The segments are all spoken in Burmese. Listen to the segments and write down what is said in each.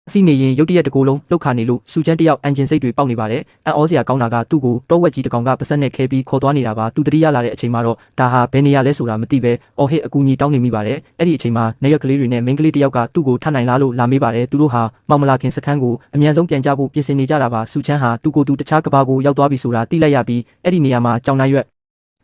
အစီနေရင်ရုတ်တရက်တကိုယ်လုံးလှုပ်ခါနေလို့စူချမ်းတယောက်အန်ဂျင်စိတ်တွေပေါက်နေပါတယ်အံ့ဩစရာကောင်းတာကသူ့ကိုတောဝက်ကြီးတကောင်ကပါဆက်နဲ့ခဲပြီးခေါ်သွားနေတာပါသူတတိယလာတဲ့အချိန်မှာတော့ဒါဟာဘယ်နေရာလဲဆိုတာမသိပဲအော်ဟစ်အကူကြီးတောင်းနေမိပါတယ်အဲ့ဒီအချိန်မှာနေရက်ကလေးတွေနဲ့မိန်းကလေးတယောက်ကသူ့ကိုထနိုင်လားလို့လာမေးပါတယ်သူတို့ဟာမောင်မလာခင်စခန်းကိုအမြန်ဆုံးပြန်ကြဖို့ပြင်ဆင်နေကြတာပါစူချမ်းဟာသူ့ကိုယ်သူတခြားကဘာကိုရောက်သွားပြီဆိုတာသိလိုက်ရပြီးအဲ့ဒီနေရာမှာကြောင်နိုင်ရွက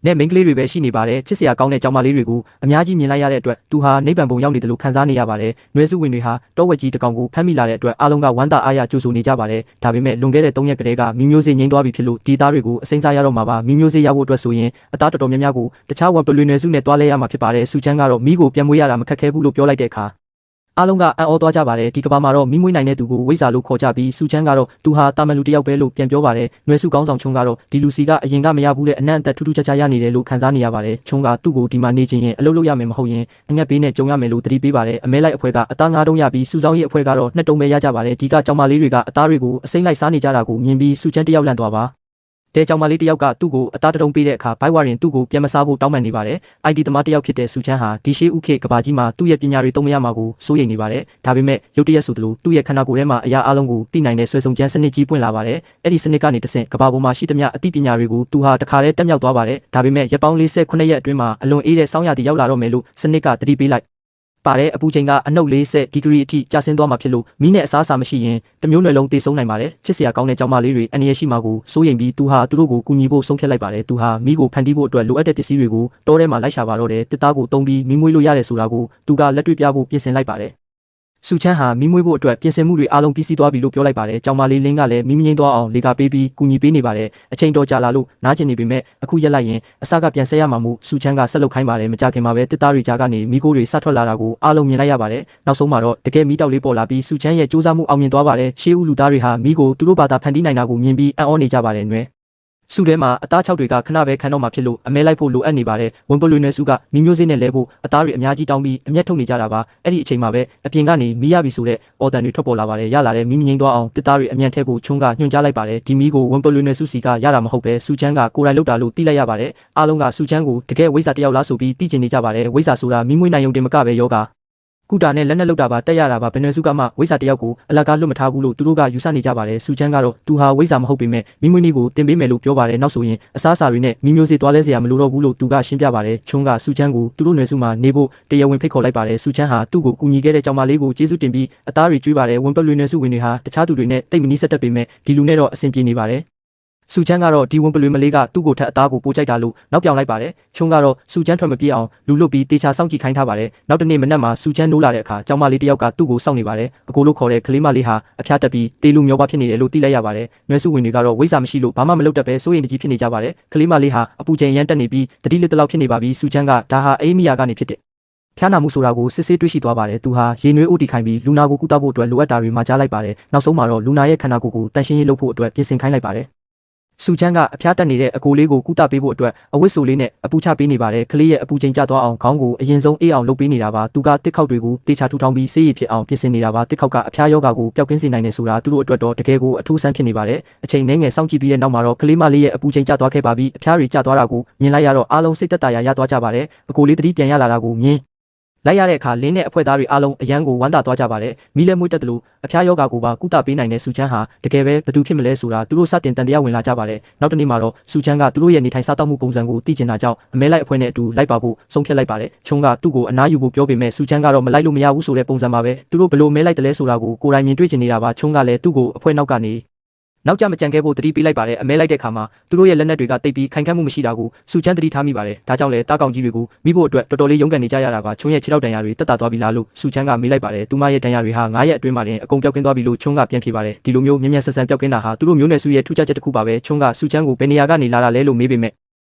်နဲ့မိန်းကလေးတွေပဲရှိနေပါတယ်ချစ်စရာကောင်းတဲ့ကြောင်မလေးတွေကိုအများကြီးမြင်လိုက်ရတဲ့အတွက်သူဟာနိဗ္ဗာန်ဘုံရောက်နေတယ်လို့ခံစားနေရပါတယ်။နွယ်စုဝင်တွေဟာတောဝက်ကြီးတကောင်ကိုဖမ်းမိလာတဲ့အတွက်အားလုံးကဝမ်းသာအားရကြိုဆိုနေကြပါတယ်။ဒါပေမဲ့လွန်ခဲ့တဲ့3ရက်ကတည်းကမိမျိုးစေးငိမ့်သွားပြီဖြစ်လို့ဒီသားတွေကိုအစိမ်းစားရတော့မှာပါမိမျိုးစေးရဖို့အတွက်ဆိုရင်အသားတော်တော်များများကိုတခြားဝက်ပလွေနွယ်စုနဲ့တွားလဲရမှာဖြစ်ပါတယ်။စူချမ်းကတော့မိကိုပြန်မွေးရတာမခက်ခဲဘူးလို့ပြောလိုက်တဲ့အခါအားလုံးကအံ့ဩသွားကြပါတယ်ဒီကဘာမှာတော့မိမွေးနိုင်တဲ့သူကိုဝိဇ္ဇာလို့ခေါ်ကြပြီးစူချမ်းကတော့သူဟာတာမန်လူတယောက်ပဲလို့ပြန်ပြောပါတယ်နွယ်စုကောင်းဆောင်ချုံကတော့ဒီလူစီကအရင်ကမရဘူးတဲ့အနံ့အသက်ထူးထူးခြားခြားရနေတယ်လို့ခံစားနေရပါတယ်ချုံကသူ့ကိုဒီမှာနေချင်းရင်အလုပ်လုပ်ရမယ်မဟုတ်ရင်အငက်ဘေးနဲ့ကြုံရမယ်လို့သတိပေးပါတယ်အမဲလိုက်အဖွဲကအသား9တုံးရပြီးစူဆောင်ရေးအဖွဲကတော့2တုံးပဲရကြပါတယ်ဒီကကြောင်မလေးတွေကအသားတွေကိုအစိမ့်လိုက်စားနေကြတာကိုမြင်ပြီးစူချမ်းတယောက်လန့်သွားပါတဲ့ကြောင်မလေးတယောက်ကသူ့ကိုအသားတုံးပေးတဲ့အခါဘိုက်ဝါရင်သူ့ကိုပြန်မစားဖို့တောင်းပန်နေပါတယ်။ IT သမားတယောက်ဖြစ်တဲ့စူချမ်းဟာဒီရှေးဥခေကဘာကြီးမှာသူ့ရဲ့ပညာတွေသုံးမရမှာကိုစိုးရိမ်နေပါတယ်။ဒါပေမဲ့ရုတ်တရက်ဆိုသလိုသူ့ရဲ့ခန္ဓာကိုယ်ထဲမှာအရာအလုံးကိုသိနိုင်တဲ့ဆွဲဆောင်ကျန်းစနစ်ကြီးပွင့်လာပါတယ်။အဲ့ဒီစနစ်ကနေတဆင့်ကဘာပေါ်မှာရှိသမျှအသိပညာတွေကိုသူဟာတခါတည်းတက်မြောက်သွားပါတယ်။ဒါပေမဲ့ရက်ပေါင်း48ရက်အတွင်းမှာအလွန်အေးတဲ့ဆောင်းရာသီရောက်လာတော့မယ်လို့စနစ်ကသတိပေးလိုက်ပါတဲ့အပူချိန်ကအနှုတ်40ဒီဂရီအထိကျဆင်းသွားမှာဖြစ်လို့မီးနဲ့အစားအစာမရှိရင်တမျိုးနွယ်လုံးတေဆုံးနိုင်ပါတယ်ချစ်စရာကောင်းတဲ့ကြောင်မလေးတွေအန္တရာယ်ရှိမှာကိုစိုးရိမ်ပြီးသူဟာသူတို့ကိုကူညီဖို့ဆုံးဖြတ်လိုက်ပါတယ်သူဟာမီးကိုဖန်တီးဖို့အတွက်လိုအပ်တဲ့ပစ္စည်းတွေကိုတောထဲမှာလိုက်ရှာပါတော့တယ်တစ်သားကိုတုံးပြီးမီးမွေးလို့ရတယ်ဆိုတာကိုသူကလက်တွေ့ပြဖို့ပြင်ဆင်လိုက်ပါတယ်စူချမ်းဟာမီးမွေးဖို့အတွက်ပြင်ဆင်မှုတွေအားလုံးပြီးစီးသွားပြီလို့ပြောလိုက်ပါတယ်။ကြောင်မလေးလင်းကလည်းမီးမငိမ့်သွားအောင်လေကပေးပြီးကူညီပေးနေပါတယ်။အချိန်တော်ကြာလာလို့နားကျင်နေပေမဲ့အခုရက်လိုက်ရင်အစကပြန်ဆက်ရမှာမို့စူချမ်းကဆက်လုပ်ခိုင်းပါတယ်။မကြခင်မှာပဲတစ်သားတွေကြားကနေမီးခိုးတွေဆက်ထွက်လာတာကိုအားလုံးမြင်လိုက်ရပါတယ်။နောက်ဆုံးမှာတော့တကယ်မီးတောက်လေးပေါ်လာပြီးစူချမ်းရဲ့စူးစမ်းမှုအောင်မြင်သွားပါတယ်။ရှေးဦးလူသားတွေဟာမီးကိုသူတို့ဘာသာဖန်တီးနိုင်တာကိုမြင်ပြီးအံ့ဩနေကြပါတယ်နွယ်စုထဲမှာအသား6တွေကခဏပဲခံတော့မှာဖြစ်လို့အမဲလိုက်ဖို့လိုအပ်နေပါတယ်ဝန်ပလွေနယ်စုကမီးမျိုးစေ့နဲ့လဲဖို့အသားတွေအများကြီးတောင်းပြီးအမျက်ထုတ်နေကြတာပါအဲ့ဒီအချိန်မှာပဲအပြင်ကနေမီးရပြီဆိုတဲ့အော်တန်တွေထွက်ပေါ်လာပါတယ်ရလာတဲ့မီးမငိမ့်သွားအောင်တစ်သားတွေအမြန်ထည့်ဖို့ချုံကညွှန်ကြားလိုက်ပါတယ်ဒီမီးကိုဝန်ပလွေနယ်စုစီကရတာမဟုတ်ပဲစူချမ်းကကိုယ်တိုင်လုပ်တာလို့သိလိုက်ရပါတယ်အားလုံးကစူချမ်းကိုတကယ်ဝိဇ္ဇာတယောက်လားဆိုပြီးသိချင်နေကြပါတယ်ဝိဇ္ဇာဆိုတာမီးမွေးနိုင်ုံတင်မကပဲယောဂကုတာနဲ့လက်နဲ့လောက်တာပါတက်ရတာပါဘယ်နှစုကမှဝိဇ္ဇာတယောက်ကိုအလကားလွတ်မထားဘူးလို့သူတို့ကယူဆနေကြပါတယ်စူချမ်းကတော့သူဟာဝိဇ္ဇာမဟုတ်ပေမဲ့မိမွေးနည်းကိုတင်ပေးမယ်လို့ပြောပါတယ်နောက်ဆိုရင်အစားအစာတွေနဲ့မိမျိုးစေးသွားလဲစရာမလိုတော့ဘူးလို့သူကရှင်းပြပါတယ်ချုံးကစူချမ်းကိုသူတို့နယ်စုမှာနေဖို့တရားဝင်ဖိတ်ခေါ်လိုက်ပါတယ်စူချမ်းဟာသူ့ကိုကူညီခဲ့တဲ့ကြောင်မလေးကိုကျေးဇူးတင်ပြီးအသားတွေကျွေးပါတယ်ဝန်ပလွေနယ်စုဝင်တွေဟာတခြားသူတွေနဲ့တိတ်မနီးဆက်တက်ပေမဲ့ဒီလူနဲ့တော့အဆင်ပြေနေပါတယ်စူချမ်းကတော့ဒီဝန်ပလွေမလေးကသူ့ကိုထက်အသားကိုပို့ကြိုက်တာလို့နောက်ပြောင်လိုက်ပါတယ်။ချုံကတော့စူချမ်းထွက်မပြေးအောင်လူလွတ်ပြီးတေချာစောင့်ကြည့်ခိုင်းထားပါတယ်။နောက်တနေ့မနက်မှာစူချမ်းနိုးလာတဲ့အခါကျောင်းမလေးတယောက်ကသူ့ကိုစောင့်နေပါတယ်။အကိုလို့ခေါ်တဲ့ကလေးမလေးဟာအဖျားတက်ပြီးတေးလူမျိုးပါဖြစ်နေတယ်လို့သိလိုက်ရပါတယ်။နွယ်စုဝင်တွေကတော့ဝိဇ္ဇာမရှိလို့ဘာမှမလုပ်တတ်ပဲစိုးရိမ်တကြီးဖြစ်နေကြပါတယ်။ကလေးမလေးဟာအပူချိန်ရမ်းတက်နေပြီးတတိလစ်တလောက်ဖြစ်နေပါပြီ။စူချမ်းကဒါဟာအေးမီယာကနေဖြစ်တဲ့ဖျားနာမှုဆိုတာကိုစစ်ဆေးတွေ့ရှိသွားပါတယ်။သူဟာရေနွေးအိုတီခိုင်းပြီးလူနာကိုကုသဖို့အတွက်လိုအပ်တာတွေမှာကြားလိုက်ပါတယ်။နောက်ဆုံးမှာတော့လူနာရဲ့ခန္ဓာကိုယ်ကိုတန်ရှင်းရေးလုပ်ဖို့အတွက်ပြင်ဆင်ခိုင်းလိုက်ပါတယ်စူချမ်းကအဖျားတက်နေတဲ့အကိုလေးကိုကုသပေးဖို့အတွက်အဝတ်ဆိုလေးနဲ့အပူချပေးနေပါတယ်ကလေးရဲ့အပူချိန်ကျသွားအောင်ခေါင်းကိုအရင်ဆုံးအေးအောင်လုပ်ပေးနေတာပါသူကတစ်ခေါက်တွေကိုတေချာထူထောင်ပြီးဆေးရည်ဖြစ်အောင်ပြင်ဆင်နေတာပါတစ်ခေါက်ကအဖျားယောဂါကိုပျောက်ကင်းစေနိုင်တယ်ဆိုတာသူတို့အတွက်တော့တကယ်ကိုအထူးဆန်းဖြစ်နေပါတယ်အချိန်နဲ့ငယ်စောင့်ကြည့်ပြီးတဲ့နောက်မှာတော့ကလေးမလေးရဲ့အပူချိန်ကျသွားခဲ့ပါပြီအဖျားတွေကျသွားတာကိုမြင်လိုက်ရတော့အားလုံးစိတ်သက်သာရာရသွားကြပါတယ်အကိုလေးတတိပြန်ရလာတာကိုမြင်လိုက်ရတဲ့အခါလင်းနဲ့အဖွဲသားတွေအားလုံးအရန်ကိုဝမ်းသာသွားကြပါတယ်။မီးလဲမွေးတက်တယ်လို့အဖျားယောဂါကိုပါကုသပေးနိုင်တဲ့စူချမ်းဟာတကယ်ပဲဘသူဖြစ်မလဲဆိုတာသူတို့စတင်တန်တရားဝင်လာကြပါတယ်။နောက်တနေ့မှာတော့စူချမ်းကသူတို့ရဲ့နေထိုင်စားသောက်မှုပုံစံကိုသိကျင်တာကြောင့်အမဲလိုက်အဖွဲနဲ့အတူလိုက်ပါဖို့ဆုံးဖြတ်လိုက်ပါတယ်။ချုံကသူ့ကိုအနားယူဖို့ပြောပေမဲ့စူချမ်းကတော့မလိုက်လို့မရဘူးဆိုတဲ့ပုံစံပါပဲ။သူတို့ဘလို့မဲလိုက်တယ်လဲဆိုတာကိုကိုယ်တိုင်မြင်တွေ့ချင်နေတာပါ။ချုံကလည်းသူ့ကိုအဖွဲနောက်ကနေနောက်ကြမကြံခဲ့ဖို့တတိပေးလိုက်ပါတယ်အမဲလိုက်တဲ့ခါမှာသူတို့ရဲ့လက်နက်တွေကတိတ်ပြီးခိုင်ခန့်မှုမရှိတာကိုစူချမ်းတတိထားမိပါတယ်ဒါကြောင့်လေတားကောင်ကြီးတွေကိုမိဖို့အတွက်တော်တော်လေးရုန်းကန်နေကြရတာပါချုံရဲ့ခြေထောက်တန်ရာတွေတက်တာသွားပြီလားလို့စူချမ်းကမေးလိုက်ပါတယ်သူမရဲ့တန်ရာတွေဟာ9ရက်အတွင်းမှာတင်အကုန်ပျောက်ကင်းသွားပြီလို့ချုံကပြန်ဖြေပါတယ်ဒီလိုမျိုးမြ мян ဆက်ဆန်ပျောက်ကင်းတာဟာသူတို့မျိုးနယ်စုရဲ့ထူးခြားချက်တစ်ခုပါပဲချုံကစူချမ်းကိုဘယ်နေရာကနေလာတာလဲလို့မေးပေမဲ့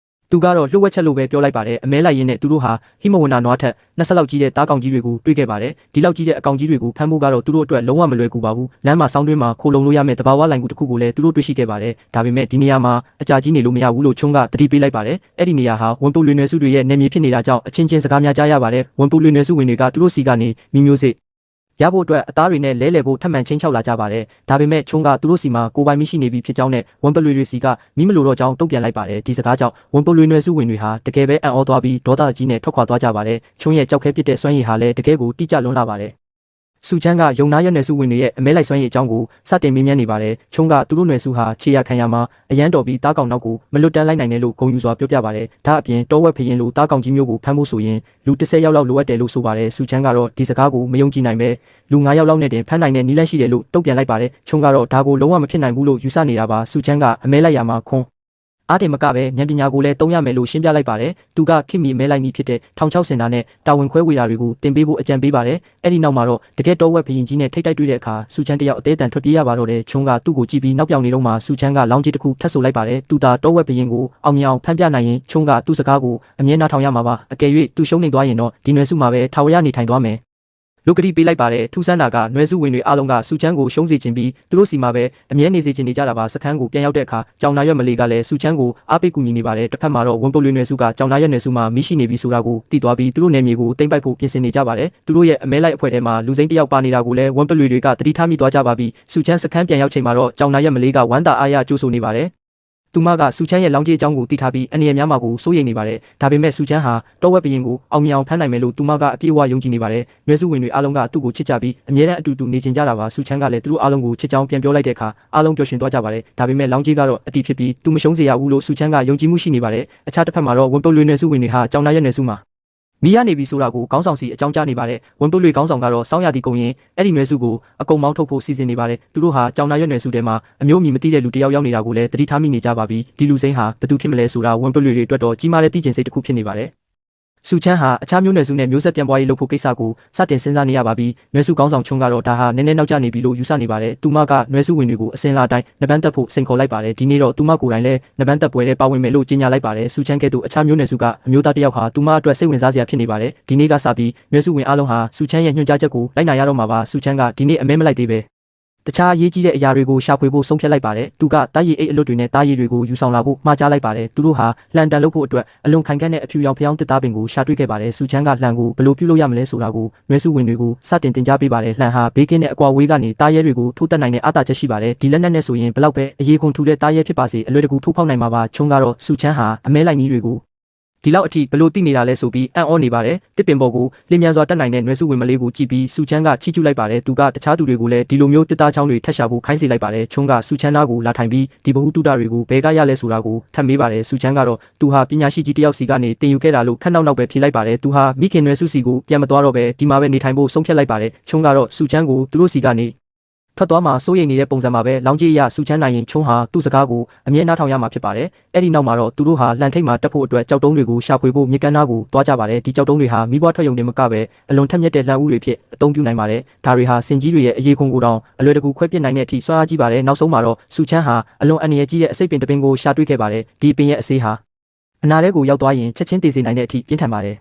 သူကတော့လှုပ်ဝက်ချက်လို့ပဲပြောလိုက်ပါတယ်အမဲလိုက်ရင်းနဲ့သူတို့ဟာဟိမဝန္နာနွားထက်20လောက်ကြီးတဲ့တားကောင်ကြီးတွေကိုတွေ့ခဲ့ပါတယ်ဒီလောက်ကြီးတဲ့အကောင်ကြီးတွေကိုဖမ်းဖို့ကတော့သူတို့အတွက်လုံးဝမလွယ်ကူပါဘူးလမ်းမှာစောင်းတွင်းမှာခိုလုံလို့ရမယ့်တဘာဝလိုင်ကူတစ်ခုကိုလည်းသူတို့တွေ့ရှိခဲ့ပါတယ်ဒါပေမဲ့ဒီနေရာမှာအကြာကြီးနေလို့မရဘူးလို့ချုံကတတိပေးလိုက်ပါတယ်အဲ့ဒီနေရာဟာဝန်ပူလွေနယ်စုတွေရဲ့နေမြေဖြစ်နေတာကြောင့်အချင်းချင်းစကားများကြားရပါတယ်ဝန်ပူလွေနယ်စုဝင်တွေကသူတို့စီကနေမီမျိုးစေ့ရဖို့အတွက်အသားတွေနဲ့လဲလှယ်ဖို့ထပ်မံချင်းချောက်လာကြပါတယ်ဒါပေမဲ့ချုံကသူတို့စီမှာကိုပိုင်မရှိနေပြီဖြစ်ကြောင်းနဲ့ဝန်ပလွေတွေစီကမိမလိုတော့ကြောင်းတုံ့ပြန်လိုက်ပါတယ်ဒီစကားကြောင့်ဝန်ပလွေနယ်စုဝင်တွေဟာတကယ်ပဲအံ့ဩသွားပြီးဒေါသကြီးနဲ့ထွက်ခွာသွားကြပါတယ်ချုံရဲ့ကြောက်ခဲပစ်တဲ့စွမ်းရည်ဟာလည်းတကယ်ကိုတိကျလွန်းလာပါတယ် စုချမ်းကယုံနာရဲ့နယ်စုဝင်တွေရဲ့အမဲလိုက်စွမ်းရည်အကြောင်းကိုစတင်မေးမြန်းနေပါတယ်။ချုံကသူတို့နယ်စုဟာခြေရခံရမှာအရန်တော်ပြီးတားကောင်နောက်ကိုမလွတ်တမ်းလိုက်နိုင်တယ်လို့ဂုဏ်ယူစွာပြောပြပါတယ်။ဒါအပြင်တောဝက်ဖရင်လိုတားကောင်ကြီးမျိုးကိုဖမ်းဖို့ဆိုရင်လူ10ယောက်လောက်လိုအပ်တယ်လို့ဆိုပါတယ်။စုချမ်းကတော့ဒီစကားကိုမယုံကြည်နိုင်ပဲလူ9ယောက်လောက်နဲ့တင်ဖမ်းနိုင်တဲ့နည်းလမ်းရှိတယ်လို့တုံ့ပြန်လိုက်ပါတယ်။ချုံကတော့ဒါကိုလုံးဝမဖြစ်နိုင်ဘူးလို့ယူဆနေတာပါ။စုချမ်းကအမဲလိုက်ရမှာခွန်းအားတင်မကပဲဉာဏ်ပညာကိုလည်းသုံးရမယ်လို့ရှင်းပြလိုက်ပါတယ်။သူကခင်မီမဲလိုက်နီးဖြစ်တဲ့ထောင်ချောက်စင်တာနဲ့တာဝန်ခွဲဝေတာတွေကိုတင်ပေးဖို့အကြံပေးပါတယ်။အဲ့ဒီနောက်မှာတော့တကယ်တော့ဝက်ဘရင်ကြီးနဲ့ထိတ်တိုက်တွေ့တဲ့အခါစုချမ်းတယောက်အသေးအတန်ထွက်ပြေးရပါတော့တယ်။ချုံကသူ့ကိုကြည့်ပြီးနောက်ပြောင်နေတော့မှစုချမ်းကလောင်းကြီးတစ်ခုထပ်ဆိုလိုက်ပါတယ်။သူသာတော့ဝက်ဘရင်ကိုအောင်မြင်အောင်ဖန်ပြနိုင်ရင်ချုံကသူ့စကားကိုအမြဲနားထောင်ရမှာပါ။အကယ်၍သူရှုံးနေသွားရင်တော့ဒီနွယ်စုမှာပဲထာဝရနေထိုင်သွားမယ်လူကတိပေးလိုက်ပါတယ်ထူးဆန်းတာကနွယ်စုဝင်တွေအားလုံးကစုချမ်းကိုရှုံးစေခြင်းပြီးသူတို့စီမှာပဲအမြဲနေစေခြင်းနေကြတာပါစခန်းကိုပြန်ရောက်တဲ့အခါကြောင်နာရွက်မလေးကလည်းစုချမ်းကိုအားပေးကူညီနေပါတယ်တစ်ဖက်မှာတော့ဝန်ပုတ်လွေနွယ်စုကကြောင်နာရွက်နွယ်စုမှာမိရှိနေပြီဆိုတာကိုသိသွားပြီးသူတို့နယ်မြေကိုတိမ့်ပိုက်ဖို့ပြင်ဆင်နေကြပါတယ်သူတို့ရဲ့အမဲလိုက်အဖွဲ့ထဲမှာလူစိမ်းတစ်ယောက်ပါနေတာကိုလည်းဝန်ပုတ်လွေတွေကတတိထားမိသွားကြပါပြီစုချမ်းစခန်းပြန်ရောက်ချိန်မှာတော့ကြောင်နာရွက်မလေးကဝမ်းသာအားရကြိုးဆိုနေပါတယ်သူမကစုချမ်းရဲ့လောင်းကြီးအကြောင်းကိုသိထားပြီးအနေရများမှာကိုစိုးရိမ်နေပါတယ်။ဒါပေမဲ့စုချမ်းဟာတောဝက်ဘရင်ကိုအောင်မြင်အောင်ဖမ်းနိုင်မယ်လို့သူမကအပြည့်အဝယုံကြည်နေပါတယ်။နွယ်စုဝင်တွေအားလုံးကသူ့ကိုချစ်ကြပြီးအမြဲတမ်းအတူတူနေကြတာပါ။စုချမ်းကလည်းသူတို့အားလုံးကိုချစ်ကြောင်းပြန်ပြောလိုက်တဲ့အခါအားလုံးပျော်ရွှင်သွားကြပါတယ်။ဒါပေမဲ့လောင်းကြီးကတော့အတီးဖြစ်ပြီးသူမရှုံးစေရဘူးလို့စုချမ်းကယုံကြည်မှုရှိနေပါတယ်။အခြားတစ်ဖက်မှာတော့ဝန်ပုတ်လွေနွယ်စုဝင်တွေဟာကြောင်နာရဲ့နွယ်စုမှာမီးရနေပြီဆိုတာကိုခေါင်းဆောင်စီအကြောင်းကြားနေပါတယ်ဝန်ပုတ်လွေခေါင်းဆောင်ကတော့စောင်းရသည်ကုန်ရင်အဲ့ဒီနွယ်စုကိုအကုန်မောင်းထုတ်ဖို့စီစဉ်နေပါတယ်သူတို့ဟာကြောင်နာရွက်နွယ်စုထဲမှာအမျိုးအမည်မသိတဲ့လူတစ်ယောက်ရောက်နေတာကိုလည်းသတိထားမိနေကြပါပြီဒီလူစိမ်းဟာဘသူဖြစ်မလဲဆိုတာဝန်ပုတ်လွေတွေအတွက်တော့ကြီးမားတဲ့သိကျင်စိတ်တစ်ခုဖြစ်နေပါတယ်စုချမ်းဟာအခြားမျိုးနွယ်စုနဲ့မျိုးဆက်ပြန်ပွားရေးလုပ်ဖို့ကိစ္စကိုစတင်စဉ်းစားနေရပါပြီ။နွယ်စုကောင်းဆောင်ချုံကတော့ဒါဟာနည်းနည်းနောက်ကျနေပြီလို့ယူဆနေပါတယ်။သူမကနွယ်စုဝင်တွေကိုအစင်လာတိုင်းနဘန်းတက်ဖို့စိန်ခေါ်လိုက်ပါတယ်။ဒီနေ့တော့သူမကိုယ်တိုင်လည်းနဘန်းတက်ပွဲနဲ့ပါဝင်မယ်လို့ကြေညာလိုက်ပါတယ်။စုချမ်းကဲ့သို့အခြားမျိုးနွယ်စုကအမျိုးသားတစ်ယောက်ဟာသူမအတွက်စိတ်ဝင်စားစရာဖြစ်နေပါတယ်။ဒီနေ့ကစပြီးနွယ်စုဝင်အားလုံးဟာစုချမ်းရဲ့ညွှန်ကြားချက်ကိုလိုက်နာရတော့မှာပါ။စုချမ်းကဒီနေ့အမဲမလိုက်သေးပဲတခြားရေးကြီးတဲ့အရာတွေကိုရှာဖွေဖို့ဆုံးဖြတ်လိုက်ပါတယ်။သူကတားရည်အိတ်အလွတ်တွေနဲ့တားရည်တွေကိုယူဆောင်လာဖို့မှာကြားလိုက်ပါတယ်။သူတို့ဟာလှန်တန်လုပ်ဖို့အတွက်အလွန်ခိုင်ခန့်တဲ့အဖြူရောင်ဖျောင်းတစ်သားပင်ကိုရှာတွေ့ခဲ့ပါတယ်။စုချမ်းကလှန်ကိုဘယ်လိုပြုလုပ်ရမလဲဆိုတာကိုနွယ်စုဝင်တွေကိုစတင်တင်ကြားပေးပါတယ်။လှန်ဟာဘေးကင်းတဲ့အကွာဝေးကနေတားရဲတွေကိုထိုးတက်နိုင်တဲ့အားသာချက်ရှိပါတယ်။ဒီလက်နက်နဲ့ဆိုရင်ဘယ်လောက်ပဲအရေးခွန်ထူတဲ့တားရဲဖြစ်ပါစေအလွယ်တကူထိုးဖောက်နိုင်မှာပါ။ချုံကတော့စုချမ်းဟာအမဲလိုက်နည်းတွေကိုဒီလောက်အထိဘလို့သိနေတာလဲဆိုပြီးအံ့ဩနေပါတယ်တစ်ပင်ပေါ်ကိုလင်းမြန်စွာတက်နိုင်တဲ့နွယ်စုဝင်မလေးကိုကြည့်ပြီးစုချမ်းကချီးကျူးလိုက်ပါတယ်သူကတခြားသူတွေကိုလည်းဒီလိုမျိုးတစ်သားချောင်းတွေထက်ရှာဖို့ခိုင်းစေလိုက်ပါတယ်ချုံကစုချမ်းသားကိုလာထိုင်ပြီးဒီဘဟုတုတတွေကိုဘယ်ကရလဲဆိုတာကိုထပ်မေးပါတယ်စုချမ်းကတော့သူဟာပညာရှိကြီးတစ်ယောက်စီကနေတင်ယူခဲ့တာလို့ခက်နောက်ပဲဖြေလိုက်ပါတယ်သူဟာမိခင်နွယ်စုစီကိုပြန်မသွားတော့ပဲဒီမှာပဲနေထိုင်ဖို့ဆုံးဖြတ်လိုက်ပါတယ်ချုံကတော့စုချမ်းကိုသူတို့စီကနေထွက်သွားမှာစိုးရိမ်နေတဲ့ပုံစံမှာပဲလောင်ကြီးရစုချမ်းနိုင်ရင်ချုံဟာသူ့စကားကိုအမြဲနားထောင်ရမှာဖြစ်ပါတယ်။အဲ့ဒီနောက်မှာတော့သူတို့ဟာလန်ထိတ်မှာတက်ဖို့အတွက်ကြောက်တုံးတွေကိုရှာဖွေဖို့မြေကမ်းနားကိုသွားကြပါတယ်။ဒီကြောက်တုံးတွေဟာမိဘထွက်ယုံနေမကပဲအလွန်ထက်မြက်တဲ့လန်ဦးတွေဖြစ်အသုံးပြုနိုင်ပါတယ်။ဒါတွေဟာစင်ကြီးတွေရဲ့အရေးခွန်ကိုတောင်အလွယ်တကူခွဲပစ်နိုင်တဲ့အထိစွမ်းအားကြီးပါတယ်။နောက်ဆုံးမှာတော့စုချမ်းဟာအလွန်အန္တရာယ်ကြီးတဲ့အစိပ်ပင်တစ်ပင်ကိုရှာတွေ့ခဲ့ပါတယ်။ဒီပင်ရဲ့အဆေးဟာအနာထဲကိုရောက်သွားရင်ချက်ချင်းတည်စေနိုင်တဲ့အထိပြင်းထန်ပါတယ်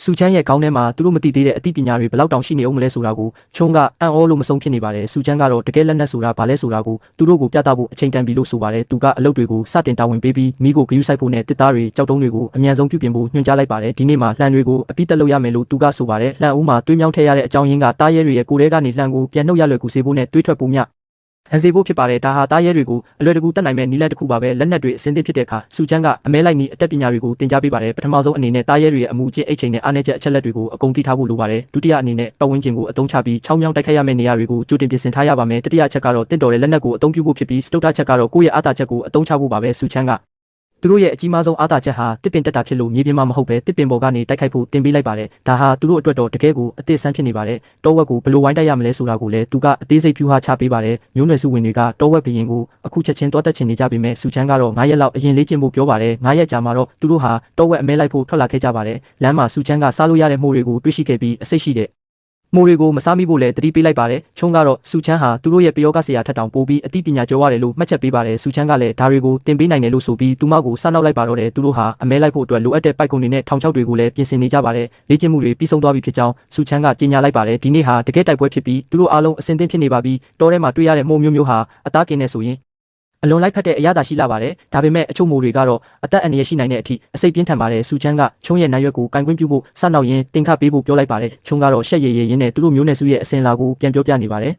စုချမ်းရဲ့ခေါင်းထဲမှာသူတို့မသိသေးတဲ့အသိပညာတွေဘယ်လောက်တောင်ရှိနေအောင်မလဲဆိုတာကိုချုံကအံ့ဩလို့မဆုံးဖြစ်နေပါတယ်စုချမ်းကတော့တကယ်လက်နက်ဆိုတာဘာလဲဆိုတာကိုသူတို့ကိုပြသဖို့အချိန်တန်ပြီလို့ဆိုပါတယ်သူကအလုပ်တွေကိုစတင်တာဝန်ပေးပြီးမိကိုဂရုစိုက်ဖို့နဲ့တစ်သားတွေကြောက်တုံးတွေကိုအမြန်ဆုံးပြုပြင်ဖို့ညွှန်ကြားလိုက်ပါတယ်ဒီနေ့မှာလှန်တွေကိုအပိတက်လုပ်ရမယ်လို့သူကဆိုပါတယ်လှန်ဦးမှာတွေးမြောင်းထည့်ရတဲ့အကြောင်းရင်းကတားရဲတွေရဲ့ကိုယ်ထဲကနေလှန်ကိုပြန်နှုတ်ရလွယ်ကူစေဖို့နဲ့တွေးထွက်ဖို့မျှဟန်စေဖို့ဖြစ်ပါတယ်ဒါဟာတားရဲတွေကိုအလွယ်တကူတတ်နိုင်မဲ့နည်းလမ်းတစ်ခုပါပဲလက်နက်တွေအစင်းသစ်ဖြစ်တဲ့အခါစုချမ်းကအမဲလိုက်နည်းအတက်ပညာတွေကိုတင်ကြားပေးပါတယ်ပထမဆုံးအနေနဲ့တားရဲတွေရဲ့အမှုအကျင့်အိတ်ချိန်နဲ့အားနည်းချက်အချက်လက်တွေကိုအကုန်သိထားဖို့လိုပါတယ်ဒုတိယအနေနဲ့ပတ်ဝန်းကျင်ကိုအသုံးချပြီးချောင်းမြောင်းတိုက်ခိုက်ရမယ့်နေရာတွေကိုကြိုတင်ပြင်ဆင်ထားရပါမယ်တတိယအချက်ကတော့တင့်တော်တဲ့လက်နက်ကိုအသုံးပြုဖို့ဖြစ်ပြီးစတုတ္ထချက်ကတော့ကိုယ့်ရဲ့အားသာချက်ကိုအသုံးချဖို့ပါပဲစုချမ်းကသူတို့ရဲ့အကြီးမားဆုံးအားသာချက်ဟာတစ်ပင်တက်တာဖြစ်လို့မြေပြင်မှာမဟုတ်ပဲတစ်ပင်ပေါ်ကနေတိုက်ခိုက်ဖို့တင်ပေးလိုက်ပါတယ်ဒါဟာသူတို့အတွက်တော့တကယ်ကိုအသစ်ဆန်းဖြစ်နေပါတယ်တောဝက်ကိုဘယ်လိုဝိုင်းတိုက်ရမလဲဆိုတာကိုလည်းသူကအသေးစိတ်ဖြူဟာချပေးပါတယ်မျိုးနွယ်စုဝင်တွေကတောဝက်ဘရင်ကိုအခုချက်ချင်းတောတက်ချင်နေကြပေမဲ့စုချမ်းကတော့9ရက်လောက်အရင်လေ့ကျင့်ဖို့ပြောပါတယ်9ရက်ကြာမှတော့သူတို့ဟာတောဝက်အမဲလိုက်ဖို့ထွက်လာခဲ့ကြပါတယ်လမ်းမှာစုချမ်းကစားလို့ရတဲ့မှုတွေကိုတွေ့ရှိခဲ့ပြီးအစိတ်ရှိတဲ့မိုးတွေကိုမစားမိဖို့လည်းတတိပေးလိုက်ပါတယ်ချုံကတော့စုချမ်းဟာသူတို့ရဲ့ပယောဂဆရာထက်တောင်ပိုပြီးအသိပညာကျော်ရတယ်လို့မှတ်ချက်ပေးပါတယ်စုချမ်းကလည်းဒါတွေကိုတင်ပေးနိုင်တယ်လို့ဆိုပြီးသူမကိုစနောက်လိုက်ပါတော့တယ်သူတို့ဟာအမဲလိုက်ဖို့အတွက်လိုအပ်တဲ့ပိုက်ကုံတွေနဲ့ထောင်ချောက်တွေကိုလည်းပြင်ဆင်နေကြပါတယ်လေ့ကျင့်မှုတွေပြီးဆုံးသွားပြီဖြစ်ကြောင်းစုချမ်းကကြေညာလိုက်ပါတယ်ဒီနေ့ဟာတကယ်တိုက်ပွဲဖြစ်ပြီးသူတို့အားလုံးအဆင်သင့်ဖြစ်နေပါပြီတောထဲမှာတွေ့ရတဲ့မှုမျိုးဟာအသားကင်နေဆိုရင်အလွန်လိုက်ဖက်တဲ့အရာသာရှိလာပါတယ်ဒါပေမဲ့အချို့မိုးတွေကတော့အသက်အန္တရာယ်ရှိနိုင်တဲ့အထိအစိတ်ပြင်းထန်ပါတယ်စုချမ်းကချုံရဲ့နိုင်ရွက်ကိုကင်ကွင်းပြုဖို့စနောက်ရင်တင်ခတ်ပေးဖို့ပြောလိုက်ပါတယ်ချုံကတော့ရှက်ရည်ရည်ရင်းနဲ့သူတို့မျိုးနွယ်စုရဲ့အစင်လာကိုပြန်ပြောပြနေပါတယ်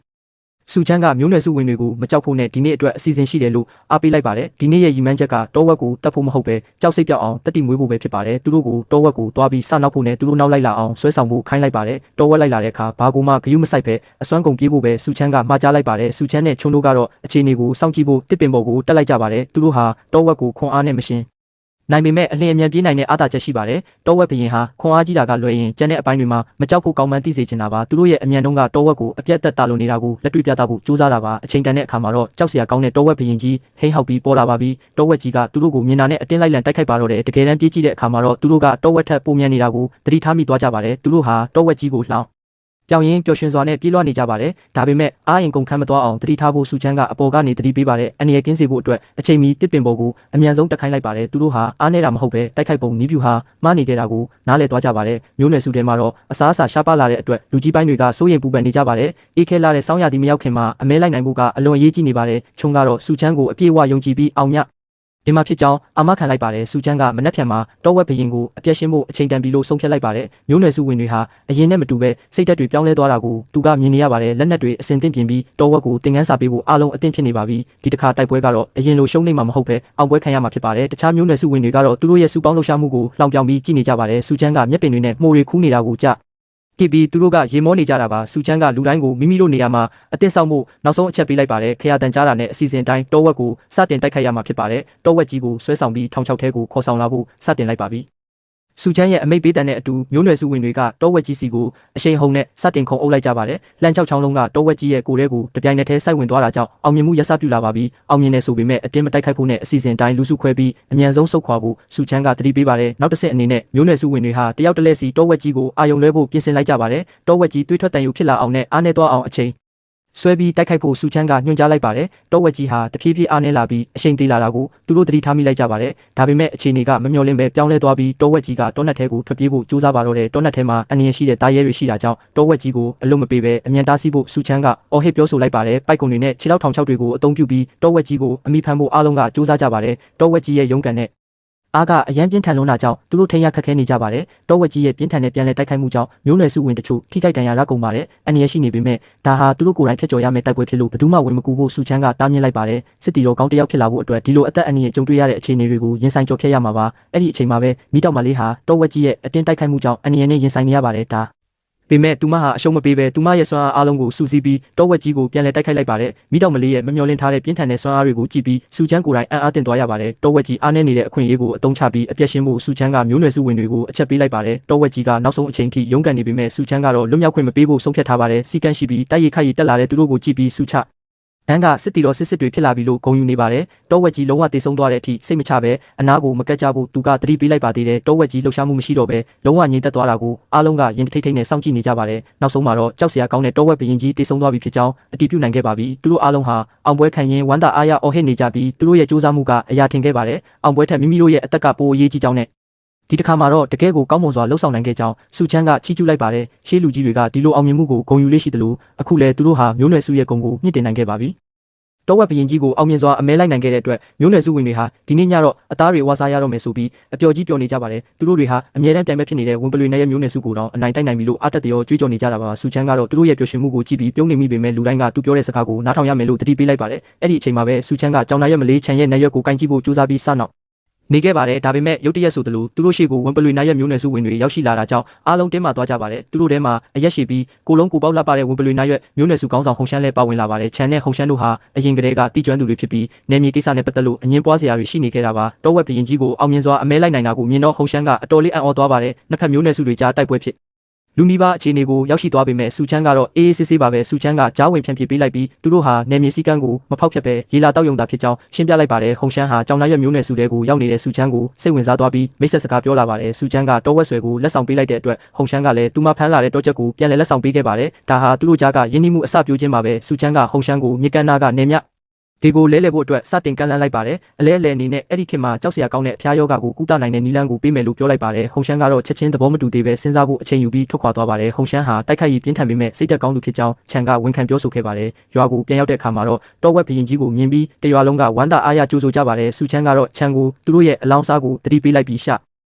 စုချမ်းကမျိုးနွယ်စုဝင်တွေကိုမကြောက်ဖို့နဲ့ဒီနေ့အတွက်အစီအစဉ်ရှိတယ်လို့အားပေးလိုက်ပါတယ်ဒီနေ့ရဲ့ရည်မှန်းချက်ကတောဝက်ကိုတတ်ဖို့မဟုတ်ပဲကြောက်စိတ်ပြောက်အောင်တက်တိမွေးဖို့ပဲဖြစ်ပါတယ်သူတို့ကိုတောဝက်ကိုတွားပြီးစနောက်ဖို့နဲ့သူတို့နောက်လိုက်လာအောင်ဆွဲဆောင်ဖို့ခိုင်းလိုက်ပါတယ်တောဝက်လိုက်လာတဲ့အခါဘာကူမှဂယုမဆိုင်ပဲအစွမ်းကုန်ပြေးဖို့ပဲစုချမ်းကမှားကြားလိုက်ပါတယ်စုချမ်းနဲ့ချုံတို့ကတော့အခြေအနေကိုစောင့်ကြည့်ဖို့တစ်ပင်ပေါ်ကိုတက်လိုက်ကြပါတယ်သူတို့ဟာတောဝက်ကိုခွန်အားနဲ့မရှင်နိုင်ပေမဲ့အလင်းအမြန်ပြေးနိုင်တဲ့အားသာချက်ရှိပါတယ်တောဝက်ဘရင်ဟာခွန်အားကြီးတာကလွယ်ရင်ကျန်တဲ့အပိုင်းတွေမှာမကြောက်ဖို့ကောင်းမှန်းသိစေချင်တာပါသူတို့ရဲ့အမြန်တုံးကတောဝက်ကိုအပြတ်တက်တာလိုနေတာကိုလက်တွေ့ပြသဖို့ကြိုးစားတာပါအချိန်တန်တဲ့အခါမှာတော့ကြောက်စရာကောင်းတဲ့တောဝက်ဘရင်ကြီးဟိန်းဟောက်ပြီးပေါ်လာပါပြီတောဝက်ကြီးကသူတို့ကိုမြင်တာနဲ့အတင်းလိုက်လံတိုက်ခိုက်ပါတော့တယ်တကယ်တမ်းပြေးကြည့်တဲ့အခါမှာတော့သူတို့ကတောဝက်ထက်ပုံမြန်နေတာကိုသတိထားမိသွားကြပါတယ်သူတို့ဟာတောဝက်ကြီးကိုလှောင်ပြောင်းရင်ပျော်ရွှင်စွာနဲ့ပြေးလွှားနေကြပါတယ်ဒါပေမဲ့အားရင်ကုန်ခန်းမသွားအောင်တတိထားဖို့စုချမ်းကအပေါ်ကနေတတိပေးပါတယ်အန်ရကင်းစေဖို့အတွက်အချိန်မီတစ်ပင်ပေါ်ကိုအမြန်ဆုံးတက်ခိုင်းလိုက်ပါတယ်သူတို့ဟာအားနေတာမဟုတ်ပဲတိုက်ခိုက်ပုံနီးပြူဟာမှားနေကြတာကိုနားလည်သွားကြပါတယ်မျိုးနွယ်စုထဲမှာတော့အစားအစာရှားပါလာတဲ့အတွက်လူကြီးပိုင်းတွေကစိုးရိမ်ပူပန်နေကြပါတယ်အေးခဲလာတဲ့စောင်းရသည်မရောက်ခင်မှာအမဲလိုက်နိုင်ဖို့ကအလွန်အရေးကြီးနေပါတယ်ချုံကတော့စုချမ်းကိုအပြည့်အဝယုံကြည်ပြီးအောင်မြဒီမှာဖြစ်ကြောင်းအာမခံလိုက်ပါတယ်စုချမ်းကမနှက်ဖြန်မှာတောဝက်ဘရင်ကိုအပြည့်ရှင်းဖို့အချိန်တန်ပြီလို့ဆုံးဖြတ်လိုက်ပါတယ်မျိုးနွယ်စုဝင်တွေဟာအရင်နဲ့မတူပဲစိတ်ဓာတ်တွေပြောင်းလဲသွားတာကိုသူကမြင်နေရပါတယ်လက်နက်တွေအစင်သင့်ပြင်ပြီးတောဝက်ကိုတင်ကန်းစာပေးဖို့အားလုံးအသင့်ဖြစ်နေပါပြီဒီတစ်ခါတိုက်ပွဲကတော့အရင်လိုရှုံးနေမှာမဟုတ်ပဲအောင်ပွဲခံရမှာဖြစ်ပါတယ်တခြားမျိုးနွယ်စုဝင်တွေကတော့သူတို့ရဲ့စုပေါင်းလှုပ်ရှားမှုကိုလောင်ပြောင်ပြီးကြည့်နေကြပါတယ်စုချမ်းကမျက်ပင်တွေနဲ့မှုတွေခူးနေတာကိုကြတီဗီသူတို့ကရေမောနေကြတာပါစုချမ်းကလူတိုင်းကိုမိမိတို့နေရာမှာအသင့်ဆောင်မှုနောက်ဆုံးအချက်ပေးလိုက်ပါတယ်ခရတန်ကြားတာနဲ့အစီအစဉ်တိုင်းတောဝက်ကိုစတင်တိုက်ခိုက်ရမှာဖြစ်ပါတယ်တောဝက်ကြီးကိုဆွဲဆောင်ပြီးထောင်ချောက်ထဲကိုခေါ်ဆောင်လာဖို့စတင်လိုက်ပါပြီစုချမ်းရဲ့အမိတ်ပေးတန်တဲ့အတူမျိုးနွယ်စုဝင်တွေကတောဝက်ကြီးစီကိုအရှိန်ဟုန်နဲ့စတင်ခုံအုပ်လိုက်ကြပါတယ်လမ်းချောက်ချောင်းလုံးကတောဝက်ကြီးရဲ့ကိုယ်ထဲကိုတပြိုင်နက်တည်းစိုက်ဝင်သွားတာကြောင့်အောင်မြင်မှုရစပြုလာပါပြီအောင်မြင်နေဆိုပေမဲ့အတင်းမတိုက်ခိုက်ဖို့နဲ့အစီအစဉ်တိုင်းလူစုခွဲပြီးအမြန်ဆုံးဆုတ်ခွာဖို့စုချမ်းကတတိပေးပါတယ်နောက်တစ်ဆင့်အနေနဲ့မျိုးနွယ်စုဝင်တွေဟာတယောက်တစ်လက်စီတောဝက်ကြီးကိုအာယုံလွဲဖို့ပြင်ဆင်လိုက်ကြပါတယ်တောဝက်ကြီးတွေးထွက်တန်ယူဖြစ်လာအောင်နဲ့အားနေသွားအောင်အချိန်ဆွဲပြီးတိုက်ခိုက်ဖို့စုချမ်းကညွှန်ကြားလိုက်ပါတယ်တောဝက်ကြီးဟာတဖြည်းဖြည်းအားနည်းလာပြီးအရှိန်သေးလာတာကိုသူတို့သတိထားမိလိုက်ကြပါတယ်ဒါပေမဲ့အခြေအနေကမမျှော်လင့်ပဲပြောင်းလဲသွားပြီးတောဝက်ကြီးကတောနက်ထဲကိုထွက်ပြေးဖို့ကြိုးစားပါတော့တယ်တောနက်ထဲမှာအန္တရာယ်ရှိတဲ့တားရဲတွေရှိတာကြောင့်တောဝက်ကြီးကိုအလွတ်မပေးပဲအမြန်တားဆီးဖို့စုချမ်းကအော်ဟစ်ပြောဆိုလိုက်ပါတယ်ပိုက်ကွန်တွေနဲ့ခြေထောက်ထောင်ချောက်တွေကိုအသုံးပြုပြီးတောဝက်ကြီးကိုအမိဖမ်းဖို့အားလုံးကကြိုးစားကြပါတယ်တောဝက်ကြီးရဲ့ရုန်းကန်နဲ့အားကအရန်ပြင်းထန်လွန်းတာကြောင့်သူတို့ထိန်ရခက်ခဲနေကြပါတယ်တောဝက်ကြီးရဲ့ပြင်းထန်တဲ့ပြန်လည်တိုက်ခိုက်မှုကြောင့်မျိုးနွယ်စုဝင်တချို့ထိခိုက်ဒဏ်ရာရကုန်ပါတယ်အန္တရာယ်ရှိနေပေမဲ့ဒါဟာသူတို့ကိုယ်တိုင်ဖျက်ကျော်ရမယ့်တိုက်ပွဲဖြစ်လို့ဘယ်သူမှဝင်မကူဖို့စုချမ်းကတားမြစ်လိုက်ပါတယ်စစ်တီတော်ကောင်းတစ်ယောက်ဖြစ်လာဖို့အတွက်ဒီလိုအသက်အန္တရာယ်ကြုံတွေ့ရတဲ့အခြေအနေတွေကိုရင်ဆိုင်ကျော်ဖြတ်ရမှာပါအဲ့ဒီအချိန်မှာပဲမိတောက်မလေးဟာတောဝက်ကြီးရဲ့အတင်းတိုက်ခိုက်မှုကြောင့်အန္တရာယ်နဲ့ရင်ဆိုင်နေရပါတယ်ဒါပေမဲ့သူမဟာအရှုံးမပေးပဲသူမရဲ့စွမ်းအားအလုံးကိုစုစည်းပြီးတောဝက်ကြီးကိုပြန်လည်တိုက်ခိုက်လိုက်ပါတယ်မိတောက်မလေးရဲ့မမျှော်လင့်ထားတဲ့ပြင်းထန်တဲ့စွမ်းအားတွေကိုကြည့်ပြီးစုချမ်းကိုယ်တိုင်အံ့အားသင့်သွားရပါတယ်တောဝက်ကြီးအားနည်းနေတဲ့အခွင့်အရေးကိုအသုံးချပြီးအပြည့်ရှင်းဖို့စုချမ်းကမျိုးနွယ်စုဝင်တွေကိုအချက်ပေးလိုက်ပါတယ်တောဝက်ကြီးကနောက်ဆုံးအချိန်ထိရုန်းကန်နေပေမဲ့စုချမ်းကတော့လွတ်မြောက်ခွင့်မပေးဖို့ဆုံးဖြတ်ထားပါတယ်စီကန်းရှိပြီးတိုက်ရိုက်ခိုက်ရတက်လာတဲ့သူတို့ကိုကြည့်ပြီးစုချအန်ကစစ်တီတော်စစ်တွေဖြစ်လာပြီလို့ဂုဏ်ယူနေပါတယ်တောဝက်ကြီးလုံးဝတည်ဆုံသွားတဲ့အထိစိတ်မချပဲအနာကိုမကက်ကြဖို့သူကသတိပေးလိုက်ပါသေးတယ်တောဝက်ကြီးလှုပ်ရှားမှုမရှိတော့ပဲလုံးဝငြိမ်သက်သွားတာကိုအားလုံးကရင်ထိတ်ထိတ်နဲ့စောင့်ကြည့်နေကြပါတယ်နောက်ဆုံးမှာတော့ကြောက်စရာကောင်းတဲ့တောဝက်ဘရင်ကြီးတည်ဆုံသွားပြီဖြစ်ကြောင်းအတည်ပြုနိုင်ခဲ့ပါပြီသူတို့အားလုံးဟာအောင်ပွဲခံရင်ဝမ်းသာအားရအော်ဟစ်နေကြပြီးသူတို့ရဲ့စူးစမ်းမှုကအရာထင်ခဲ့ပါတယ်အောင်ပွဲထက်မိမိတို့ရဲ့အသက်ကပိုအရေးကြီးကြောင်းနဲ့ဒီတစ်ခါမှာတော့တကယ်ကိုကောင်းမွန်စွာလှုပ်ဆောင်နိုင်ခဲ့ကြောင်းစုချမ်းကချီးကျူးလိုက်ပါတယ်ရှေးလူကြီးတွေကဒီလိုအောင်မြင်မှုကိုဂုဏ်ယူလေးရှိသလိုအခုလည်းသူတို့ဟာမျိုးနွယ်စုရဲ့ဂုဏ်ကိုမြင့်တင်နိုင်ခဲ့ပါပြီတောဝက်ဘရင်ကြီးကိုအောင်မြင်စွာအမဲလိုက်နိုင်ခဲ့တဲ့အတွက်မျိုးနွယ်စုဝင်တွေဟာဒီနေ့ညတော့အသားတွေဝါစားရတော့မယ်ဆိုပြီးအပျော်ကြီးပျော်နေကြပါတယ်သူတို့တွေဟာအမြဲတမ်းပြိုင်ပွဲဖြစ်နေတဲ့ဝင်ပလွေနဲ့ရဲ့မျိုးနွယ်စုကိုတော့အနိုင်တိုက်နိုင်ပြီလို့အားတက်ရောကြွေးကြော်နေကြတာပါစုချမ်းကတော့သူတို့ရဲ့ပျော်ရွှင်မှုကိုကြည့်ပြီးပြုံးနေမိပေမဲ့လူတိုင်းကသူပြောတဲ့စကားကိုနားထောင်ရမယ်လို့တတိပေးလိုက်ပါတယ်အဲ့ဒီအချိန်မှာပဲစုချမ်းကကြောင်နာရဲ့မလေးချန်ရဲ့နေရွက်ကိုကင်ကြည့်ဖို့ကြိုးစားပြီးစနောက်နေခဲ့ပါတယ်ဒါပေမဲ့ရုတ်တရက်ဆိုသလိုသူတို့ရှေ့ကိုဝင်ပလွေနိုင်ရဲ့မျိုးနွယ်စုဝင်တွေရောက်ရှိလာတာကြောင့်အားလုံးတင်းမာသွားကြပါတယ်သူတို့ထဲမှာအရက်ရှိပြီးကိုလုံးကိုပေါက်လှပတဲ့ဝင်ပလွေနိုင်ရဲ့မျိုးနွယ်စုကောင်းဆောင်ဟုံရှမ်းလည်းပါဝင်လာပါတယ်ချန်နဲ့ဟုံရှမ်းတို့ဟာအရင်ကတည်းကတိကျွမ်းသူတွေဖြစ်ပြီးနယ်မြေကိစ္စနဲ့ပတ်သက်လို့အငင်းပွားစရာတွေရှိနေခဲ့တာပါတောဝက်ဘရင်ကြီးကိုအောင်မြင်စွာအမဲလိုက်နိုင်တာကိုမြင်တော့ဟုံရှမ်းကအတော်လေးအံ့ဩသွားပါတယ်နှစ်ဖက်မျိုးနွယ်စုတွေကြားတိုက်ပွဲဖြစ်လူနီးပါးအခြေအနေကိုရောက်ရှိသွားပေမဲ့စုချမ်းကတော့အေးအေးဆေးဆေးပါပဲစုချမ်းကကြားဝင်ဖြန့်ဖြေပေးလိုက်ပြီးသူတို့ဟာနယ်မြေစည်းကမ်းကိုမဖောက်ဖျက်ပဲရေလာတောက်ယုံတာဖြစ်ကြောင်းရှင်းပြလိုက်ပါတယ်ဟုံရှမ်းဟာကြောင်နာရွက်မျိုးနွယ်စုတွေကိုရောက်နေတဲ့စုချမ်းကိုစိတ်ဝင်စားသွားပြီးမိတ်ဆက်စကားပြောလာပါတယ်စုချမ်းကတောဝက်ဆွဲကိုလက်ဆောင်ပေးလိုက်တဲ့အတွက်ဟုံရှမ်းကလည်းသူမဖမ်းလာတဲ့တောချက်ကိုပြန်လည်လက်ဆောင်ပေးခဲ့ပါတယ်ဒါဟာသူတို့ကြားကယဉ်ကျေးမှုအစပြုခြင်းပါပဲစုချမ်းကဟုံရှမ်းကိုမြေကမ်းနာကနေမြဒီကိုလဲလှယ်ဖို့အတွက်စတင်ကမ်းလှမ်းလိုက်ပါတယ်အလဲအနေနဲ့အဲ့ဒီခေတ်မှာကြောက်စရာကောင်းတဲ့အဖျားယောဂကိုကုသနိုင်တဲ့နီလန်းကိုပေးမယ်လို့ပြောလိုက်ပါတယ်ဟုံရှမ်းကတော့ချက်ချင်းသဘောမတူသေးပဲစဉ်းစားဖို့အချိန်ယူပြီးထွက်ခွာသွားပါတယ်ဟုံရှမ်းဟာတိုက်ခိုက်ရေးပြင်းထန်ပေမဲ့စိတ်သက်ကောင်းသူဖြစ်ကြောင်းချန်ကဝန်ခံပြောဆိုခဲ့ပါတယ်ရွာကိုပြန်ရောက်တဲ့အခါမှာတော့တောဝက်ဘရင်ကြီးကိုမြင်ပြီးတရွာလုံးကဝမ်းသာအားရကြိုးဆိုကြပါတယ်စုချမ်းကတော့ချန်ကိုသူတို့ရဲ့အလောင်းစားကိုတတိပေးလိုက်ပြီးရှ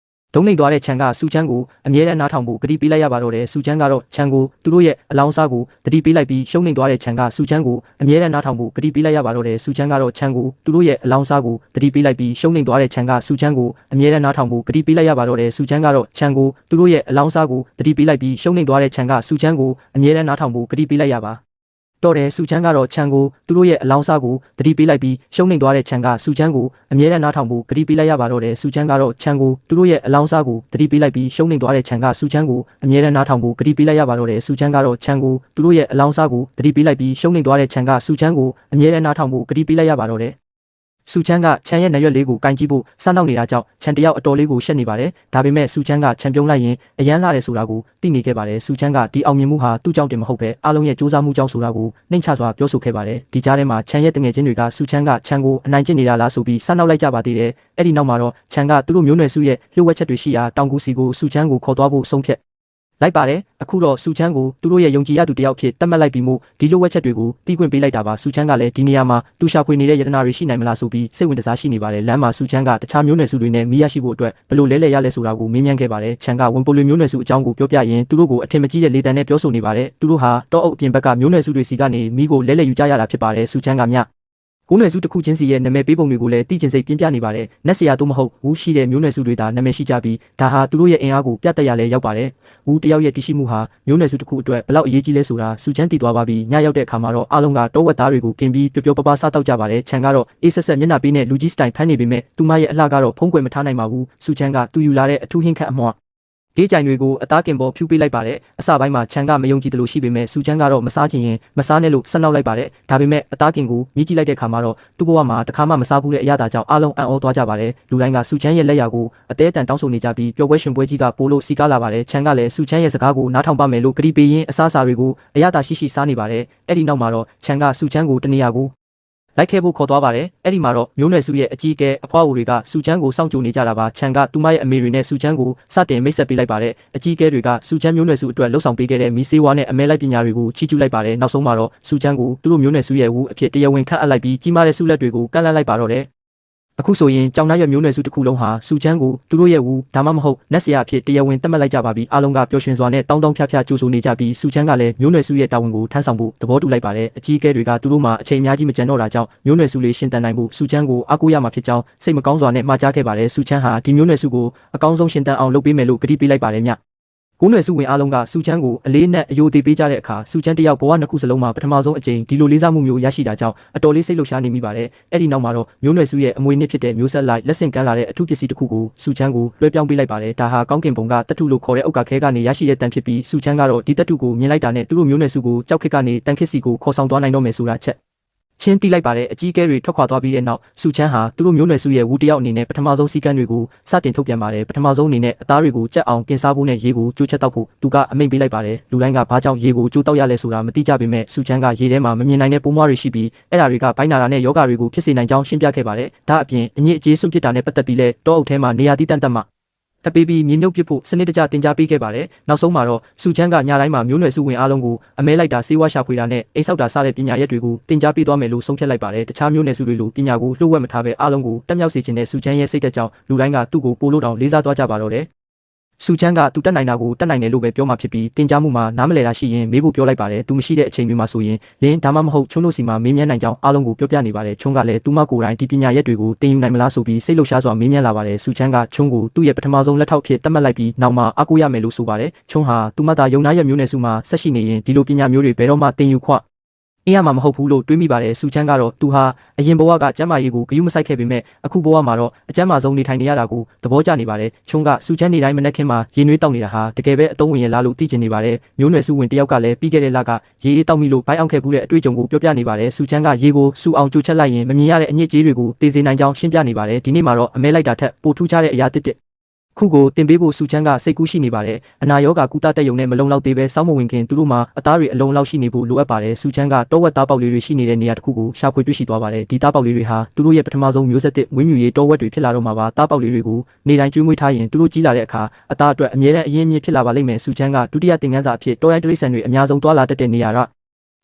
ဒုံးနေသွားတဲ့ခြံကစူချမ်းကိုအမြဲတမ်းနားထောင်ဖို့ကတိပေးလိုက်ရပါတော့တယ်စူချမ်းကတော့ခြံကိုသူတို့ရဲ့အလောင်းစားကိုတတိပေးလိုက်ပြီးရှုံးနေသွားတဲ့ခြံကစူချမ်းကိုအမြဲတမ်းနားထောင်ဖို့ကတိပေးလိုက်ရပါတော့တယ်စူချမ်းကတော့ခြံကိုသူတို့ရဲ့အလောင်းစားကိုတတိပေးလိုက်ပြီးရှုံးနေသွားတဲ့ခြံကစူချမ်းကိုအမြဲတမ်းနားထောင်ဖို့ကတိပေးလိုက်ရပါတော့တယ်စူချမ်းကတော့ခြံကိုသူတို့ရဲ့အလောင်းစားကိုတတိပေးလိုက်ပြီးရှုံးနေသွားတဲ့ခြံကစူချမ်းကိုအမြဲတမ်းနားထောင်ဖို့ကတိပေးလိုက်ရပါတော့တယ်စူချမ်းကတော့ခြံကိုသူတို့ရဲ့အလောင်းစားကိုတတိပေးလိုက်ပြီးရှုံးနေသွားတဲ့ခြံကစူချမ်းကိုအမြဲတမ်းနားထောင်ဖို့ကတိပေးလိုက်ရပါတော့တယ်စူချမ်းကတော့ခြံကိုသူတို့ရဲ့အလောင်းစားကိုတတိပေးလိုက်ပြီးရှုံးနေသွားတဲ့ခြံကစူချမ်းကိုအမြဲတမ်းနားထောင်ဖို့ကတိပေးလိုက်ရပါတော့တယ်စူချမ်းကတော့ခြံကိုသူတို့ရဲ့အလောင်းစားကိုတတိပေးလိုက်ပြီးရှုံးနေသွားတဲ့ခြံကစူချမ်းကိုအမြဲတမ်းနားထောင်ဖို့ကတိပေးလိုက်ရပါတော့တယ်စူချမ်းကခြံရဲ့နရွက်လေးကိုကင်ကြည့်ဖို့စနောက်နေတာကြောင့်ခြံတယောက်အတော်လေးကိုရှက်နေပါတယ်ဒါပေမဲ့စူချမ်းကခြံပြုံးလိုက်ရင်အရန်လာတယ်ဆိုတာကိုသိနေခဲ့ပါတယ်စူချမ်းကဒီအောင်မြင်မှုဟာသူ့ကြောင့်တင်မဟုတ်ပဲအားလုံးရဲ့စူးစမ်းမှုကြောင့်ဆိုတာကိုနှိမ့်ချစွာပြောဆိုခဲ့ပါတယ်ဒီကြားထဲမှာခြံရဲ့တငယ်ချင်းတွေကစူချမ်းကခြံကိုအနိုင်ကျင့်နေတာလားဆိုပြီးစနောက်လိုက်ကြပါသေးတယ်အဲ့ဒီနောက်မှာတော့ခြံကသူတို့မျိုးနွယ်စုရဲ့လျှို့ဝှက်ချက်တွေရှိရာတောင်ကူစီကိုစူချမ်းကိုခေါ်သွားဖို့ဆုံးဖြတ်လိုက်ပါတယ်အခုတော့စူချမ်းကိုသူတို့ရဲ့ယုံကြည်ရသူတယောက်ဖြစ်တတ်မှတ်လိုက်ပြီးမှဒီလိုဝက်ချက်တွေကိုတီးခွင့်ပေးလိုက်တာပါစူချမ်းကလည်းဒီနေရာမှာသူရှာဖွေနေတဲ့ယတနာတွေရှိနိုင်မလားဆိုပြီးစိတ်ဝင်စားရှိနေပါတယ်လမ်းမှာစူချမ်းကတခြားမျိုးနွယ်စုတွေနဲ့မိရရှိဖို့အတွက်ဘယ်လိုလဲလဲရလဲဆိုတာကိုမေးမြန်းခဲ့ပါတယ်ခြံကဝင်ပိုလွေမျိုးနွယ်စုအကြောင်းကိုပြောပြရင်သူတို့ကိုအထင်မကြီးတဲ့လေတံနဲ့ပြောဆိုနေပါတယ်သူတို့ဟာတောအုပ်အပြင်ဘက်ကမျိုးနွယ်စုတွေစီကနေမိကိုလဲလဲယူကြရတာဖြစ်ပါတယ်စူချမ်းကမြကိုးနွယ်စုတစ်ခုချင်းစီရဲ့နာမည်ပေးပုံတွေကိုလည်းသိကျင်စိတ်ပြင်းပြနေပါတယ်။နက်ဆရာတို့မဟုတ်ဝူးရှိတဲ့မျိုးနွယ်စုတွေဒါနာမည်ရှိကြပြီးဒါဟာသူတို့ရဲ့အင်အားကိုပြတ်တက်ရလဲရောက်ပါတယ်။ဝူးတယောက်ရဲ့တရှိမှုဟာမျိုးနွယ်စုတစ်ခုအတွက်ဘလောက်အရေးကြီးလဲဆိုတာစူချမ်းသိသွားပါပြီ။ညရောက်တဲ့အခါမှာတော့အားလုံးကတောဝက်သားတွေကိုกินပြီးပျော်ပျော်ပါးပါးစားတော့ကြပါတယ်။ခြံကတော့အေးဆက်ဆက်မျက်နှာပေးနဲ့လူကြီးစတိုင်ဖမ်းနေပေမဲ့သူမရဲ့အလှကတော့ဖုံးကွယ်မထားနိုင်ပါဘူး။စူချမ်းကသူယူလာတဲ့အထူးဟင်းခတ်အမွှဒေးကြိုင်တွေကိုအသားကင်ပေါ်ဖြူပေးလိုက်ပါတယ်အစပိုင်းမှာခြံကမယုံကြည်တယ်လို့ရှိပေမဲ့စူချမ်းကတော့မစားချင်ရင်မစားနဲ့လို့ဆက်နောက်လိုက်ပါတယ်ဒါပေမဲ့အသားကင်ကိုမြည်ကြည့်လိုက်တဲ့အခါမှာတော့သူ့ဘဝမှာတခါမှမစားဘူးတဲ့အရာတာကြောင့်အားလုံးအံ့ဩသွားကြပါတယ်လူတိုင်းကစူချမ်းရဲ့လက်ရာကိုအသေးအတန်တောင်းဆိုနေကြပြီးပျော်ပွဲရှင်ပွဲကြီးကပိုးလို့စီကားလာပါတယ်ခြံကလည်းစူချမ်းရဲ့စကားကိုနားထောင်ပါမယ်လို့ကတိပေးရင်းအစားအစာတွေကိုအရာတာရှိရှိစားနေပါတယ်အဲ့ဒီနောက်မှာတော့ခြံကစူချမ်းကိုတနေရာကိုလိုက်ခဲ့ဖို့ခေါ်သွားပါတယ်အဲ့ဒီမှာတော့မျိုးနွယ်စုရဲ့အကြီးအကဲအဖွားအိုတွေကစူချမ်းကိုစောင့်ကြိုနေကြတာပါခြံကသူမရဲ့အမေတွေနဲ့စူချမ်းကိုစတင်မိတ်ဆက်ပေးလိုက်ပါတယ်အကြီးအကဲတွေကစူချမ်းမျိုးနွယ်စုအတွက်လှုပ်ဆောင်ပေးခဲ့တဲ့မီးစေးဝါးနဲ့အမဲလိုက်ပညာတွေကိုချီးကျူးလိုက်ပါတယ်နောက်ဆုံးမှာတော့စူချမ်းကိုသူတို့မျိုးနွယ်စုရဲ့ဝူအဖြစ်တရားဝင်ခန့်အပ်လိုက်ပြီးကြီးမားတဲ့ဆုလက်တွေကိုကန့်လန့်လိုက်ပါတော့တယ်အခုဆိုရင်ကြောင်နှရွက်မျိုးနွယ်စုတစ်ခုလုံးဟာစူချမ်းကိုသူတို့ရဲ့ဝူဒါမှမဟုတ်နက်ဆရာအဖြစ်တရားဝင်သတ်မှတ်လိုက်ကြပါပြီအားလုံးကပျော်ရွှင်စွာနဲ့တောင်းဖြားကြိုးဆိုနေကြပြီးစူချမ်းကလည်းမျိုးနွယ်စုရဲ့တာဝန်ကိုထမ်းဆောင်ဖို့သဘောတူလိုက်ပါတယ်အကြီးအကဲတွေကသူတို့မှာအချိန်အများကြီးမကျန်တော့တာကြောင့်မျိုးနွယ်စုလေးရှင်တန်နိုင်ဖို့စူချမ်းကိုအားကိုးရမှာဖြစ်ကြောင်းစိတ်မကောင်းစွာနဲ့မှာကြားခဲ့ပါတယ်စူချမ်းဟာဒီမျိုးနွယ်စုကိုအကောင်းဆုံးရှင်တန်အောင်လုပ်ပေးမယ်လို့ကတိပေးလိုက်ပါတယ်မြကိုးနွယ်စုဝင်အားလုံးကစူချမ်းကိုအလေးနဲ့အယိုသေးပေးကြတဲ့အခါစူချမ်းတယောက်ဘဝနှစ်ခုစလုံးမှာပထမဆုံးအကြိမ်ဒီလိုလေးစားမှုမျိုးရရှိတာကြောင့်အတော်လေးစိတ်လှုပ်ရှားနေမိပါတယ်အဲ့ဒီနောက်မှာတော့မျိုးနွယ်စုရဲ့အမွေနှစ်ဖြစ်တဲ့မျိုးဆက်လိုက်လက်ဆင့်ကမ်းလာတဲ့အထူးပစ္စည်းတစ်ခုကိုစူချမ်းကိုလွှဲပြောင်းပေးလိုက်ပါတယ်ဒါဟာကောင်းကင်ဘုံကတတ်ထုလို့ခေါ်တဲ့အုတ်ကခဲကနေရရှိတဲ့တန်ဖြစ်ပြီးစူချမ်းကတော့ဒီတတ်ထုကိုမြင်လိုက်တာနဲ့သူတို့မျိုးနွယ်စုကိုကြောက်ခစ်ကနေတန်ခစ်စီကိုခေါ်ဆောင်သွားနိုင်တော့မယ်ဆိုတာချက်ချင်းတီးလိုက်ပါတယ်အကြီးအကဲတွေထွက်ခွာသွားပြီးတဲ့နောက်စူချမ်းဟာသူတို့မျိုးနွယ်စုရဲ့ဝူတယောက်အနေနဲ့ပထမဆုံးစီကံတွေကိုစတင်ထုတ်ပြန်ပါတယ်ပထမဆုံးအနေနဲ့အသားတွေကိုကြက်အောင်กินစားဖို့နဲ့ရေကိုကြိုးချက်တောက်ဖို့သူကအမိန့်ပေးလိုက်ပါတယ်လူတိုင်းကဘာကြောင့်ရေကိုကြိုးတောက်ရလဲဆိုတာမသိကြပေမဲ့စူချမ်းကရေထဲမှာမမြင်နိုင်တဲ့ပိုးမွားတွေရှိပြီးအဲ့ဒါတွေကဘိုင်းနာတာနဲ့ယောဂါတွေကိုဖြစ်စေနိုင်ကြောင်းရှင်းပြခဲ့ပါတယ်ဒါအပြင်အညစ်အကြေးစွန့်ပစ်တာနဲ့ပတ်သက်ပြီးလဲတောအုပ်ထဲမှာနေရာတိတန့်တတ်မှတပေးပြီးမြေမြုပ်ပစ်ဖို့စနစ်တကျတင် जा ပေးခဲ့ပါတယ်နောက်ဆုံးမှာတော့စူချမ်းကညတိုင်းမှာမျိုးနွယ်စုဝင်အားလုံးကိုအမဲလိုက်တာစေဝါရှာဖွေတာနဲ့အိတ်ဆောက်တာစတဲ့ပညာရက်တွေကိုတင် जा ပေးသွားမယ်လို့ဆုံးဖြတ်လိုက်ပါတယ်တခြားမျိုးနွယ်စုတွေလိုပညာကိုလှုပ်ဝက်မထားဘဲအားလုံးကိုတက်မြောက်စေခြင်းနဲ့စူချမ်းရဲ့စိတ်သက်ကြောင့်လူတိုင်းကသူ့ကိုပို့လို့တောင်လေးစားသွားကြပါတော့တယ်စူချမ်းကသူတက်နိုင်တာကိုတက်နိုင်တယ်လို့ပဲပြောမှဖြစ်ပြီးတင် जा မှုမှာနားမလည်တာရှိရင်မေးဖို့ပြောလိုက်ပါတယ်သူမရှိတဲ့အချိန်မျိုးမှာဆိုရင်လင်းဒါမှမဟုတ်ချုံးတို့စီမှာမေးမြန်းနိုင်ကြောင်းအားလုံးကိုပြောပြနေပါတယ်ချုံးကလည်းသူမကိုယ်တိုင်ဒီပညာရက်တွေကိုတင်ယူနိုင်မလားဆိုပြီးစိတ်လှုပ်ရှားစွာမေးမြန်းလာပါတယ်စူချမ်းကချုံးကိုသူ့ရဲ့ပထမဆုံးလက်ထောက်ဖြစ်တတ်မှတ်လိုက်ပြီးနောက်မှာအားကိုးရမယ်လို့ဆိုပါတယ်ချုံးဟာသူမသာယုံနာရဲ့မျိုးနွယ်စုမှာဆက်ရှိနေရင်ဒီလိုပညာမျိုးတွေဘယ်တော့မှတင်ယူခွအင်းရမှာမဟုတ်ဘူးလို့တွေးမိပါတယ်စူချမ်းကတော့သူဟာအရင်ဘဝကကျမ်းမာရေးကိုဂရုမစိုက်ခဲ့ပေမဲ့အခုဘဝမှာတော့အကျမ်းမာဆုံးနေထိုင်နေရတာကိုသဘောကျနေပါတယ်ချုံကစူချမ်းနေတိုင်းမနက်ခင်းမှာရေနွေးတောက်နေတာဟာတကယ်ပဲအသုံးဝင်ရလားလို့သိချင်နေပါတယ်မျိုးနွယ်စုဝင်တယောက်ကလည်းပြီးခဲ့တဲ့လကရေအေးတောက်မိလို့ဘိုင်းအောင်ခဲ့ဘူးတဲ့အတွေ့အကြုံကိုပြောပြနေပါတယ်စူချမ်းကရေကိုစူအောင်ကြိုချက်လိုက်ရင်မမြင်ရတဲ့အညစ်အကြေးတွေကိုတေးစေနိုင်ကြောင်းရှင်းပြနေပါတယ်ဒီနေ့မှာတော့အမဲလိုက်တာထက်ပိုထူးခြားတဲ့အရာတစ်ခုကိုတင်ပေးဖို့စူချမ်းကစိတ်ကူးရှိနေပါတယ်အနာရောဂါကုသတက်ယုံနဲ့မလုံလောက်သေးပဲစောင်းမဝင်ခင်သူတို့မှာအသားတွေအလုံးလောက်ရှိနေဖို့လိုအပ်ပါတယ်စူချမ်းကတောဝက်သားပေါက်လေးတွေရှိနေတဲ့နေရာတစ်ခုကိုရှာဖွေတွေ့ရှိသွားပါတယ်ဒီသားပေါက်လေးတွေဟာသူတို့ရဲ့ပထမဆုံးမျိုးဆက်တစ်ဝင်းမြူရေးတောဝက်တွေဖြစ်လာတော့မှာပါသားပေါက်လေးတွေကိုနေတိုင်းကျွေးမွေးထားရင်သူတို့ကြီးလာတဲ့အခါအသားအတွက်အမြဲတမ်းအရင်းအမြစ်ဖြစ်လာပါလိမ့်မယ်စူချမ်းကဒုတိယသင်ခန်းစာအဖြစ်တောရိုင်းတိရစ္ဆာန်တွေအများဆုံးတွာလာတတ်တဲ့နေရာက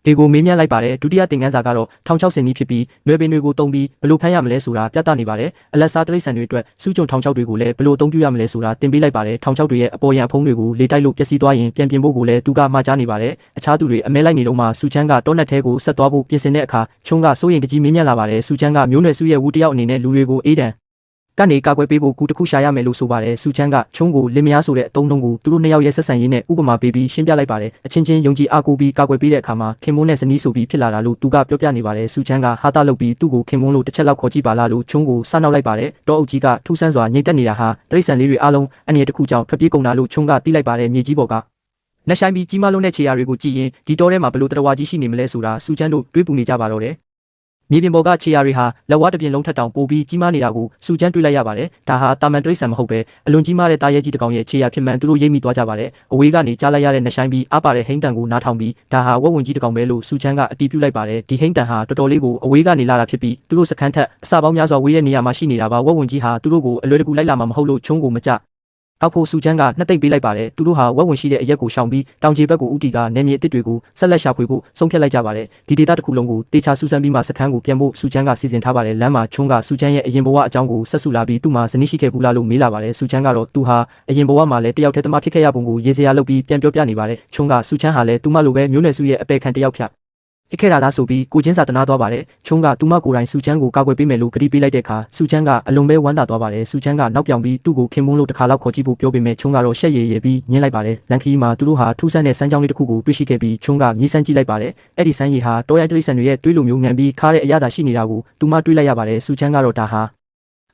ဒီကိုမေးမြန်းလိုက်ပါတယ်ဒုတိယသင်ခန်းစာကတော့1600နီးဖြစ်ပြီးနွယ်ပင်တွေကိုတုံးပြီးဘယ်လိုဖမ်းရမလဲဆိုတာပြသနေပါတယ်အလက်စားတရိတ်ဆန်တွေအတွက်စူးကြုံ1600တွေကိုလည်းဘယ်လိုအသုံးပြုရမလဲဆိုတာသင်ပေးလိုက်ပါတယ်1600တွေရဲ့အပေါ်ရန်ဖုံးတွေကိုလေတိုက်လို့ပျက်စီးသွားရင်ပြန်ပြင်ဖို့ကိုလည်းသူကမှာကြားနေပါတယ်အခြားသူတွေအမဲလိုက်နေတော့မှစူချမ်းကတောနက်ထဲကိုဆက်သွားဖို့ပြင်ဆင်တဲ့အခါချုံးကစိုးရင်တကြီးမေးမြန်းလာပါတယ်စူချမ်းကမျိုးနွယ်စုရဲ့ဝူတယောက်အနေနဲ့လူတွေကိုအေးတံကနေကာကွယ်ပေးဖို့ကူတစ်ခုရှာရမယ်လို့ဆိုပါတယ်စူချမ်းကချုံးကိုလင်မယားဆိုတဲ့အသုံးနှုန်းကိုသူတို့နှစ်ယောက်ရဲ့ဆက်ဆံရေးနဲ့ဥပမာပေးပြီးရှင်းပြလိုက်ပါတယ်အချင်းချင်းယုံကြည်အားကိုးပြီးကာကွယ်ပေးတဲ့အခါမှာခင်မွန်းနဲ့ဇနီးဆိုပြီးဖြစ်လာတာလို့သူကပြောပြနေပါတယ်စူချမ်းကဟာတာလုပ်ပြီးသူ့ကိုခင်မွန်းလို့တစ်ချက်လောက်ခေါ်ကြည့်ပါလားလို့ချုံးကိုစနောက်လိုက်ပါတယ်တောအုပ်ကြီးကထူးဆန်းစွာညှိတက်နေတာဟာတရိတ်ဆန်လေးတွေအားလုံးအနေနဲ့တစ်ခုကြောင့်ထွက်ပြေးကုန်တာလို့ချုံးကသိလိုက်ပါတယ်မြေကြီးပေါ်ကနှဆိုင်ပြီးကြီးမားလုံးတဲ့ခြေရာတွေကိုကြည့်ရင်ဒီတောထဲမှာဘလို့တရဝါကြီးရှိနေမလဲဆိုတာစူချမ်းတို့တွေးပူနေကြပါတော့တယ်မြေပြင်ပေါ်ကခြေရာတွေဟာလက်ဝါးတစ်ပြင်လုံးထက်တောင်ပိုပြီးကြီးမားနေတာကိုစူချမ်းတွေ့လိုက်ရပါတယ်။ဒါဟာတာမန်တရိတ်ဆန်မဟုတ်ပဲအလွန်ကြီးမားတဲ့တာရဲကြီးတစ်ကောင်ရဲ့ခြေရာဖြစ်မှန်သူတို့ရိပ်မိသွားကြပါတယ်။အဝေးကနေကြားလိုက်ရတဲ့နှဆိုင်ပြီးအားပါတဲ့ဟိန်းတန်ကိုနားထောင်ပြီးဒါဟာဝက်ဝင်ကြီးတစ်ကောင်ပဲလို့စူချမ်းကအတည်ပြုလိုက်ပါတယ်။ဒီဟိန်းတန်ဟာတော်တော်လေးကိုအဝေးကနေလာတာဖြစ်ပြီးသူတို့စခန်းထက်အစပေါင်းများစွာဝေးတဲ့နေရာမှာရှိနေတာပါဝက်ဝင်ကြီးဟာသူတို့ကိုအလွယ်တကူလိုက်လာမှာမဟုတ်လို့ချုံးကိုမကြအောက်ဖို့စူချမ်းကနှစ်သိမ့်ပေးလိုက်ပါတယ်သူတို့ဟာဝက်ဝင်ရှိတဲ့အရက်ကိုရှောင်ပြီးတောင်ခြေဘက်ကိုဥတီကနေမြေအစ်စ်တွေကိုဆက်လက်ရှာဖွေဖို့ဆုံးဖြတ်လိုက်ကြပါတယ်ဒီဒေတာတစ်ခုလုံးကိုတေချာစူးစမ်းပြီးမှစခန်းကိုပြန်ဖို့စူချမ်းကစီစဉ်ထားပါတယ်လမ်းမှာချုံးကစူချမ်းရဲ့အရင်ဘဝအကြောင်းကိုဆက်စုလာပြီးသူ့မှာဇနီးရှိခဲ့ဘူးလားလို့မေးလာပါတယ်စူချမ်းကတော့သူဟာအရင်ဘဝမှာလည်းတယောက်တည်းသမားဖြစ်ခဲ့ရပုံကိုရေစရာလုပ်ပြီးပြန်ပြောပြနေပါတယ်ချုံးကစူချမ်းဟာလည်းသူမလိုပဲမျိုးနွယ်စုရဲ့အပေခံတယောက်ဖြစ်ခဲ့တာလားဆိုပြီးကိုချင်းစာတနာသွားပါတယ်ချုံးကသူမကိုယ်တိုင်စူချမ်းကိုကာကွယ်ပေးမယ်လို့ကတိပေးလိုက်တဲ့အခါစူချမ်းကအလွန်ပဲဝမ်းသာသွားပါတယ်စူချမ်းကနောက်ပြောင်ပြီးသူ့ကိုခင်မွန်းလို့တစ်ခါလောက်ခေါ်ကြည့်ဖို့ပြောပေမဲ့ချုံးကတော့ရှက်ရည်ရည်ပြီးညှင်းလိုက်ပါတယ်လန်ခီမှာသူတို့ဟာထူးဆန်းတဲ့စမ်းကြောင်းလေးတစ်ခုကိုတွေ့ရှိခဲ့ပြီးချုံးကမြေးစမ်းကြည့်လိုက်ပါတယ်အဲ့ဒီစမ်းရည်ဟာတောရိုင်းတရိတ်ဆန်တွေရဲ့တွေးလိုမျိုးငံပြီးခါတဲ့အရာသာရှိနေတာကိုသူမတွေးလိုက်ရပါတယ်စူချမ်းကတော့ဒါဟ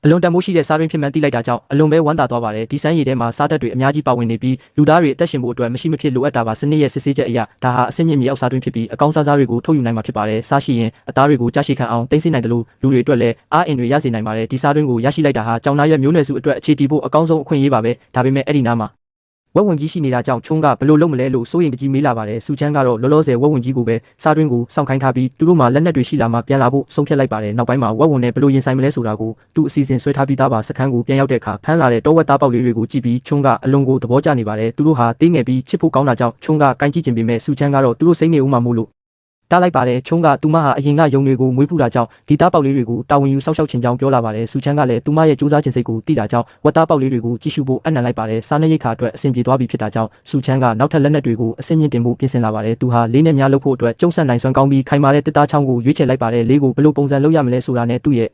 ာအလွန်တမိုးရှိတဲ့စားရင်းဖြစ်မှန်းသိလိုက်တာကြောင့်အလွန်ပဲဝမ်းသာသွားပါတယ်ဒီစမ်းရည်ထဲမှာစားတက်တွေအများကြီးပါဝင်နေပြီးလူသားတွေအသက်ရှင်ဖို့အတွက်မရှိမဖြစ်လိုအပ်တာပါစနစ်ရဲ့စစ်ဆေးချက်အရဒါဟာအဆင့်မြင့်မြေအောက်စားတွင်းဖြစ်ပြီးအကောင်းစားစားတွေကိုထုတ်ယူနိုင်မှာဖြစ်ပါတယ်စားရှိရင်အသားတွေကိုကြားရှိခံအောင်သိသိနိုင်တယ်လို့လူတွေအတွက်လည်းအားအင်တွေရရှိနိုင်ပါတယ်ဒီစားတွင်းကိုရရှိလိုက်တာဟာကြောင်သားရွက်မျိုးနွယ်စုအတွက်အခြေတည်ဖို့အကောင်းဆုံးအခွင့်အရေးပါပဲဒါပေမဲ့အဲ့ဒီနားမှာဝက်ဝင်ကြီးရှိနေတာကြောင့်ချုံးကဘလို့လုပ်မလဲလို့စိုးရင်တကြီးမေးလာပါတယ်စူချမ်းကတော့လောလောဆယ်ဝက်ဝင်ကြီးကိုပဲစားတွင်းကိုစောင့်ခိုင်းထားပြီးသူတို့မှလက်နက်တွေရှိလာမှပြန်လာဖို့ဆုံးဖြတ်လိုက်ပါတယ်နောက်ပိုင်းမှာဝက်ဝင်နဲ့ဘလို့ရင်ဆိုင်မလဲဆိုတာကိုသူအစီအစဉ်ဆွဲထားပြီးသားပါစခန်းကိုပြန်ရောက်တဲ့အခါဖမ်းလာတဲ့တောဝက်သားပေါက်လေးတွေကိုကြည့်ပြီးချုံးကအလွန်ကိုသဘောကျနေပါတယ်သူတို့ဟာတင်းငယ်ပြီးချစ်ဖို့ကောင်းတာကြောင့်ချုံးကကိုင်းကြည့်ခြင်းပေမဲ့စူချမ်းကတော့သူတို့စိတ်နေဦးမှာမို့လို့တားလိုက်ပါတယ်ချုံးကသူမဟာအရင်ကယုံတွေကိုမွေးဖူးတာကြောင့်ဒီသားပေါက်လေးတွေကိုတာဝန်ယူစောက်ရှောက်ခြင်းကြောင့်ပြောလာပါတယ်စူချမ်းကလည်းသူမရဲ့စူးစမ်းခြင်းစိတ်ကိုသိတာကြောင့်ဝက်သားပေါက်လေးတွေကိုကြည့်ရှုဖို့အနံ့လိုက်ပါတယ်စားနပ်ရိက္ခာအတွက်အဆင်ပြေသွားပြီဖြစ်တာကြောင့်စူချမ်းကနောက်ထပ်လက်နက်တွေကိုအဆင့်မြင့်တင်ဖို့ပြင်ဆင်လာပါတယ်သူဟာလေးနဲ့များလုပ်ဖို့အတွက်ကျုံဆက်နိုင်စွမ်းကောင်းပြီးခိုင်မာတဲ့တစ်သားချောင်းကိုရွေးချယ်လိုက်ပါတယ်လေးကိုဘယ်လိုပုံစံလုပ်ရမလဲဆိုတာနဲ့သူ့ရဲ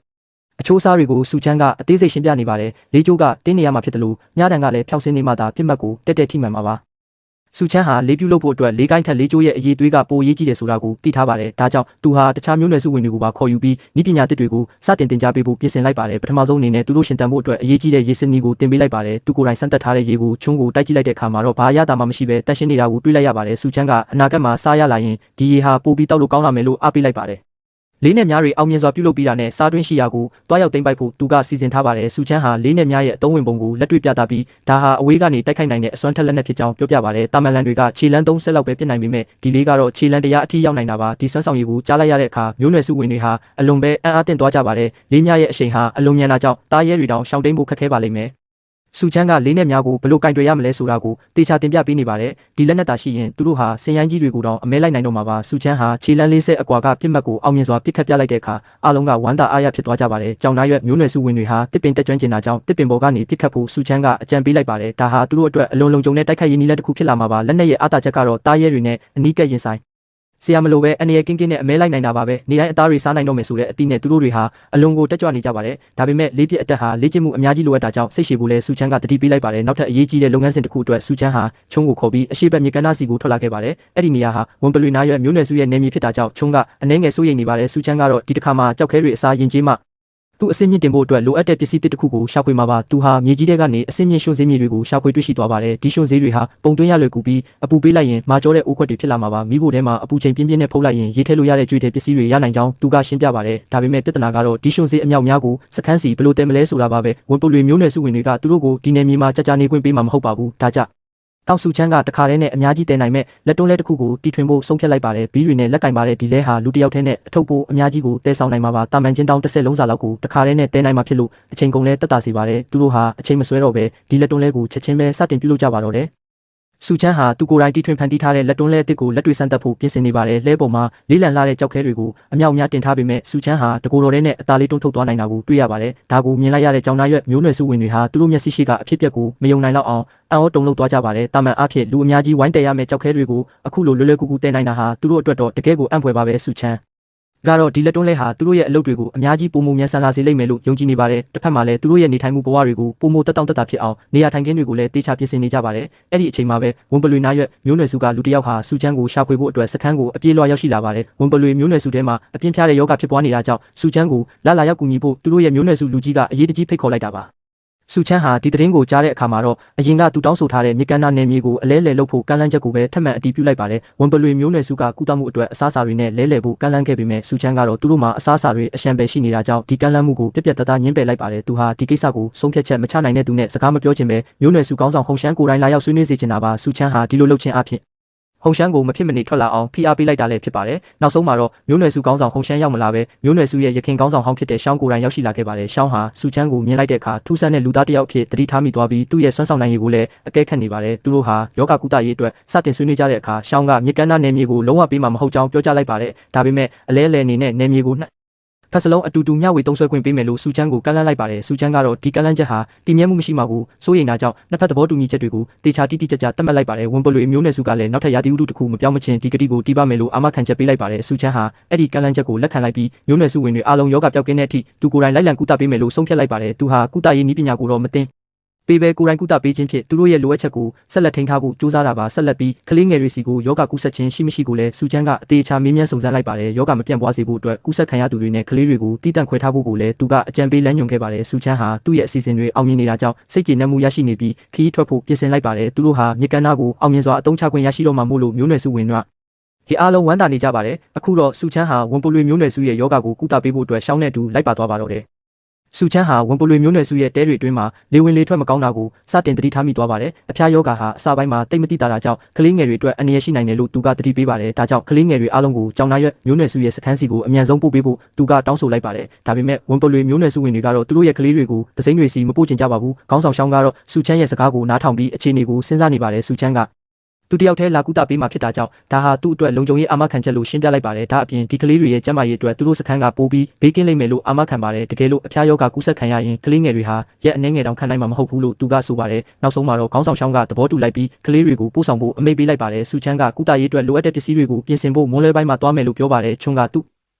့အချိုးစားတွေကိုစူချမ်းကအသေးစိတ်ရှင်းပြနေပါတယ်လေးကျိုးကတင်းနေရမှာဖြစ်တယ်လို့မြားတန်ကလည်းဖြောက်ဆင်းနေမှသာပြစ်မှတ်ကိုတက်တက်ထိမှန်မှာပါစူချမ်းဟာလေးပြုတ်လုပ်ဖို့အတွက်လေးကိုင်းထက်လေးကျိုးရဲ့အရေးသွေးကပိုရေးကြီးတယ်ဆိုတာကိုသိထားပါတယ်ဒါကြောင့်သူဟာတခြားမျိုးနွယ်စုဝင်တွေကိုပါခေါ်ယူပြီးဤပညာသစ်တွေကိုစတင်တင်ကြားပေးဖို့ပြင်ဆင်လိုက်ပါတယ်ပထမဆုံးအနေနဲ့သူတို့ရှင်တန်ဖို့အတွက်အရေးကြီးတဲ့ရေစနစ်ကိုတင်ပေးလိုက်ပါတယ်သူကိုယ်တိုင်စမ်းသပ်ထားတဲ့ရေကိုချုံးကိုတိုက်ကြည့်လိုက်တဲ့အခါမှာတော့ဘာအရသာမှမရှိပဲတက်ရှင်းနေတာကိုတွေ့လိုက်ရပါတယ်စူချမ်းကအနာဂတ်မှာစားရလာရင်ဒီရေဟာပိုပြီးတောက်လို့ကောင်းလာမယ်လို့အားပေးလိုက်ပါတယ်လေးနဲ့များတွေအောင်မြင်စွာပြုလုပ်ပြီးတာနဲ့စားတွင်းရှိရာကိုတွားရောက်သိမ်းပိုက်ဖို့သူကစီစဉ်ထားပါတယ်စူချမ်းဟာလေးနဲ့များရဲ့အသုံးဝင်ပုံကိုလက်တွေ့ပြသပြီးဒါဟာအဝေးကနေတိုက်ခိုက်နိုင်တဲ့အစွမ်းထက်လက်နက်ဖြစ်ကြောင်းပြောပြပါတယ်တာမန်လန်တွေကခြေလန်း3ဆက်လောက်ပဲပြစ်နိုင်ပေမဲ့ဒီလေးကတော့ခြေလန်းတရားအထိရောက်နိုင်တာပါဒီစွမ်းဆောင်ရည်ကိုကြားလိုက်ရတဲ့အခါမျိုးနွယ်စုဝင်တွေဟာအလွန်ပဲအံ့အားသင့်သွားကြပါတယ်လေးများရဲ့အရှိန်ဟာအလွန်မြန်တာကြောင့်တားရဲတွေတောင်ရှောင်တိန်ဖို့ခက်ခဲပါလိမ့်မယ်စူချမ်းကလေးနဲ့များကိုဘလို့ကင်တွယ်ရမလဲဆိုတာကိုတေချာတင်ပြပေးနေပါတယ်ဒီလက်နက်တာရှိရင်သူတို့ဟာစင်ရိုင်းကြီးတွေကိုတောင်အမဲလိုက်နိုင်တော့မှာပါစူချမ်းဟာခြေလန်း40အကွာကပြစ်မှတ်ကိုအောင်မြင်စွာပစ်ခတ်ပြလိုက်တဲ့အခါအားလုံးကဝမ်းသာအားရဖြစ်သွားကြပါတယ်ကြောင်သားရွက်မျိုးနွယ်စုဝင်တွေဟာတစ်ပင်တက်ကျွမ်းကျင်တာကြောင့်တစ်ပင်ပေါ်ကနေပစ်ခတ်ဖို့စူချမ်းကအကြံပေးလိုက်ပါတယ်ဒါဟာသူတို့အတွက်အလွန်လုံခြုံတဲ့တိုက်ခိုက်ရေးနည်းလမ်းတစ်ခုဖြစ်လာမှာပါလက်နက်ရဲ့အားသာချက်ကတော့တားရဲတွေနဲ့အနီးကပ်ရင်ဆိုင်ဆရာမလိုပဲအနေနဲ့ကင်းကင်းနဲ့အမဲလိုက်နိုင်တာပါပဲနေတိုင်းအသားတွေစားနိုင်တော့မယ်ဆိုတဲ့အတိနဲ့သူတို့တွေဟာအလွန်ကိုတက်ကြွနေကြပါတယ်ဒါပေမဲ့လေးပြစ်အတက်ဟာလေ့ကျင့်မှုအများကြီးလိုအပ်တာကြောင့်စိတ်ရှည်ဖို့လဲစူချမ်းကတတိပေးလိုက်ပါတယ်နောက်ထပ်အရေးကြီးတဲ့လုပ်ငန်းစဉ်တစ်ခုအတွက်စူချမ်းဟာချုံးကိုခေါ်ပြီးအရှိတ်မြေကမ်းနားစီကိုထွက်လာခဲ့ပါတယ်အဲ့ဒီနေရာဟာဝန်ပလွေနာရွက်မျိုးနွယ်စုရဲ့နေမြေဖြစ်တာကြောင့်ချုံးကအနှဲငယ်စိုးရိမ်နေပါတယ်စူချမ်းကတော့ဒီတစ်ခါမှကြောက်ခဲတွေအစားယဉ်ကျေးမှသူအစင်းမြင့်တင်ဖို့အတွက်လိုအပ်တဲ့ပစ္စည်းတစ်ခုကိုရှာဖွေမှာပါသူဟာမြေကြီးထဲကနေအစင်းမြင့်ရွှွန်စည်းမြေတွေကိုရှာဖွေတွေ့ရှိသွားပါတယ်ဒီရွှွန်စည်းတွေဟာပုံတွင်းရလွယ်ကူပြီးအပူပေးလိုက်ရင်မာကျောတဲ့အိုးခွက်တွေဖြစ်လာမှာပါမိဖို့ထဲမှာအပူချိန်ပြင်းပြင်းနဲ့ဖုတ်လိုက်ရင်ရေးထဲလို့ရတဲ့ကြွေတဲ့ပစ္စည်းတွေရနိုင်ကြောင်းသူကရှင်းပြပါတယ်ဒါပေမဲ့ပြဿနာကတော့ဒီရွှွန်စည်းအမြောက်များကိုစခန်းစီဘယ်လိုတင်မလဲဆိုတာပါပဲဝန်ပုတ်တွေမျိုးနွယ်စုဝင်တွေကသူတို့ကိုဒီနယ်မြေမှာကြာကြာနေခွင့်ပေးမှာမဟုတ်ပါဘူးဒါကြောင့်တောက်စုချမ်းကတခါတည်းနဲ့အများကြီးတည်နိုင်မဲ့လက်တွန်းလဲတစ်ခုကိုတီထွင်ဖို့ဆုံးဖြတ်လိုက်ပါတယ်ဘီးတွေနဲ့လက်ကင်ပါတဲ့ဒီလဲဟာလူတစ်ယောက်တည်းနဲ့အထုပ်ပိုးအများကြီးကိုတည်ဆောင်နိုင်မှာပါတာမန်ချင်းတောင်း30လုံးစာလောက်ကိုတခါတည်းနဲ့တည်နိုင်မှာဖြစ်လို့အချိန်ကုန်လဲတက်တာစီပါတယ်သူတို့ဟာအချိန်မဆွဲတော့ပဲဒီလက်တွန်းလဲကိုချက်ချင်းပဲစတင်ပြုလုပ်ကြပါတော့တယ် စူချမ်းဟာသူကိုယ်တိုင်တီထွင်ဖန်တီးထားတဲ့လက်တွန်းလဲအစ်စ်ကိုလက်တွေ့စမ်းသပ်ဖို့ပြင်ဆင်နေပါတယ်လဲပေါ်မှာလေးလံလာတဲ့ကြောက်ခဲတွေကိုအမြောက်များတင်ထားပေမဲ့စူချမ်းဟာတကိုယ်တော်တဲ့နဲ့အသားလေးတွန်းထုတ်သွားနိုင်တာကိုတွေ့ရပါတယ်ဒါကိုမြင်လိုက်ရတဲ့ကြောင်သားရွက်မျိုးနွယ်စုဝင်တွေဟာသူတို့မျက်စိရှိကအဖြစ်ပြက်ကိုမယုံနိုင်တော့အောင်အံ့ဩတုန်လှုပ်သွားကြပါတယ်တာမန်အဖြစ်လူအများကြီးဝိုင်းတယ်ရမယ့်ကြောက်ခဲတွေကိုအခုလိုလွယ်လွယ်ကူကူတည်နိုင်တာဟာသူတို့အတွက်တော့တကယ်ကိုအံ့ဖွယ်ပါပဲစူချမ်းကတော့ဒီလက်တွန်းလဲဟာသူတို့ရဲ့အလုပ်တွေကိုအများကြီးပုံမမြန်ဆန်လာစေလိမ့်မယ်လို့ယုံကြည်နေပါတယ်တစ်ဖက်မှာလည်းသူတို့ရဲ့နေထိုင်မှုဘဝတွေကိုပုံမတက်တောင့်တက်တာဖြစ်အောင်နေရာထိုင်ခင်းတွေကိုလည်းတေချာပြင်ဆင်နေကြပါတယ်အဲ့ဒီအချိန်မှာပဲဝန်ပလွေနာရွက်မျိုးနွယ်စုကလူတစ်ယောက်ဟာစူချမ်းကိုရှာဖွေဖို့အတွက်စခန်းကိုအပြေးလွှာရောက်ရှိလာပါတယ်ဝန်ပလွေမျိုးနွယ်စုထဲမှာအပြင်းပြတဲ့ယောဂဖြစ်ပွားနေတာကြောင့်စူချမ်းကိုလာရောက်ကူညီဖို့သူတို့ရဲ့မျိုးနွယ်စုလူကြီးကအရေးတကြီးဖိတ်ခေါ်လိုက်တာပါစူချမ်းဟာဒီသတင်းကိုကြားတဲ့အခါမှာတော့အရင်ကသူတောင်းဆိုထားတဲ့မြေကမ်းနားနယ်မြေကိုအလဲလှယ်လုပ်ဖို့ကမ်းလှမ်းချက်ကိုပဲထပ်မံအတည်ပြုလိုက်ပါတယ်ဝန်ပလွေမျိုးနွယ်စုကကုသမှုအတွက်အစားအစာတွေနဲ့လဲလှယ်ဖို့ကမ်းလှမ်းခဲ့ပေမဲ့စူချမ်းကတော့သူတို့မှာအစားအစာတွေအရှံပဲရှိနေတာကြောင့်ဒီကမ်းလှမ်းမှုကိုပြက်ပြက်တသားညှင်းပယ်လိုက်ပါတယ်သူဟာဒီကိစ္စကိုဆုံးဖြတ်ချက်မချနိုင်တဲ့သူနဲ့စကားမပြောချင်ပဲမျိုးနွယ်စုကောင်းဆောင်ဟုံရှမ်းကိုယ်တိုင်လာရောက်ဆွေးနွေးစေချင်တာပါစူချမ်းဟာဒီလိုလုပ်ခြင်းအဖြစ်ဟုံရှမ်းကိုမဖြစ်မနေထွက်လာအောင်ဖိအားပေးလိုက်တာလည်းဖြစ်ပါတယ်။နောက်ဆုံးမှာတော့မျိုးနွယ်စုကောင်းဆောင်ဟုံရှမ်းရောက်မလာပဲမျိုးနွယ်စုရဲ့ရခင်ကောင်းဆောင်ဟောင်းဖြစ်တဲ့ရှောင်းကိုယ်တိုင်ရောက်ရှိလာခဲ့ပါတယ်။ရှောင်းဟာစူချမ်းကိုမြင်လိုက်တဲ့အခါထူးဆန်းတဲ့လူသားတစ်ယောက်ဖြစ်တတိထားမိသွားပြီးသူ့ရဲ့စွမ်းဆောင်နိုင်ရည်ကိုလည်းအကဲခတ်နေပါတယ်။သူတို့ဟာယောဂကုသရေးအတွက်စတင်ဆွေးနွေးကြတဲ့အခါရှောင်းကမြေကမ်းနားနယ်မြေကိုလုံးဝပေးမှာမဟုတ်ကြောင်းပြောကြားလိုက်ပါတယ်။ဒါပေမဲ့အလဲအလဲအနေနဲ့နယ်မြေကိုဖက်စလုံးအတူတူမျှဝေသုံးစွဲခွင့်ပေးမယ်လို့စူချမ်းကိုကမ်းလှမ်းလိုက်ပါတယ်စူချမ်းကတော့ဒီကမ်းလှမ်းချက်ဟာတည်မြဲမှုမရှိမှကိုစိုးရိမ်တာကြောင့်နှစ်ဖက်သဘောတူညီချက်တွေကိုတေချာတိတိကျကျသတ်မှတ်လိုက်ပါတယ်ဝန်ပလွေမျိုးနွယ်စုကလည်းနောက်ထပ်ရာသီဥတုတစ်ခုမပြောင်းမချင်းဒီကတိကိုတီးပါမယ်လို့အာမခံချက်ပေးလိုက်ပါတယ်စူချမ်းဟာအဲ့ဒီကမ်းလှမ်းချက်ကိုလက်ခံလိုက်ပြီးမျိုးနွယ်စုဝင်တွေအားလုံးယောဂပျောက်ကင်းတဲ့အထိသူကိုယ်တိုင်လိုက်လံကုသပေးမယ်လို့ဆုံးဖြတ်လိုက်ပါတယ်သူဟာကုသရေးနည်းပညာကိုတော့မသိပေးပဲကိုယ်တိုင်ကုသပေးခြင်းဖြင့်သူတို့ရဲ့လိုအပ်ချက်ကိုဆက်လက်ထိန်းထားဖို့ကြိုးစားတာပါဆက်လက်ပြီးကလေးငယ်တွေစီကိုယောဂကူးစက်ခြင်းရှိမရှိကိုလည်းစူချမ်းကအသေးချာမေးမြန်းစုံစမ်းလိုက်ပါတယ်ယောဂမပြန့်ပွားစေဖို့အတွက်ကူးစက်ခံရသူတွေနဲ့ကလေးတွေကိုတိတန့်ခွဲထားဖို့ကိုလည်းသူကအကြံပေးလမ်းညွှန်ခဲ့ပါတယ်စူချမ်းဟာသူ့ရဲ့အစီအစဉ်တွေအောင်မြင်နေတာကြောင့်စိတ်ကျေနပ်မှုရရှိနေပြီးခရီးထွက်ဖို့ပြင်ဆင်လိုက်ပါတယ်သူတို့ဟာမြေကမ်းနားကိုအောင်မြင်စွာအသုံးချခွင့်ရရှိတော့မှာမို့လို့မျိုးနွယ်စုဝင်တို့ဒီအားလုံးဝမ်းသာနေကြပါတယ်အခုတော့စူချမ်းဟာဝန်ပလွေမျိုးနွယ်စုရဲ့ယောဂကိုကုသပေးဖို့အတွက်ရှောင်းတဲ့သူလိုက်ပါသွားပါတော့တယ်စူချမ်းဟာဝန်ပလွေမျိုးနွယ်စုရဲ့တဲတွေအတွင်းမှာလေဝင်လေထွက်မကောင်းတာကိုစတင်သတိထားမိသွားပါတယ်။အဖျားယောဂါဟာအစပိုင်းမှာတိတ်မတိတာကြောင့်ကလေးငယ်တွေအတွက်အန္တရာယ်ရှိနိုင်တယ်လို့သူကသတိပေးပါတယ်။ဒါကြောင့်ကလေးငယ်တွေအားလုံးကိုကြောင်နာရွက်မျိုးနွယ်စုရဲ့စခန်းစီကိုအမြန်ဆုံးပို့ပေးဖို့သူကတောင်းဆိုလိုက်ပါတယ်။ဒါပေမဲ့ဝန်ပလွေမျိုးနွယ်စုဝင်တွေကတော့သူတို့ရဲ့ကလေးတွေကိုသစိမ်းတွေစီမပို့ချင်ကြပါဘူး။ခေါင်းဆောင်ရှောင်းကတော့စူချမ်းရဲ့စကားကိုနားထောင်ပြီးအခြေအနေကိုစဉ်းစားနေပါတယ်။စူချမ်းကသူတယောက်တည်းလာကုသပေးမှဖြစ်တာကြောင့်ဒါဟာသူ့အတွက်လုံခြုံရေးအာမခံချက်လို့ရှင်းပြလိုက်ပါတယ်ဒါအပြင်ဒီကလေးတွေရဲ့ကျန်းမာရေးအတွက်သူတို့စခန်းကပိုးပြီးဘေးကင်းလိမ့်မယ်လို့အာမခံပါတယ်တကယ်လို့အဖျားယောဂကူးစက်ခံရရင်ကလေးငယ်တွေဟာရက်အနှဲငယ်တောင်ခံနိုင်မှာမဟုတ်ဘူးလို့သူကဆိုပါတယ်နောက်ဆုံးမှာတော့ခေါင်းဆောင်ရှောင်းကသဘောတူလိုက်ပြီးကလေးတွေကိုပို့ဆောင်ဖို့အမိန့်ပေးလိုက်ပါတယ်စူချမ်းကကုသရေးအတွက်လိုအပ်တဲ့ပစ္စည်းတွေကိုပြင်ဆင်ဖို့မွန်းလွဲပိုင်းမှာသွားမယ်လို့ပြောပါတယ်ချုံကသူ့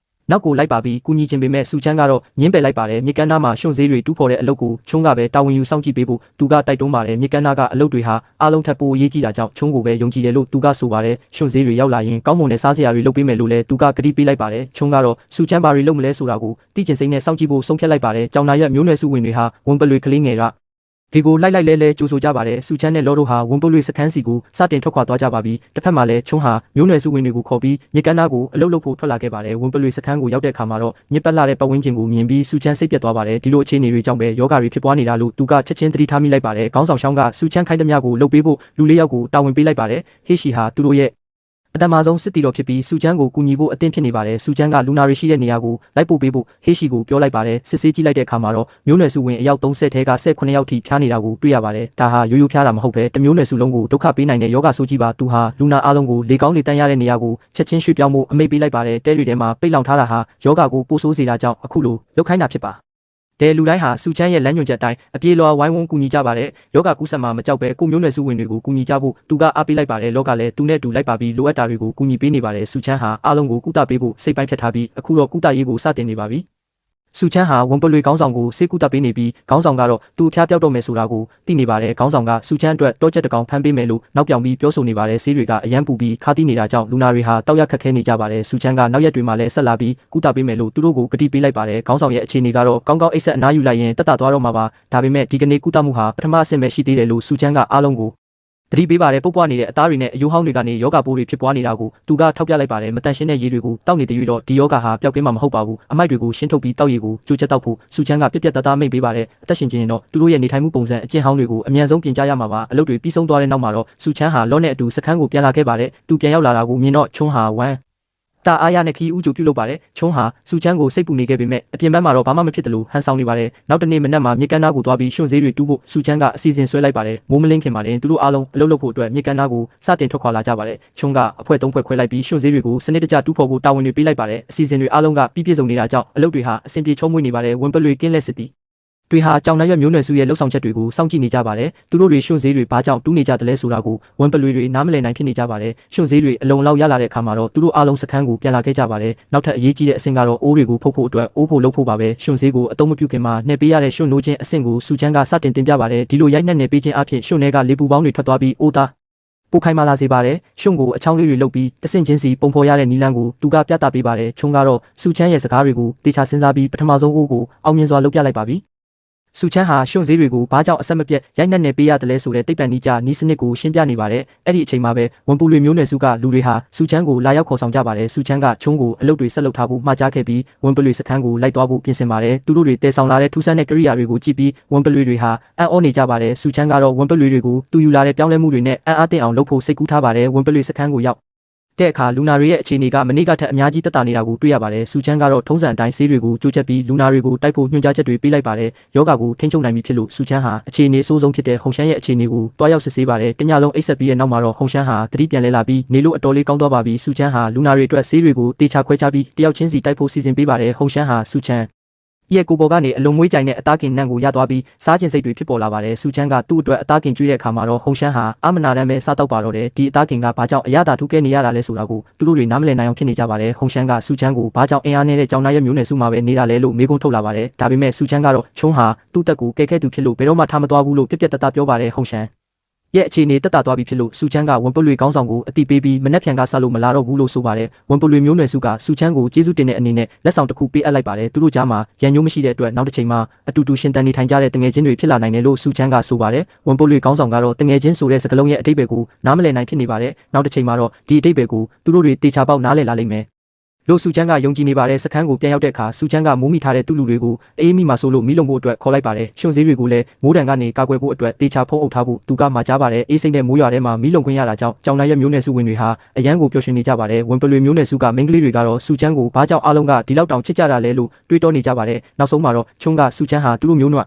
နောက်ကိုလိုက်ပါပြီးကူညီခြင်းပေမဲ့စူချမ်းကတော့ညင်းပယ်လိုက်ပါတယ်မြေကမ်းနားမှာရွှွန့်ဈေးတွေတူးဖော်တဲ့အလုပ်ကိုချုံကပဲတာဝန်ယူစောင့်ကြည့်ပေးဖို့သူကတိုက်တွန်းပါတယ်မြေကမ်းနားကအလုပ်တွေဟာအားလုံးထပ်ပိုရေးကြည့်တာကြောင့်ချုံကိုပဲယုံကြည်တယ်လို့သူကဆိုပါတယ်ရွှွန့်ဈေးတွေရောက်လာရင်ကောင်းမွန်တဲ့စားစရာတွေလုပ်ပေးမယ်လို့လည်းသူကကတိပေးလိုက်ပါတယ်ချုံကတော့စူချမ်းဘာတွေလုပ်မလဲဆိုတာကိုသိကျင်စိမ့်နဲ့စောင့်ကြည့်ဖို့ဆုံးဖြတ်လိုက်ပါတယ်ကြောင်နာရက်မျိုးနွယ်စုဝင်တွေဟာဝန်ပလွေကလေးငယ်ကဒီကိုလိုက်လဲကြိုးဆိုကြပါတယ်စူချမ်းနဲ့လောတို့ဟာဝန်ပလွေစခန်းစီကိုစတင်ထွက်ခွာသွားကြပါပြီတစ်ဖက်မှာလည်းချုံဟာမျိုးနွယ်စုဝင်တွေကိုခေါ်ပြီးမြေကမ်းနားကိုအလုပ်လုပ်ဖို့ထွက်လာခဲ့ပါတယ်ဝန်ပလွေစခန်းကိုရောက်တဲ့အခါမှာတော့ညစ်ပတ်လာတဲ့ပတ်ဝန်းကျင်ကိုမြင်ပြီးစူချမ်းစိတ်ပြတ်သွားပါတယ်ဒီလိုအခြေအနေတွေကြောင့်ပဲယောဂတွေဖြစ်ပွားနေတာလို့သူကချက်ချင်းသတိထားမိလိုက်ပါတယ်ခေါင်းဆောင်ရှောင်းကစူချမ်းခိုင်းသမျှကိုလုပ်ပေးဖို့လူလေးယောက်ကိုတာဝန်ပေးလိုက်ပါတယ်ဟေးရှီဟာသူတို့ရဲ့အတမဆုံးစစ်တီတော်ဖြစ်ပြီးစူချမ်းကိုကူညီဖို့အသင့်ဖြစ်နေပါတယ်စူချမ်းကလူနာတွေရှိတဲ့နေရာကိုလိုက်ပို့ပေးဖို့ဟေးရှီကိုပြောလိုက်ပါတယ်စစ်ဆေးကြည့်လိုက်တဲ့အခါမှာတော့မျိုးနွယ်စုဝင်အယောက်30ထဲက18ယောက်ထိဖျားနေတာကိုတွေ့ရပါတယ်ဒါဟာရိုးဖျားတာမဟုတ်ပဲတမျိုးနွယ်စုလုံးကိုဒုက္ခပေးနိုင်တဲ့ယောဂဆိုးကြီးပါသူဟာလူနာအားလုံးကိုလေကောင်းလေတန်းရတဲ့နေရာကိုချက်ချင်းရွှေ့ပြောင်းဖို့အမိန့်ပေးလိုက်ပါတယ်တဲတွေထဲမှာပိတ်လောင်ထားတာဟာယောဂကိုပိုဆိုးစေတာကြောင့်အခုလိုလုပ်ခိုင်းတာဖြစ်ပါတဲလူတိုင်းဟာစူချမ်းရဲ့လမ်းညွှန်ချက်အတိုင်းအပြေးလွှာဝိုင်းဝန်းကူညီကြပါတယ်ယောဂကူးစက်မှာမကြောက်ပဲကိုမျိုးနွယ်စုဝင်တွေကိုကူညီကြဖို့သူကအားပေးလိုက်ပါတယ်လောကလည်းသူနဲ့တူလိုက်ပါပြီးလိုအပ်တာတွေကိုကူညီပေးနေပါတယ်စူချမ်းဟာအားလုံးကိုကုသပေးဖို့စိတ်ပိုင်းဖြတ်ထားပြီးအခုတော့ကုသရေးကိုစတင်နေပါပြီစူချမ်းဟာဝန်ပလွေခေါင်းဆောင်ကိုစေကူတာပေးနေပြီးခေါင်းဆောင်ကတော့သူ့ဖျားပြောက်တော့မယ်ဆိုတာကိုသိနေပါတယ်ခေါင်းဆောင်ကစူချမ်းအတွက်တောချက်တကောင်ဖမ်းပေးမယ်လို့နောက်ပြောင်ပြီးပြောဆိုနေပါတယ်ဆေးတွေကအရန်ပူပြီးခါတိနေတာကြောင့်လူနာတွေဟာတောက်ရခက်ခဲနေကြပါတယ်စူချမ်းကနောက်ရက်တွေမှာလည်းဆက်လာပြီးကုတာပေးမယ်လို့သူတို့ကိုကတိပေးလိုက်ပါတယ်ခေါင်းဆောင်ရဲ့အခြေအနေကတော့ကောင်းကောင်းအိတ်ဆက်အနားယူလိုက်ရင်တက်တာသွားတော့မှာပါဒါပေမဲ့ဒီကနေ့ကုသမှုဟာပထမအဆင့်ပဲရှိသေးတယ်လို့စူချမ်းကအားလုံးကိုတတိပေးပါတယ်ပုတ်ပွားနေတဲ့အသားတွေနဲ့အယိုးဟောင်းတွေကနေယောဂပိုးတွေဖြစ်ပွားနေတာကိုသူကထောက်ပြလိုက်ပါတယ်မတန်ရှင်းတဲ့ရေတွေကိုတောက်နေတဲ့၍တော့ဒီယောဂဟာပျောက်ကင်းမှာမဟုတ်ပါဘူးအမိုက်တွေကိုရှင်းထုတ်ပြီးတောက်ရည်ကိုကြိုချက်တောက်ဖို့စူချမ်းကပြက်ပြက်သားသားမိတ်ပေးပါတယ်အသက်ရှင်ခြင်းတော့သူတို့ရဲ့နေထိုင်မှုပုံစံအကျင့်ဟောင်းတွေကိုအမြန်ဆုံးပြင်ကြရမှာပါအလုပ်တွေပြီးဆုံးသွားတဲ့နောက်မှာတော့စူချမ်းဟာလောနဲ့အတူစခန်းကိုပြန်လာခဲ့ပါတယ်သူပြန်ရောက်လာတာကိုမြင်တော့ချုံဟာဝမ်း တာအားရနဲ့ခီးဦးကျူပြုတ်လုပ်ပါတယ်။ချုံးဟာစူချမ်းကိုစိတ်ပူနေခဲ့ပေမဲ့အပြင်ဘက်မှာတော့ဘာမှမဖြစ်တယ်လို့ဟန်ဆောင်နေပါတယ်။နောက်တနေ့မနက်မှာမြစ်ကမ်းနားကိုသွားပြီးရွှွန့်ဈေးတွေတူးဖို့စူချမ်းကအစီအစဉ်ဆွဲလိုက်ပါတယ်။မိုးမလင်းခင်မှာလည်းသူတို့အားလုံးအလုပ်လုပ်ဖို့အတွက်မြစ်ကမ်းနားကိုစတင်ထွက်ခွာလာကြပါတယ်။ချုံးကအဖွဲ၃ဖွဲခွဲလိုက်ပြီးရွှွန့်ဈေးတွေကိုစနစ်တကျတူးဖို့တာဝန်တွေပေးလိုက်ပါတယ်။အစီအစဉ်တွေအားလုံးကပြည့်စုံနေတာကြောင့်အလုပ်တွေဟာအဆင်ပြေချုံးမွေ့နေပါတယ်။ဝန်ပလွေကင်းလက်စစ်တီတွေဟာကြောင်နှရွက်မျိုးနွယ်စုရဲ့လှုပ်ဆောင်ချက်တွေကိုစောင့်ကြည့်နေကြပါတယ်။သူတို့တွေရွှွန့်ဈေးတွေဘာကြောင့်တူးနေကြတယ်လဲဆိုတာကိုဝန်ပလွေတွေနားမလည်နိုင်ဖြစ်နေကြပါတယ်။ရွှွန့်ဈေးတွေအလုံလောက်ရလာတဲ့အခါမှာတော့သူတို့အားလုံးစခန်းကိုပြန်လာခဲ့ကြပါတယ်။နောက်ထပ်အရေးကြီးတဲ့အဆင့်ကတော့အိုးတွေကိုဖုတ်ဖို့အတွက်အိုးဖို့လုပ်ဖို့ပါပဲ။ရွှွန့်ဈေးကိုအသုံးမပြုခင်မှာနှဲပေးရတဲ့ရွှွန့်နိုးခြင်းအဆင့်ကိုစူချမ်းကစတင်တင်ပြပါတယ်။ဒီလိုရိုက်နှက်နေပေးခြင်းအပြင်ရွှွန့်ထဲကလေပူပေါင်းတွေထွက်သွားပြီးအိုးသားပိုခိုင်မာလာစေပါတယ်။ရွှွန့်ကိုအချောင်းလေးတွေလုပ်ပြီးတဆင့်ချင်းစီပုံဖော်ရတဲ့နီလန်းကိုသူကပြသပေးပါတယ်။ချုံကတော့စူချမ်းရဲ့စကားတွေကိုတေချာစဉ်းစားပြီးပထမဆုံးအိုးကိုအောင်မြင်စွာလုပ်ပြလိုက်ပါပြီ။စူချမ်းဟာရွှွန့်ဈေးတွေကိုဘာကြောင့်အဆက်မပြတ်ရိုက်နှက်နေပေးရတယ်လဲဆိုတဲ့တိတ်ပံနီးကြနီးစနစ်ကိုရှင်းပြနေပါတယ်။အဲ့ဒီအချိန်မှာပဲဝန်ပူလွေမျိုးနွယ်စုကလူတွေဟာစူချမ်းကိုလာရောက်ခေါ်ဆောင်ကြပါတယ်။စူချမ်းကချုံးကိုအလုပ်တွေဆက်လုပ်ထားဖို့မှာကြားခဲ့ပြီးဝန်ပလွေစခန်းကိုလိုက်သွားဖို့ပြင်ဆင်ပါတယ်။သူတို့တွေတည်ဆောင်လာတဲ့ထူးဆန်းတဲ့ကိရိယာတွေကိုကြည့်ပြီးဝန်ပလွေတွေဟာအံ့ဩနေကြပါတယ်။စူချမ်းကတော့ဝန်ပလွေတွေကိုသူယူလာတဲ့ပြောင်းလဲမှုတွေနဲ့အံ့အားသင့်အောင်လုပ်ဖို့စိတ်ကူးထားပါတယ်။ဝန်ပလွေစခန်းကိုရောက်တဲ့အခါလူနာတွေရဲ့အခြေအနေကမနေ့ကထက်အများကြီးတက်တာနေတာကိုတွေ့ရပါတယ်။စူချမ်းကတော့ထုံးစံအတိုင်းဆေးတွေကိုကြိုးချက်ပြီးလူနာတွေကိုတိုက်ဖို့ညွှန်ကြားချက်တွေပေးလိုက်ပါတယ်။ယောဂါကိုထိန်းချုပ်နိုင်ပြီဖြစ်လို့စူချမ်းဟာအခြေအနေအဆိုးဆုံးဖြစ်တဲ့ဟုန်ရှမ်းရဲ့အခြေအနေကိုတွားရောက်စစ်ဆေးပါတယ်။တညလုံးအိပ်ဆက်ပြီးတဲ့နောက်မှာတော့ဟုန်ရှမ်းဟာသတိပြန်လဲလာပြီးနေလို့အတော်လေးကောင်းသွားပါပြီ။စူချမ်းဟာလူနာတွေအတွက်ဆေးတွေကိုတေချာခွဲခြားပြီးတယောက်ချင်းစီတိုက်ဖို့စီစဉ်ပေးပါတယ်။ဟုန်ရှမ်းဟာစူချမ်းရဲ့ကိုပေါ်ကနေအလုံးမွေးကြိုင်တဲ့အသားကင်နံကိုရသွားပြီးစားခြင်းစိတ်တွေဖြစ်ပေါ်လာပါတယ်။စူချမ်းကသူ့အတွက်အသားကင်ကျွေးတဲ့အခါမှာတော့ဟုန်ရှမ်းဟာအမနာတမ်းပဲစားတော့ပါတော့တယ်။ဒီအသားကင်ကဘာကြောင့်အရသာထူးကဲနေရတာလဲဆိုတာကိုသူတို့တွေနားမလည်နိုင်အောင်ဖြစ်နေကြပါတယ်။ဟုန်ရှမ်းကစူချမ်းကိုဘာကြောင့်အင်အားနဲ့ကြောင်နာရဲ့မျိုးနွယ်စုမှာပဲနေတာလဲလို့မေးခွန်းထုတ်လာပါတယ်။ဒါပေမဲ့စူချမ်းကတော့ချုံးဟာသူ့တက်ကိုကဲခဲသူဖြစ်လို့ဘယ်တော့မှထားမသွားဘူးလို့ပြက်ပြက်တတပြောပါတယ်။ဟုန်ရှမ်းရဲ့အခြေအနေတက်တာသွားပြီဖြစ်လို့စူချမ်းကဝန်ပလွေကောင်းဆောင်ကိုအတိပေးပြီးမနှက်ဖြန်ကဆက်လို့မလာတော့ဘူးလို့ဆိုပါတယ်ဝန်ပလွေမျိုးနွယ်စုကစူချမ်းကိုကျေးဇူးတင်တဲ့အနေနဲ့လက်ဆောင်တစ်ခုပေးအပ်လိုက်ပါတယ်သူတို့ကြားမှာရန်ညိုးမရှိတဲ့အတွက်နောက်တစ်ချိန်မှာအတူတူရှင်တန်နေထိုင်ကြတဲ့တငယ်ချင်းတွေဖြစ်လာနိုင်တယ်လို့စူချမ်းကဆိုပါတယ်ဝန်ပလွေကောင်းဆောင်ကတော့တငယ်ချင်းဆိုတဲ့စကားလုံးရဲ့အဓိပ္ပာယ်ကိုနားမလည်နိုင်ဖြစ်နေပါတယ်နောက်တစ်ချိန်မှာတော့ဒီအဓိပ္ပာယ်ကိုသူတို့တွေတေချာပေါက်နားလည်လာလိမ့်မယ်လို့စူချမ်းကယုံကြည်နေပါတယ်စခန်းကိုပြန်ရောက်တဲ့အခါစူချမ်းကမိုးမိထားတဲ့သူ့လူတွေကိုအေးမိမှာဆိုလို့မီးလုံဖို့အတွက်ခေါ်လိုက်ပါတယ်ရွှွန့်ဈေးတွေကိုလည်းမိုးတံကနေကာကွယ်ဖို့အတွက်တေချာဖုံးအုပ်ထားဖို့သူကမှာကြားပါတယ်အေးစိမ့်တဲ့မိုးရွာထဲမှာမီးလုံခွင့်ရတာကြောင့်ကြောင်နိုင်ရဲ့မျိုးနွယ်စုဝင်တွေဟာအရန်ကိုပျော်ရွှင်နေကြပါတယ်ဝန်ပလွေမျိုးနွယ်စုကမိန်းကလေးတွေကတော့စူချမ်းကိုဘာကြောင့်အားလုံးကဒီလောက်တောင်ချစ်ကြတာလဲလို့တွေးတောနေကြပါတယ်နောက်ဆုံးမှာတော့ချုံးကစူချမ်းဟာသူတို့မျိုးနွယ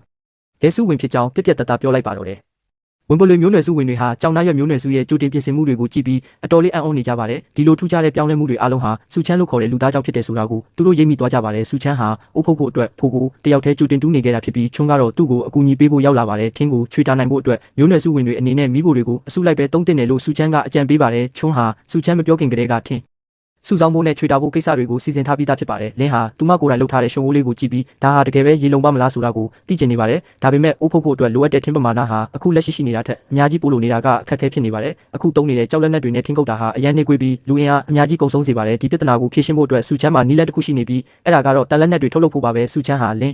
်လဲစုဝင်ဖြစ်ကြောင်းပြက်ပြက်တတပြောလိုက်ပါတော့တယ်ဝန်ပလွေမျိုးနွယ်စုဝင်တွေဟာကြောင်နာရွက်မျိုးနွယ်စုရဲ့ကြိုတင်ပြင်ဆင်မှုတွေကိုကြည့်ပြီးအတော်လေးအံ့ဩနေကြပါတယ်ဒီလိုထူးခြားတဲ့ပြောင်းလဲမှုတွေအားလုံးဟာစူချမ်းလို့ခေါ်တဲ့လူသားကြောင့်ဖြစ်တယ်ဆိုတာကိုသူတို့ရိပ်မိသွားကြပါတယ်စူချမ်းဟာအုပ်ဖုတ်ဖို့အတွက်ဖိုးကိုတယောက်တည်းကြိုတင်တူးနေခဲ့တာဖြစ်ပြီးချုံးကတော့သူ့ကိုအကူအညီပေးဖို့ရောက်လာပါတယ်ထင်းကိုချွေတာနိုင်ဖို့အတွက်မျိုးနွယ်စုဝင်တွေအနေနဲ့မိဖို့တွေကိုအစုလိုက်ပဲတုံးတင်တယ်လို့စူချမ်းကအကြံပေးပါတယ်ချုံးဟာစူချမ်းမပြောခင်ကတည်းကထင်းစုဆောင်ဖို့နဲ့ချွေတာဖို့ကိစ္စတွေကိုစီစဉ်ထားပြီးသားဖြစ်ပါတယ်။လင်းဟာသူမကိုယ်တိုင်လှုပ်ထားတဲ့ရှုံဝိုးလေးကိုကြည့်ပြီးဒါဟာတကယ်ပဲရေလုံပါမလားဆိုတာကိုသိချင်နေပါတယ်။ဒါပေမဲ့အိုးဖုတ်ဖို့အတွက်လိုအပ်တဲ့ထင်းပမာဏဟာအခုလက်ရှိရှိနေတာထက်အများကြီးပိုလို့နေတာကအခက်အခဲဖြစ်နေပါတယ်။အခုတုံးနေတဲ့ကြောက်လက်နက်တွေနဲ့ထင်းကုတ်တာဟာအရန်နှိကွေးပြီးလူအင်အားအများကြီးကုန်ဆုံးစေပါတယ်။ဒီပြဿနာကိုဖြေရှင်းဖို့အတွက်စူချမ်းမှာနီးလက်တစ်ခုရှိနေပြီးအဲ့ဒါကတော့တန်လက်နက်တွေထုတ်လုပ်ဖို့ပါပဲ။စူချမ်းဟာလင်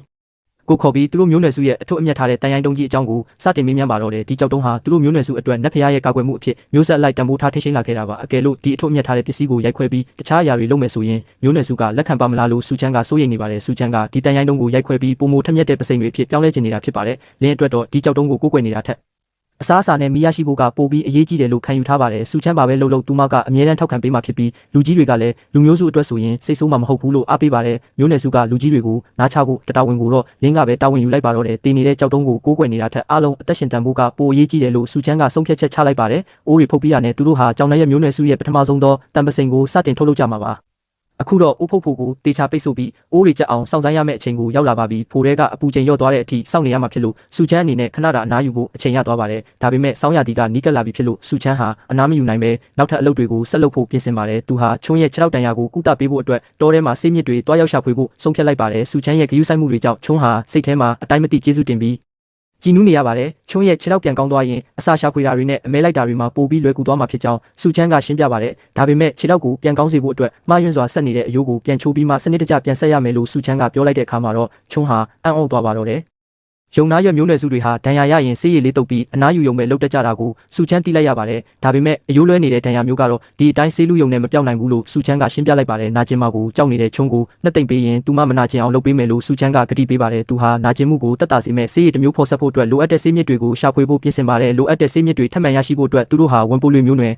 းကိုခေါ်ပြီးသူတို့မျိုးနွယ်စုရဲ့အထွတ်အမြတ်ထားတဲ့တန်ရိုင်းတုံးကြီးအကြောင်းကိုစတင်မေးမြန်းပါတော့တယ်ဒီကြောက်တုံးဟာသူတို့မျိုးနွယ်စုအတွက်နတ်ဖျားရဲ့ကာကွယ်မှုအဖြစ်မျိုးဆက်လိုက်တံပိုးထားထင်းရှင်းလာခဲ့တာပါအကယ်လို့ဒီအထွတ်အမြတ်ထားတဲ့ပစ္စည်းကိုရိုက်ခွဲပြီးတခြားအရာတွေလုပ်မယ်ဆိုရင်မျိုးနွယ်စုကလက်ခံပါမလားလို့စူချမ်းကစိုးရိမ်နေပါတယ်စူချမ်းကဒီတန်ရိုင်းတုံးကိုရိုက်ခွဲပြီးပုံမထက်မြက်တဲ့ပစိမ်တွေအဖြစ်ပြောင်းလဲချင်နေတာဖြစ်ပါတယ်လင်းအတွက်တော့ဒီကြောက်တုံးကိုကိုးကွယ်နေတာထက်အစားအစာနဲ့မီးရရှိဖို့ကပိုပြီးအရေးကြီးတယ်လို့ခံယူထားပါတယ်စူချမ်းပါပဲလှုပ်လှုပ်သူမကအမြဲတမ်းထောက်ခံပေးမှဖြစ်ပြီးလူကြီးတွေကလည်းလူမျိုးစုအတွက်ဆိုရင်စိတ်ဆိုးမှမဟုတ်ဘူးလို့အားပေးပါတယ်မျိုးနွယ်စုကလူကြီးတွေကိုနားချဖို့တဝန်ကိုတော့လင်းကပဲတာဝန်ယူလိုက်ပါတော့တယ်တင်းနေတဲ့ကြောက်တုံးကိုကိုးကွယ်နေတာထက်အားလုံးအသက်ရှင်တန်ဖို့ကပိုအရေးကြီးတယ်လို့စူချမ်းကဆုံးဖြတ်ချက်ချလိုက်ပါတယ်အိုးတွေဖုတ်ပြီးတာနဲ့သူတို့ဟာကြောင်နယ်ရဲ့မျိုးနွယ်စုရဲ့ပထမဆုံးသောတန်ပစိန်ကိုစတင်ထုတ်လုပ်ကြမှာပါအခုတော့အိုးဖုတ်ဖို့ကိုတေချာပိတ်ဆို့ပြီးအိုးတွေချက်အောင်စောင့်ဆိုင်းရမယ့်အချိန်ကိုရောက်လာပါပြီဖိုးတဲကအပူချိန်လျော့သွားတဲ့အထိစောင့်နေရမှာဖြစ်လို့စူချမ်းအနေနဲ့ခဏတာအနားယူဖို့အချိန်ရသွားပါတယ်ဒါပေမဲ့စောင်းရတီကနီးကပ်လာပြီဖြစ်လို့စူချမ်းဟာအနားမယူနိုင်ပဲနောက်ထပ်အလုပ်တွေကိုဆက်လုပ်ဖို့ပြင်ဆင်ပါတယ်သူဟာချုံးရဲ့ခြေထောက်တန်ရာကိုကုသပေးဖို့အတွက်တောထဲမှာဆေးမြစ်တွေတွားရောက်ရှာဖွေဖို့ဆုံးဖြတ်လိုက်ပါတယ်စူချမ်းရဲ့ဂရုစိုက်မှုတွေကြောင့်ချုံးဟာစိတ်ထဲမှာအတိုင်းမသိကျေးဇူးတင်ပြီးကြည်နူးနေရပါတယ်ချုံးရဲ့ခြေထောက်ပြန်ကောင်းသွားရင်အစာရှာဖွေတာတွေနဲ့အမဲလိုက်တာတွေမှာပိုပြီးလွယ်ကူသွားမှာဖြစ်ကြောင်းစူချမ်းကရှင်းပြပါတယ်ဒါပေမဲ့ခြေထောက်ကိုပြန်ကောင်းစေဖို့အတွက်မှားယွင်းစွာဆက်နေတဲ့အယိုးကိုပြန်ချိုးပြီးမှစနစ်တကျပြန်ဆက်ရမယ်လို့စူချမ်းကပြောလိုက်တဲ့အခါမှာတော့ချုံးဟာအံ့ဩသွားပါတော့တယ်ယုံနာရွက်မျိုးနွယ်စုတွေဟာဒဏ်ရာရရင်ဆေးရည်လေးတုပ်ပြီးအနားယူရုံပဲလုပ်တတ်ကြတာကိုစူချမ်းသိလိုက်ရပါတယ်ဒါပေမဲ့အယိုးလွဲနေတဲ့ဒဏ်ရာမျိုးကတော့ဒီအတိုင်းဆေးလူယုံနဲ့မပြောင်းနိုင်ဘူးလို့စူချမ်းကရှင်းပြလိုက်ပါတယ်နာကျင်မှာကိုကြောက်နေတဲ့ချုံးကိုနှစ်သိမ့်ပေးရင်သူမမနာကျင်အောင်လုပ်ပေးမယ်လို့စူချမ်းကဂတိပေးပါတယ်သူဟာနာကျင်မှုကိုတက်တာစေမဲ့ဆေးရည်တစ်မျိုးဖော်ဆက်ဖို့အတွက်လိုအပ်တဲ့ဆေးမြစ်တွေကိုရှာဖွေဖို့ပြင်ဆင်ပါတယ်လိုအပ်တဲ့ဆေးမြစ်တွေထပ်မံရရှိဖို့အတွက်သူတို့ဟာဝန်ပိုလွေမျိုးနွယ်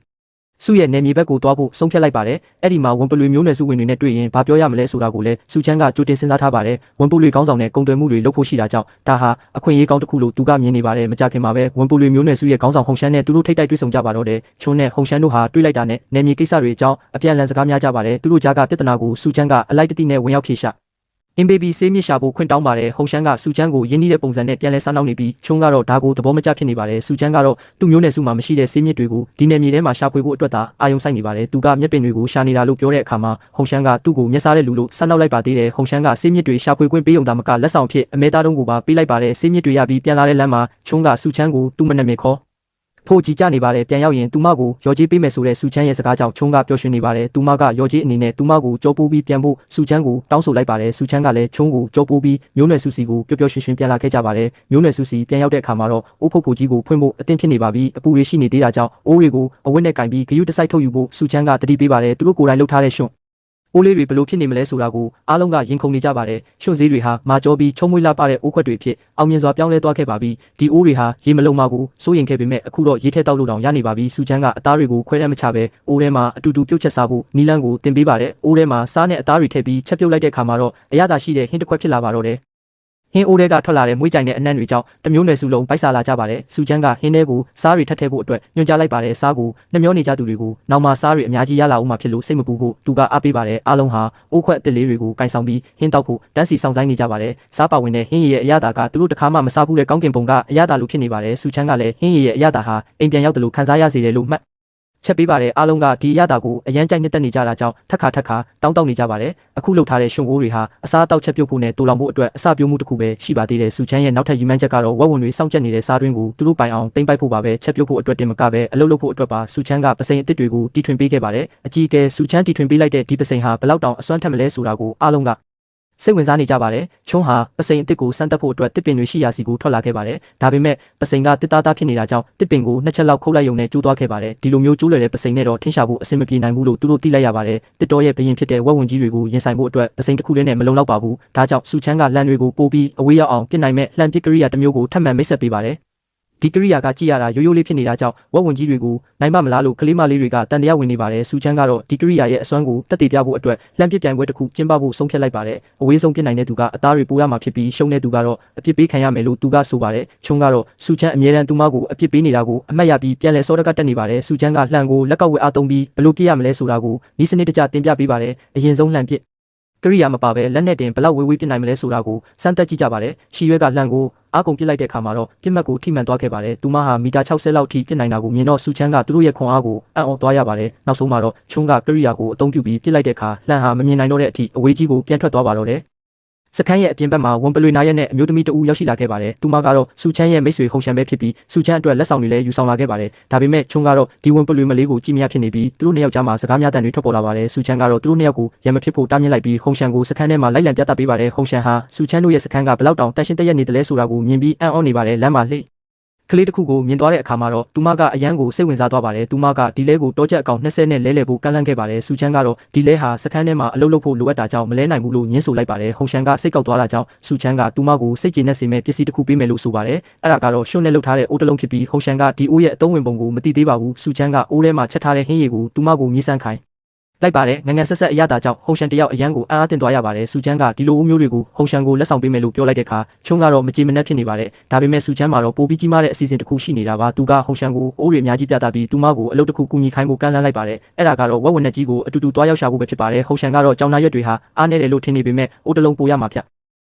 စုရဲ့နယ်မြေဘက်ကိုတွားဖို့ဆုံးဖြတ်လိုက်ပါတယ်။အဲ့ဒီမှာဝန်ပလွေမျိုးနွယ်စုဝင်တွေနဲ့တွေ့ရင်ဘာပြောရမလဲဆိုတာကိုလည်းစုချမ်းကကြိုတင်စဉ်းစားထားပါတယ်။ဝန်ပလွေခေါင်းဆောင်နဲ့ကုန်သွယ်မှုတွေလုပ်ဖို့ရှိတာကြောင့်ဒါဟာအခွင့်အရေးကောင်းတစ်ခုလို့သူကမြင်နေပါတယ်။မကြခင်မှာပဲဝန်ပလွေမျိုးနွယ်စုရဲ့ခေါင်းဆောင်ဟုံရှမ်းနဲ့သူတို့ထိတ်တိုက်တွေ့ဆုံကြပါတော့တယ်။ချုံနဲ့ဟုံရှမ်းတို့ဟာတွေ့လိုက်တာနဲ့နယ်မြေကိစ္စတွေအကြောင်းအပြန်အလှန်စကားများကြပါတယ်။သူတို့ကြားကပြဿနာကိုစုချမ်းကအလိုက်တတိနဲ့ဝင်ရောက်ဖြေရှာအင်ဘေဘီဆေးမြစ်ရှာဖို့ခွင့်တောင်းပါတယ်။ဟုံရှမ်းကစုချမ်းကိုရင်းနှီးတဲ့ပုံစံနဲ့ပြန်လဲစားနောက်နေပြီးချုံကတော့ဒါကိုသဘောမကျဖြစ်နေပါတယ်။စုချမ်းကတော့သူ့မျိုးနွယ်စုမှာမရှိတဲ့ဆေးမြစ်တွေကိုဒီနယ်မြေထဲမှာရှာဖွေဖို့အတွက်သာအာရုံစိုက်နေပါတယ်။သူကမျက်ပင်တွေကိုရှာနေတာလို့ပြောတဲ့အခါမှာဟုံရှမ်းကသူ့ကိုမျက်စားတဲ့လူလို့ဆက်နောက်လိုက်ပါသေးတယ်။ဟုံရှမ်းကဆေးမြစ်တွေရှာဖွေခွင့်ပေးုံသာမကလက်ဆောင်ဖြစ်အမဲသားတုံးကိုပါပေးလိုက်ပါတယ်။ဆေးမြစ်တွေရပြီးပြန်လာတဲ့လမ်းမှာချုံကစုချမ်းကိုသူ့မနဲ့မြင်ခေါ်ဖို့ကြည်ကြနေပါတယ်ပြန်ရောက်ရင်သူမကိုရော်ကြီးပေးမယ်ဆိုတဲ့စုချမ်းရဲ့စကားကြောင့်ချုံကပျော်ရွှင်နေပါတယ်သူမကရော်ကြီးအနေနဲ့သူမကိုကြောပိုးပြီးပြန်ဖို့စုချမ်းကိုတောင်းဆိုလိုက်ပါတယ်စုချမ်းကလည်းချုံကိုကြောပိုးပြီးမျိုးနွယ်စုစီကိုပျော်ပျော်ရွှင်ရွှင်ပြန်လာခဲ့ကြပါတယ်မျိုးနွယ်စုစီပြန်ရောက်တဲ့အခါမှာတော့အိုးဖုတ်ဖို့ကြီးကိုဖွင့်ဖို့အသင့်ဖြစ်နေပါပြီအပူတွေရှိနေသေးတာကြောင့်အိုးတွေကိုအဝတ်နဲ့ကင်ပြီးဂယုတစိုက်ထုတ်ယူဖို့စုချမ်းကတတိပေးပါတယ်သူတို့ကိုယ်တိုင်လှုပ်ထားတဲ့ရွှွန့်အိုးလေးတွေဘလို့ဖြစ်နေမလဲဆိုတာကိုအားလုံးကရင်ခုန်နေကြပါတယ်ရွှွန့်စည်းတွေဟာမာကျော်ပြီးချုံမွေးလာပါတဲ့အိုးခွက်တွေဖြစ်အောင်မြင်စွာပြောင်းလဲသွားခဲ့ပါပြီဒီအိုးတွေဟာရေမလုံမကူစိုးရင်ခဲ့ပေမဲ့အခုတော့ရေထဲတောက်လို့တောင်ရနေပါပြီစူချမ်းကအသားတွေကိုခွဲရမချပဲအိုးထဲမှာအတူတူပြုတ်ချက်စားဖို့နီလန်းကိုတင်ပေးပါတယ်အိုးထဲမှာစားနဲ့အသားတွေထည့်ပြီးချက်ပြုတ်လိုက်တဲ့ခါမှာတော့အရသာရှိတဲ့ဟင်းတစ်ခွက်ဖြစ်လာပါတော့တယ်ဟင်းအိုးထဲကထွက်လာတဲ့မွေးကြိုင်တဲ့အနှံ့တွေကြောင့်တမျိုးနယ်စုလုံးပိုက်စားလာကြပါတယ်။စူချမ်းကဟင်းထဲကိုစားတွေထပ်ထည့်ဖို့အတွက်ညွှန်ကြားလိုက်ပါတယ်။စားကိုနှမျောနေကြသူတွေကိုနောက်မှစားတွေအများကြီးရလာဦးမှာဖြစ်လို့စိတ်မပူဖို့သူကအားပေးပါတယ်။အားလုံးဟာအိုးခွက်အစ်စ်လေးတွေကိုကင်ဆောင်ပြီးဟင်းတောက်ဖို့တန်းစီဆောင်ဆိုင်နေကြပါတယ်။စားပါဝင်တဲ့ဟင်းရည်ရဲ့အရသာကသူတို့တစ်ခါမှမစားဘူးတဲ့ကောင်းကင်ဘုံကအရသာလိုဖြစ်နေပါတယ်။စူချမ်းကလည်းဟင်းရည်ရဲ့အရသာဟာအိမ်ပြန်ရောက်တယ်လို့ခံစားရစေတယ်လို့မှတ်ချက်ပေးပါတယ်အားလုံးကဒီအရသာကိုအရန်ကြိုက်နှစ်သက်နေကြတာကြောင့်ထက်ခါတောင်းတနေကြပါတယ်အခုလှုပ်ထားတဲ့ရွှွန့်အိုးတွေဟာအစားအသောက်ချက်ပြုတ်ဖို့နဲ့တူလောင်ဖို့အတွက်အစပြုံးမှုတစ်ခုပဲရှိပါသေးတယ်စူချမ်းရဲ့နောက်ထပ်ရည်မှန်းချက်ကတော့ဝက်ဝင်တွေစောင့်ကြက်နေတဲ့စားတွင်းကိုသူတို့ပိုင်အောင်တိမ့်ပိုက်ဖို့ပါပဲချက်ပြုတ်ဖို့အတွက်တင်မကပဲအလုပ်လုပ်ဖို့အတွက်ပါစူချမ်းကပစိန်အစ်စ်တွေကိုတီထွင်ပေးခဲ့ပါတယ်အကြီးအကဲစူချမ်းတီထွင်ပေးလိုက်တဲ့ဒီပစိန်ဟာဘလောက်တောင်အစွမ်းထက်မလဲဆိုတာကိုအားလုံးကစိတ်ဝင်စားနေကြပါတယ်။ချုံးဟာပစိန်အစ်စ်ကိုစမ်းတက်ဖို့အတွက်တစ်ပင်တွေရှိရာစီကိုထွက်လာခဲ့ပါတယ်။ဒါပေမဲ့ပစိန်ကတစ်သားသားဖြစ်နေတာကြောင့်တစ်ပင်ကိုနှစ်ချက်လောက်ခုတ်လိုက်ရုံနဲ့ကျိုးသွားခဲ့ပါတယ်။ဒီလိုမျိုးကျိုးလွယ်တဲ့ပစိန်နဲ့တော့ထင်းရှာဖို့အဆင်မပြေနိုင်ဘူးလို့သူတို့သိလိုက်ရပါတယ်။တစ်တော်ရဲ့ဘရင်ဖြစ်တဲ့ဝက်ဝင်ကြီးတွေကိုရင်ဆိုင်ဖို့အတွက်ပစိန်တစ်ခုလေးနဲ့မလုံလောက်ပါဘူး။ဒါကြောင့်စူချမ်းကလှန်တွေကိုပို့ပြီးအဝေးရောက်အောင်ပြင်နိုင်မဲ့လှန်ပစ်ကရိယာတစ်မျိုးကိုထပ်မံမိတ်ဆက်ပေးပါတယ်။ဒီကရိယာကကြည့်ရတာရိုးရိုးလေးဖြစ်နေတာကြောင့်ဝက်ဝင်ကြီးတွေကိုနိုင်မမလားလို့ကလေးမလေးတွေကတန်တရားဝင်နေပါတယ်စူချမ်းကတော့ဒီကရိယာရဲ့အစွမ်းကိုတက်တည်ပြဖို့အတွက်လှမ်းပစ်ပြိုင်ပွဲတစ်ခုကျင်းပဖို့ဆုံးဖြတ်လိုက်ပါတယ်အဝေးဆုံးပြစ်နိုင်တဲ့သူကအသားတွေပိုးရမှာဖြစ်ပြီးရှုံးတဲ့သူကတော့အပြစ်ပေးခံရမယ်လို့သူကဆိုပါတယ်ချုံကတော့စူချမ်းအမြဲတမ်းသူမကိုအပြစ်ပေးနေတာကိုအမှတ်ရပြီးပြန်လဲစောတကတက်နေပါတယ်စူချမ်းကလှန်ကိုလက်ကောက်ဝဲအားသုံးပြီးဘလို့ပြစ်ရမလဲဆိုတာကိုဤစနစ်တကျတင်ပြပေးပါတယ်အရင်ဆုံးလှန်ပစ်ကရိယာမပါပဲလက်နဲ့တင်ဘလောက်ဝေးဝေးပြစ်နိုင်မလဲဆိုတာကိုစမ်းသပ်ကြည့်ကြပါတယ်ရှီရွက်ကလှန်ကိုအားကုန်ပြစ်လိုက်တဲ့အခါမှာတော့ပြစ်မှတ်ကိုထိမှန်သွားခဲ့ပါတယ်သူမဟာမီတာ60လောက်ထိပြစ်နိုင်တာကိုမြင်တော့စူချမ်းကသူတို့ရဲ့ခွန်အားကိုအံ့ဩသွားရပါတယ်နောက်ဆုံးမှာတော့ချုံးကကရိယာကိုအသုံးပြုပြီးပြစ်လိုက်တဲ့အခါလှန်ဟာမမြင်နိုင်တော့တဲ့အထိအဝေးကြီးကိုပြန်ထွက်သွားပါတော့တယ်စခန်းရဲ့အပြင်ဘက်မှာဝန်ပလွေနာရက်နဲ့အမျိုးသမီးတဦးရောက်ရှိလာခဲ့ပါတယ်။သူမကတော့စူချမ်းရဲ့မိတ်ဆွေဟုံရှန်ပဲဖြစ်ပြီးစူချမ်းအတွက်လက်ဆောင်တွေလည်းယူဆောင်လာခဲ့ပါတယ်။ဒါပေမဲ့ချုံကတော့ဒီဝန်ပလွေမလေးကိုကြည်မြဖြစ်နေပြီးသူတို့နှစ်ယောက်ကြားမှာစကားများတန်တွေထွက်ပေါ်လာပါတယ်။စူချမ်းကတော့သူတို့နှစ်ယောက်ကိုရံမဖြစ်ဖို့တားမြစ်လိုက်ပြီးဟုံရှန်ကိုစခန်းထဲမှာလိုက်လံပြသပေးပါတယ်။ဟုံရှန်ဟာစူချမ်းတို့ရဲ့စခန်းကဘလောက်တောင်တန်ရှင်းတရက်နေတယ်လဲဆိုတာကိုမြင်ပြီးအံ့ဩနေပါတယ်။လမ်းမှာလှိကလေးတစ်ခုကိုမြင်သွားတဲ့အခါမှာတော့သူမကအရန်ကိုစိတ်ဝင်စားသွားပါတယ်သူမကဒီလဲကိုတောချက်အကောင်20နဲ့လဲလှယ်ဖို့ကန့်လန့်ခဲ့ပါတယ်စူချမ်းကတော့ဒီလဲဟာစခန်းထဲမှာအလုပ်လုပ်ဖို့လိုအပ်တာကြောင့်မလဲနိုင်ဘူးလို့ညှင်းဆိုလိုက်ပါတယ်ဟုံရှန်ကစိတ်ကောက်သွားတာကြောင့်စူချမ်းကသူမကိုစိတ်ကျေနပ်စေမဲ့ပစ္စည်းတစ်ခုပေးမယ်လို့ဆိုပါတယ်အဲ့ဒါကတော့ရွှွန့်နဲ့လှုပ်ထားတဲ့အိုးတစ်လုံးဖြစ်ပြီးဟုံရှန်ကဒီအိုးရဲ့အသုံးဝင်ပုံကိုမသိသေးပါဘူးစူချမ်းကအိုးထဲမှာချက်ထားတဲ့ဟင်းရည်ကိုသူမကိုမြည်ဆန်းခိုင်းလိုက်ပါတယ်ငငယ်ဆက်ဆက်အရသာကြောင့်ဟုံရှန်တယောက်အရန်ကိုအားအသင့်သွားရပါတယ်စူချမ်းကဒီလိုဦးမျိုးတွေကိုဟုံရှန်ကိုလက်ဆောင်ပေးမယ်လို့ပြောလိုက်တဲ့အခါချုံကတော့မကြည်မနှက်ဖြစ်နေပါတယ်ဒါပေမဲ့စူချမ်းမှာတော့ပိုပြီးကြီးမားတဲ့အစီအစဉ်တစ်ခုရှိနေတာပါသူကဟုံရှန်ကိုအိုးတွေအများကြီးပြသပြီးသူမကိုအလုပ်တစ်ခုကူညီခိုင်းဖို့ကမ်းလှမ်းလိုက်ပါတယ်အဲ့ဒါကတော့ဝက်ဝင်နဲ့ကြီးကိုအတူတူတွားရောက်ရှာဖို့ပဲဖြစ်ပါတယ်ဟုံရှန်ကတော့ကြောင်နာရွက်တွေဟာအားနေတယ်လို့ထင်နေပေမဲ့အိုးတစ်လုံးပိုရမှာဖြတ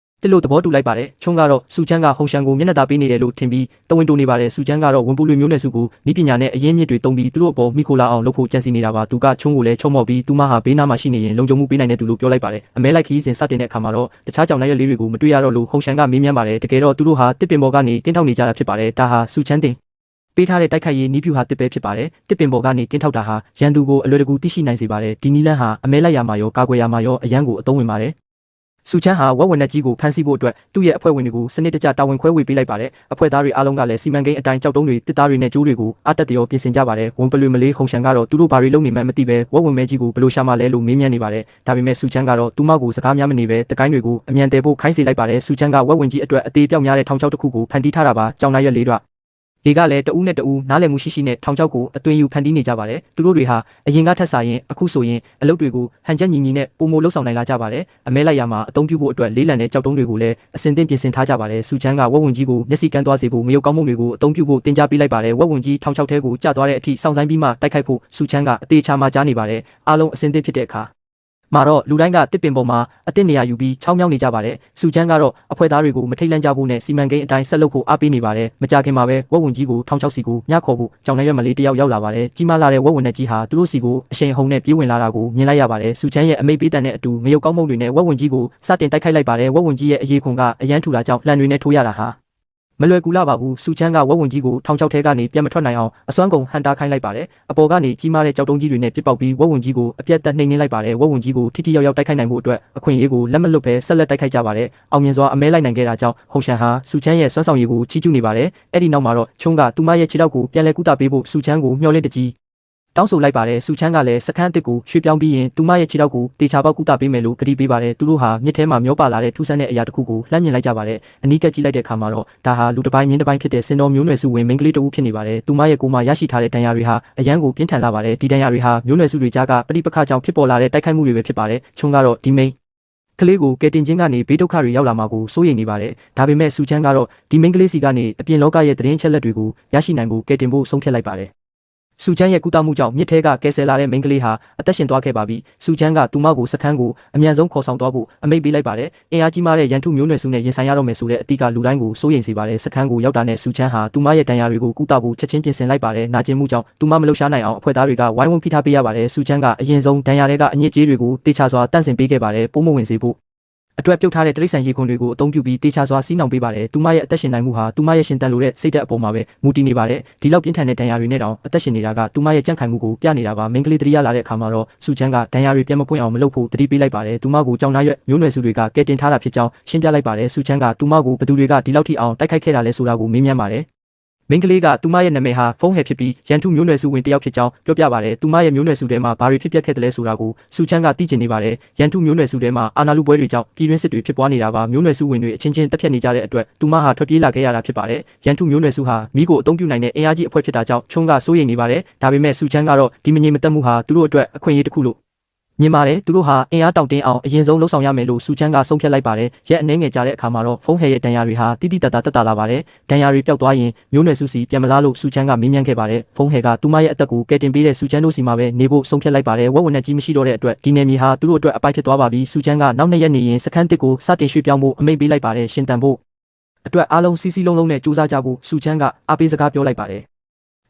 ်တစ်လို့သဘောတူလိုက်ပါတယ်ချုံကတော့စူချမ်းကဟုံရှန်ကိုမျက်နှာသာပေးနေတယ်လို့ထင်ပြီးတဝင်းတူနေပါတယ်စူချမ်းကတော့ဝန်ပူလွေမျိုးနယ်စုကိုဤပညာနဲ့အရင်းမြစ်တွေတုံးပြီးသူတို့အပေါ်မိခိုလာအောင်လုပ်ဖို့ကြံစည်နေတာပါသူကချုံကိုလည်းချုံမော့ပြီးသူမဟာဘေးနားမှာရှိနေရင်လုံခြုံမှုပေးနိုင်တဲ့သူလို့ပြောလိုက်ပါတယ်အမဲလိုက်ခီးစဉ်စတင်တဲ့အခါမှာတော့တခြားကြောင်နိုင်ရဲ့လေးတွေကိုမတွေ့ရတော့လို့ဟုံရှန်ကမေးမြန်းပါတယ်တကယ်တော့သူတို့ဟာတစ်ပင်ပေါ်ကနေတင်းထောက်နေကြတာဖြစ်ပါတယ်ဒါဟာစူချမ်းတင်ပေးထားတဲ့တိုက်ခိုက်ရေးနီးပြူဟာတစ်ပဲဖြစ်ပါတယ်တစ်ပင်ပေါ်ကနေကင်းထောက်တာဟာရန်သူကိုအလွယ်တကူသိရှိနိုင်စေပါတယ်ဒီနီလန်းဟာအမဲလိုက်ရမှာရောကာကွယ်ရမှာရောအရန်ကိုအသုံးဝင်ပါတယ်စူချမ်းဟာဝက်ဝင်နဲ့ကြီးကိုဖမ်းဆီးဖို့အတွက်သူ့ရဲ့အဖွဲ့ဝင်တွေကိုစနစ်တကျတာဝန်ခွဲဝေပေးလိုက်ပါတယ်အဖွဲ့သားတွေအားလုံးကလည်းစီမံကိန်းအတိုင်းကြောက်တုံးတွေတစ်သားတွေနဲ့ကျိုးတွေကိုအတက်တရောပြင်ဆင်ကြပါတယ်ဝန်ပလွေမလေးဟုံရှန်ကတော့သူတို့ဘာတွေလုပ်နေမှန်းမသိပဲဝက်ဝင်မဲကြီးကိုဘယ်လိုရှာမှလဲလို့မေးမြန်းနေပါတယ်ဒါပေမဲ့စူချမ်းကတော့သူမကိုစကားများမနေပဲတကိုင်းတွေကိုအမြန်တည်ဖို့ခိုင်းစေလိုက်ပါတယ်စူချမ်းကဝက်ဝင်ကြီးအတွက်အသေးပြောက်များတဲ့ထောင်ချောက်တစ်ခုကိုဖန်တီးထားတာပါကြောင်နာရွက်လေးတော့ လေကလည်းတဦးနဲ့တဦးနားလည်မှုရှိရှိနဲ့ထောင်ချောက်ကိုအသွင်ယူဖန်တီးနေကြပါတယ်သူတို့တွေဟာအရင်ကထက်စာရင်အခုဆိုရင်အလုပ်တွေကိုဟန်ချက်ညီညီနဲ့ပုံမလှုပ်ဆောင်နိုင်လာကြပါတယ်အမဲလိုက်ရမှာအသုံးပြုဖို့အတွက်လေးလံတဲ့ကြောက်တုံးတွေကိုလည်းအစင်သင့်ပြင်ဆင်ထားကြပါတယ်စူချမ်းကဝက်ဝင်ကြီးကိုမျက်စိကန်းသွားစေဖို့မယုတ်ကောင်းမှုတွေကိုအသုံးပြုဖို့တင်ကြပေးလိုက်ပါတယ်ဝက်ဝင်ကြီးထောင်ချောက်ထဲကိုကျသွားတဲ့အထိစောင့်ဆိုင်ပြီးမှတိုက်ခိုက်ဖို့စူချမ်းကအသေးချာမှကြားနေပါတယ်အားလုံးအစင်သင့်ဖြစ်တဲ့အခါမှာတော့လူတိုင်းကတစ်ပင်ပေါ်မှာအသစ်နေရာယူပြီးချောင်းမြောင်းနေကြပါတယ်။စူချမ်းကတော့အဖွဲ့သားတွေကိုမထိတ်လန့်ကြဖို့နဲ့စီမံကိန်းအတိုင်းဆက်လုပ်ဖို့အားပေးနေပါတယ်။မကြခင်မှာပဲဝက်ဝင်ကြီးကိုထောင်ချောက်စီကိုညှခေါ်ဖို့ကြောင်နိုင်ရွက်မလေးတယောက်ရောက်လာပါတယ်။ကြီးမားလာတဲ့ဝက်ဝင်နဲ့ကြီးဟာသူတို့စီကိုအရှိန်ဟုန်နဲ့ပြေးဝင်လာတာကိုမြင်လိုက်ရပါတယ်။စူချမ်းရဲ့အမိတ်ပေးတန်တဲ့အတူငရုတ်ကောင်းမုံတွေနဲ့ဝက်ဝင်ကြီးကိုစတင်တိုက်ခိုက်လိုက်ပါတယ်။ဝက်ဝင်ကြီးရဲ့အရေးခွန်ကအရန်ထူတာကြောင့်လှန်တွေနဲ့ထိုးရတာဟာမလွယ်ကူလာပါဘူးစူချမ်းကဝက်ဝင်ကြီးကိုထောင်ချောက်ထဲကနေပြန်မထွက်နိုင်အောင်အစွမ်းကုန်ဟန်တာခိုင်းလိုက်ပါတယ်အပေါ်ကနေကြီးမားတဲ့ကြောက်တုံးကြီးတွေနဲ့ပစ်ပေါက်ပြီးဝက်ဝင်ကြီးကိုအပြတ်တက်နှိမ်နှင်းလိုက်ပါတယ်ဝက်ဝင်ကြီးကိုထိထိရောက်ရောက်တိုက်ခိုက်နိုင်မှုအတွက်အခွင့်အရေးကိုလက်မလွတ်ပဲဆက်လက်တိုက်ခိုက်ကြပါတယ်အောင်မြင်စွာအမဲလိုက်နိုင်ခဲ့တာကြောင့်ဟုံရှန်ဟာစူချမ်းရဲ့စွမ်းဆောင်ရည်ကိုချီးကျူးနေပါတယ်အဲ့ဒီနောက်မှာတော့ချုံးကသူမရဲ့ခြေထောက်ကိုပြန်လဲကုသပေးဖို့စူချမ်းကိုမျှော်လင့်တကြီးတောင်းဆိုလိုက်ပါတယ်စူချမ်းကလည်းစခန်းအစ်စ်ကိုရွှေ့ပြောင်းပြီးရင်သူမရဲ့ခြေထောက်ကိုတေချာပေါက်ကုသပေးမယ်လို့ကတိပေးပါတယ်သူတို့ဟာမြစ်ထဲမှာမျောပါလာတဲ့ထူးဆန်းတဲ့အရာတစ်ခုကိုလှမ်းမြင်လိုက်ကြပါတယ်အနီးကပ်ကြည့်လိုက်တဲ့အခါမှာတော့ဒါဟာလူတစ်ပိုင်းမြင်းတစ်ပိုင်းဖြစ်တဲ့စင်တော်မျိုးနွယ်စုဝင်မိန်းကလေးတစ်ဦးဖြစ်နေပါတယ်သူမရဲ့ကိုယ်မှာရရှိထားတဲ့ဒဏ်ရာတွေဟာအရန်ကိုပြင်းထန်လာပါတယ်ဒီဒဏ်ရာတွေဟာမျိုးနွယ်စုတွေကြားကပဋိပက္ခကြောင့်ဖြစ်ပေါ်လာတဲ့တိုက်ခိုက်မှုတွေပဲဖြစ်ပါတယ်ချုံကတော့ဒီမိန်းကလေးကိုကယ်တင်ခြင်းကနေဘေးဒုက္ခတွေရောက်လာမှာကိုစိုးရိမ်နေပါတယ်ဒါပေမဲ့စူချမ်းကတော့ဒီမိန်းကလေးစီကနေအပြင်လောကရဲ့သတင်းအချက်အလက်တွေကိုရရှိနိုင်ဖို့ကယ်တင်ဖို့ဆုံးဖြတ်လိုက်ပါတယ်စူချမ်းရဲ့ကုသမှုကြောင့်မြစ်ထဲကကယ်ဆယ်လာတဲ့မိန်းကလေးဟာအသက်ရှင်သွားခဲ့ပါပြီစူချမ်းကသူမကိုစခန်းကိုအမြန်ဆုံးခေါ်ဆောင်သွားဖို့အမိန့်ပေးလိုက်ပါတယ်အင်အားကြီးမားတဲ့ရန်ထုမျိုးနွယ်စုနဲ့ရင်ဆိုင်ရတော့မယ်ဆိုတဲ့အတိကလူတိုင်းကိုစိုးရိမ်စေပါတယ်စခန်းကိုရောက်တာနဲ့စူချမ်းဟာသူမရဲ့ဒဏ်ရာတွေကိုကုသဖို့ချက်ချင်းပြင်ဆင်လိုက်ပါတယ်နာကျင်မှုကြောင့်သူမမလှုပ်ရှားနိုင်အောင်အဖွဲ့သားတွေကဝိုင်းဝန်းဖိထားပေးရပါတယ်စူချမ်းကအရင်ဆုံးဒဏ်ရာတွေကအညစ်အကြေးတွေကိုတေချာစွာတန့်စင်ပေးခဲ့ပါတယ်ပိုးမဝင်စေဖို့အတွက်ပြုတ်ထားတဲ့တရိတ်ဆန်ရေခွန်တွေကိုအသုံးပြုပြီးတေချာစွာစီးနှောင်ပေးပါတယ်။သူမရဲ့အသက်ရှင်နိုင်မှုဟာသူမရဲ့ရှင်တန်လိုတဲ့စိတ်ဓာတ်အပေါ်မှာပဲမူတည်နေပါတယ်။ဒီလောက်ပြင်းထန်တဲ့ဒဏ်ရာတွေနဲ့တောင်အသက်ရှင်နေတာကသူမရဲ့ကြံ့ခိုင်မှုကိုပြနေတာပါ။မိန်းကလေးတတိယလာတဲ့အခါမှာတော့စူချမ်းကဒဏ်ရာတွေပြန်မပွင့်အောင်မလုပ်ဖို့တတိပေးလိုက်ပါတယ်။သူမကိုကြောင်နာရွက်မျိုးနွယ်စုတွေကကဲတင်ထားတာဖြစ်ကြောင်းရှင်းပြလိုက်ပါတယ်။စူချမ်းကသူမကိုဘသူတွေကဒီလောက်ထိအောင်တိုက်ခိုက်ခဲ့တာလဲဆိုတာကိုမေးမြန်းပါတယ်။မိန်းကလေးကသူမရဲ့နာမည်ဟာဖုန်းဟဲဖြစ်ပြီးရန်ထုမျိုးနွယ်စုဝင်တစ်ယောက်ဖြစ်ကြောင်းပြောပြပါတယ်။သူမရဲ့မျိုးနွယ်စုထဲမှာဘာတွေဖြစ်ပျက်ခဲ့တယ်လဲဆိုတာကိုစူချမ်းကသိချင်နေပါတယ်။ရန်ထုမျိုးနွယ်စုထဲမှာအာနာလူပွဲတွေကြောင့်ပြည်တွင်းစစ်တွေဖြစ်ပွားနေတာပါ။မျိုးနွယ်စုဝင်တွေအချင်းချင်းတက်ဖြတ်နေကြတဲ့အတွက်သူမဟာထွက်ပြေးလာခဲ့ရတာဖြစ်ပါတယ်။ရန်ထုမျိုးနွယ်စုဟာမိကိုအုံပြုနိုင်တဲ့အင်အားကြီးအဖွဲ့ဖြစ်တာကြောင့်ချုံးကစိုးရိမ်နေပါတယ်။ဒါပေမဲ့စူချမ်းကတော့ဒီမငြိမ်မသက်မှုဟာသူတို့အတွက်အခွင့်အရေးတစ်ခုလို့မြင်ပါတယ်သူတို့ဟာအင်အားတောင့်တင်းအောင်အရင်ဆုံးလှုပ်ဆောင်ရမယ်လို့စူချမ်းကဆုံးဖြတ်လိုက်ပါတယ်ရက်အနှဲငယ်ကြာတဲ့အခါမှာတော့ဖုန်းဟဲရဲ့ဒဏ်ရာတွေဟာတိတိတတ်တာလာပါတယ်ဒဏ်ရာတွေပျောက်သွားရင်မျိုးနွယ်စုစီပြန်မလာလို့စူချမ်းကမေးမြန်းခဲ့ပါတယ်ဖုန်းဟဲကသူမရဲ့အသက်ကိုကယ်တင်ပေးတဲ့စူချမ်းတို့စီမှာပဲနေဖို့ဆုံးဖြတ်လိုက်ပါတယ်ဝက်ဝနဲ့ကြီးမရှိတော့တဲ့အတွက်ဒီနယ်မြေဟာသူတို့အတွက်အပိုက်ဖြစ်သွားပါပြီစူချမ်းကနောက်2ရက်နေရင်စခန်းတစ်ကိုစတင်ရွှေ့ပြောင်းဖို့အမိန့်ပေးလိုက်ပါတယ်ရှင်တန်ဖို့အတွက်အားလုံးစီစီလုံးလုံးနဲ့စူးစမ်းကြဖို့စူချမ်းကအားပေးစကားပြောလိုက်ပါတယ်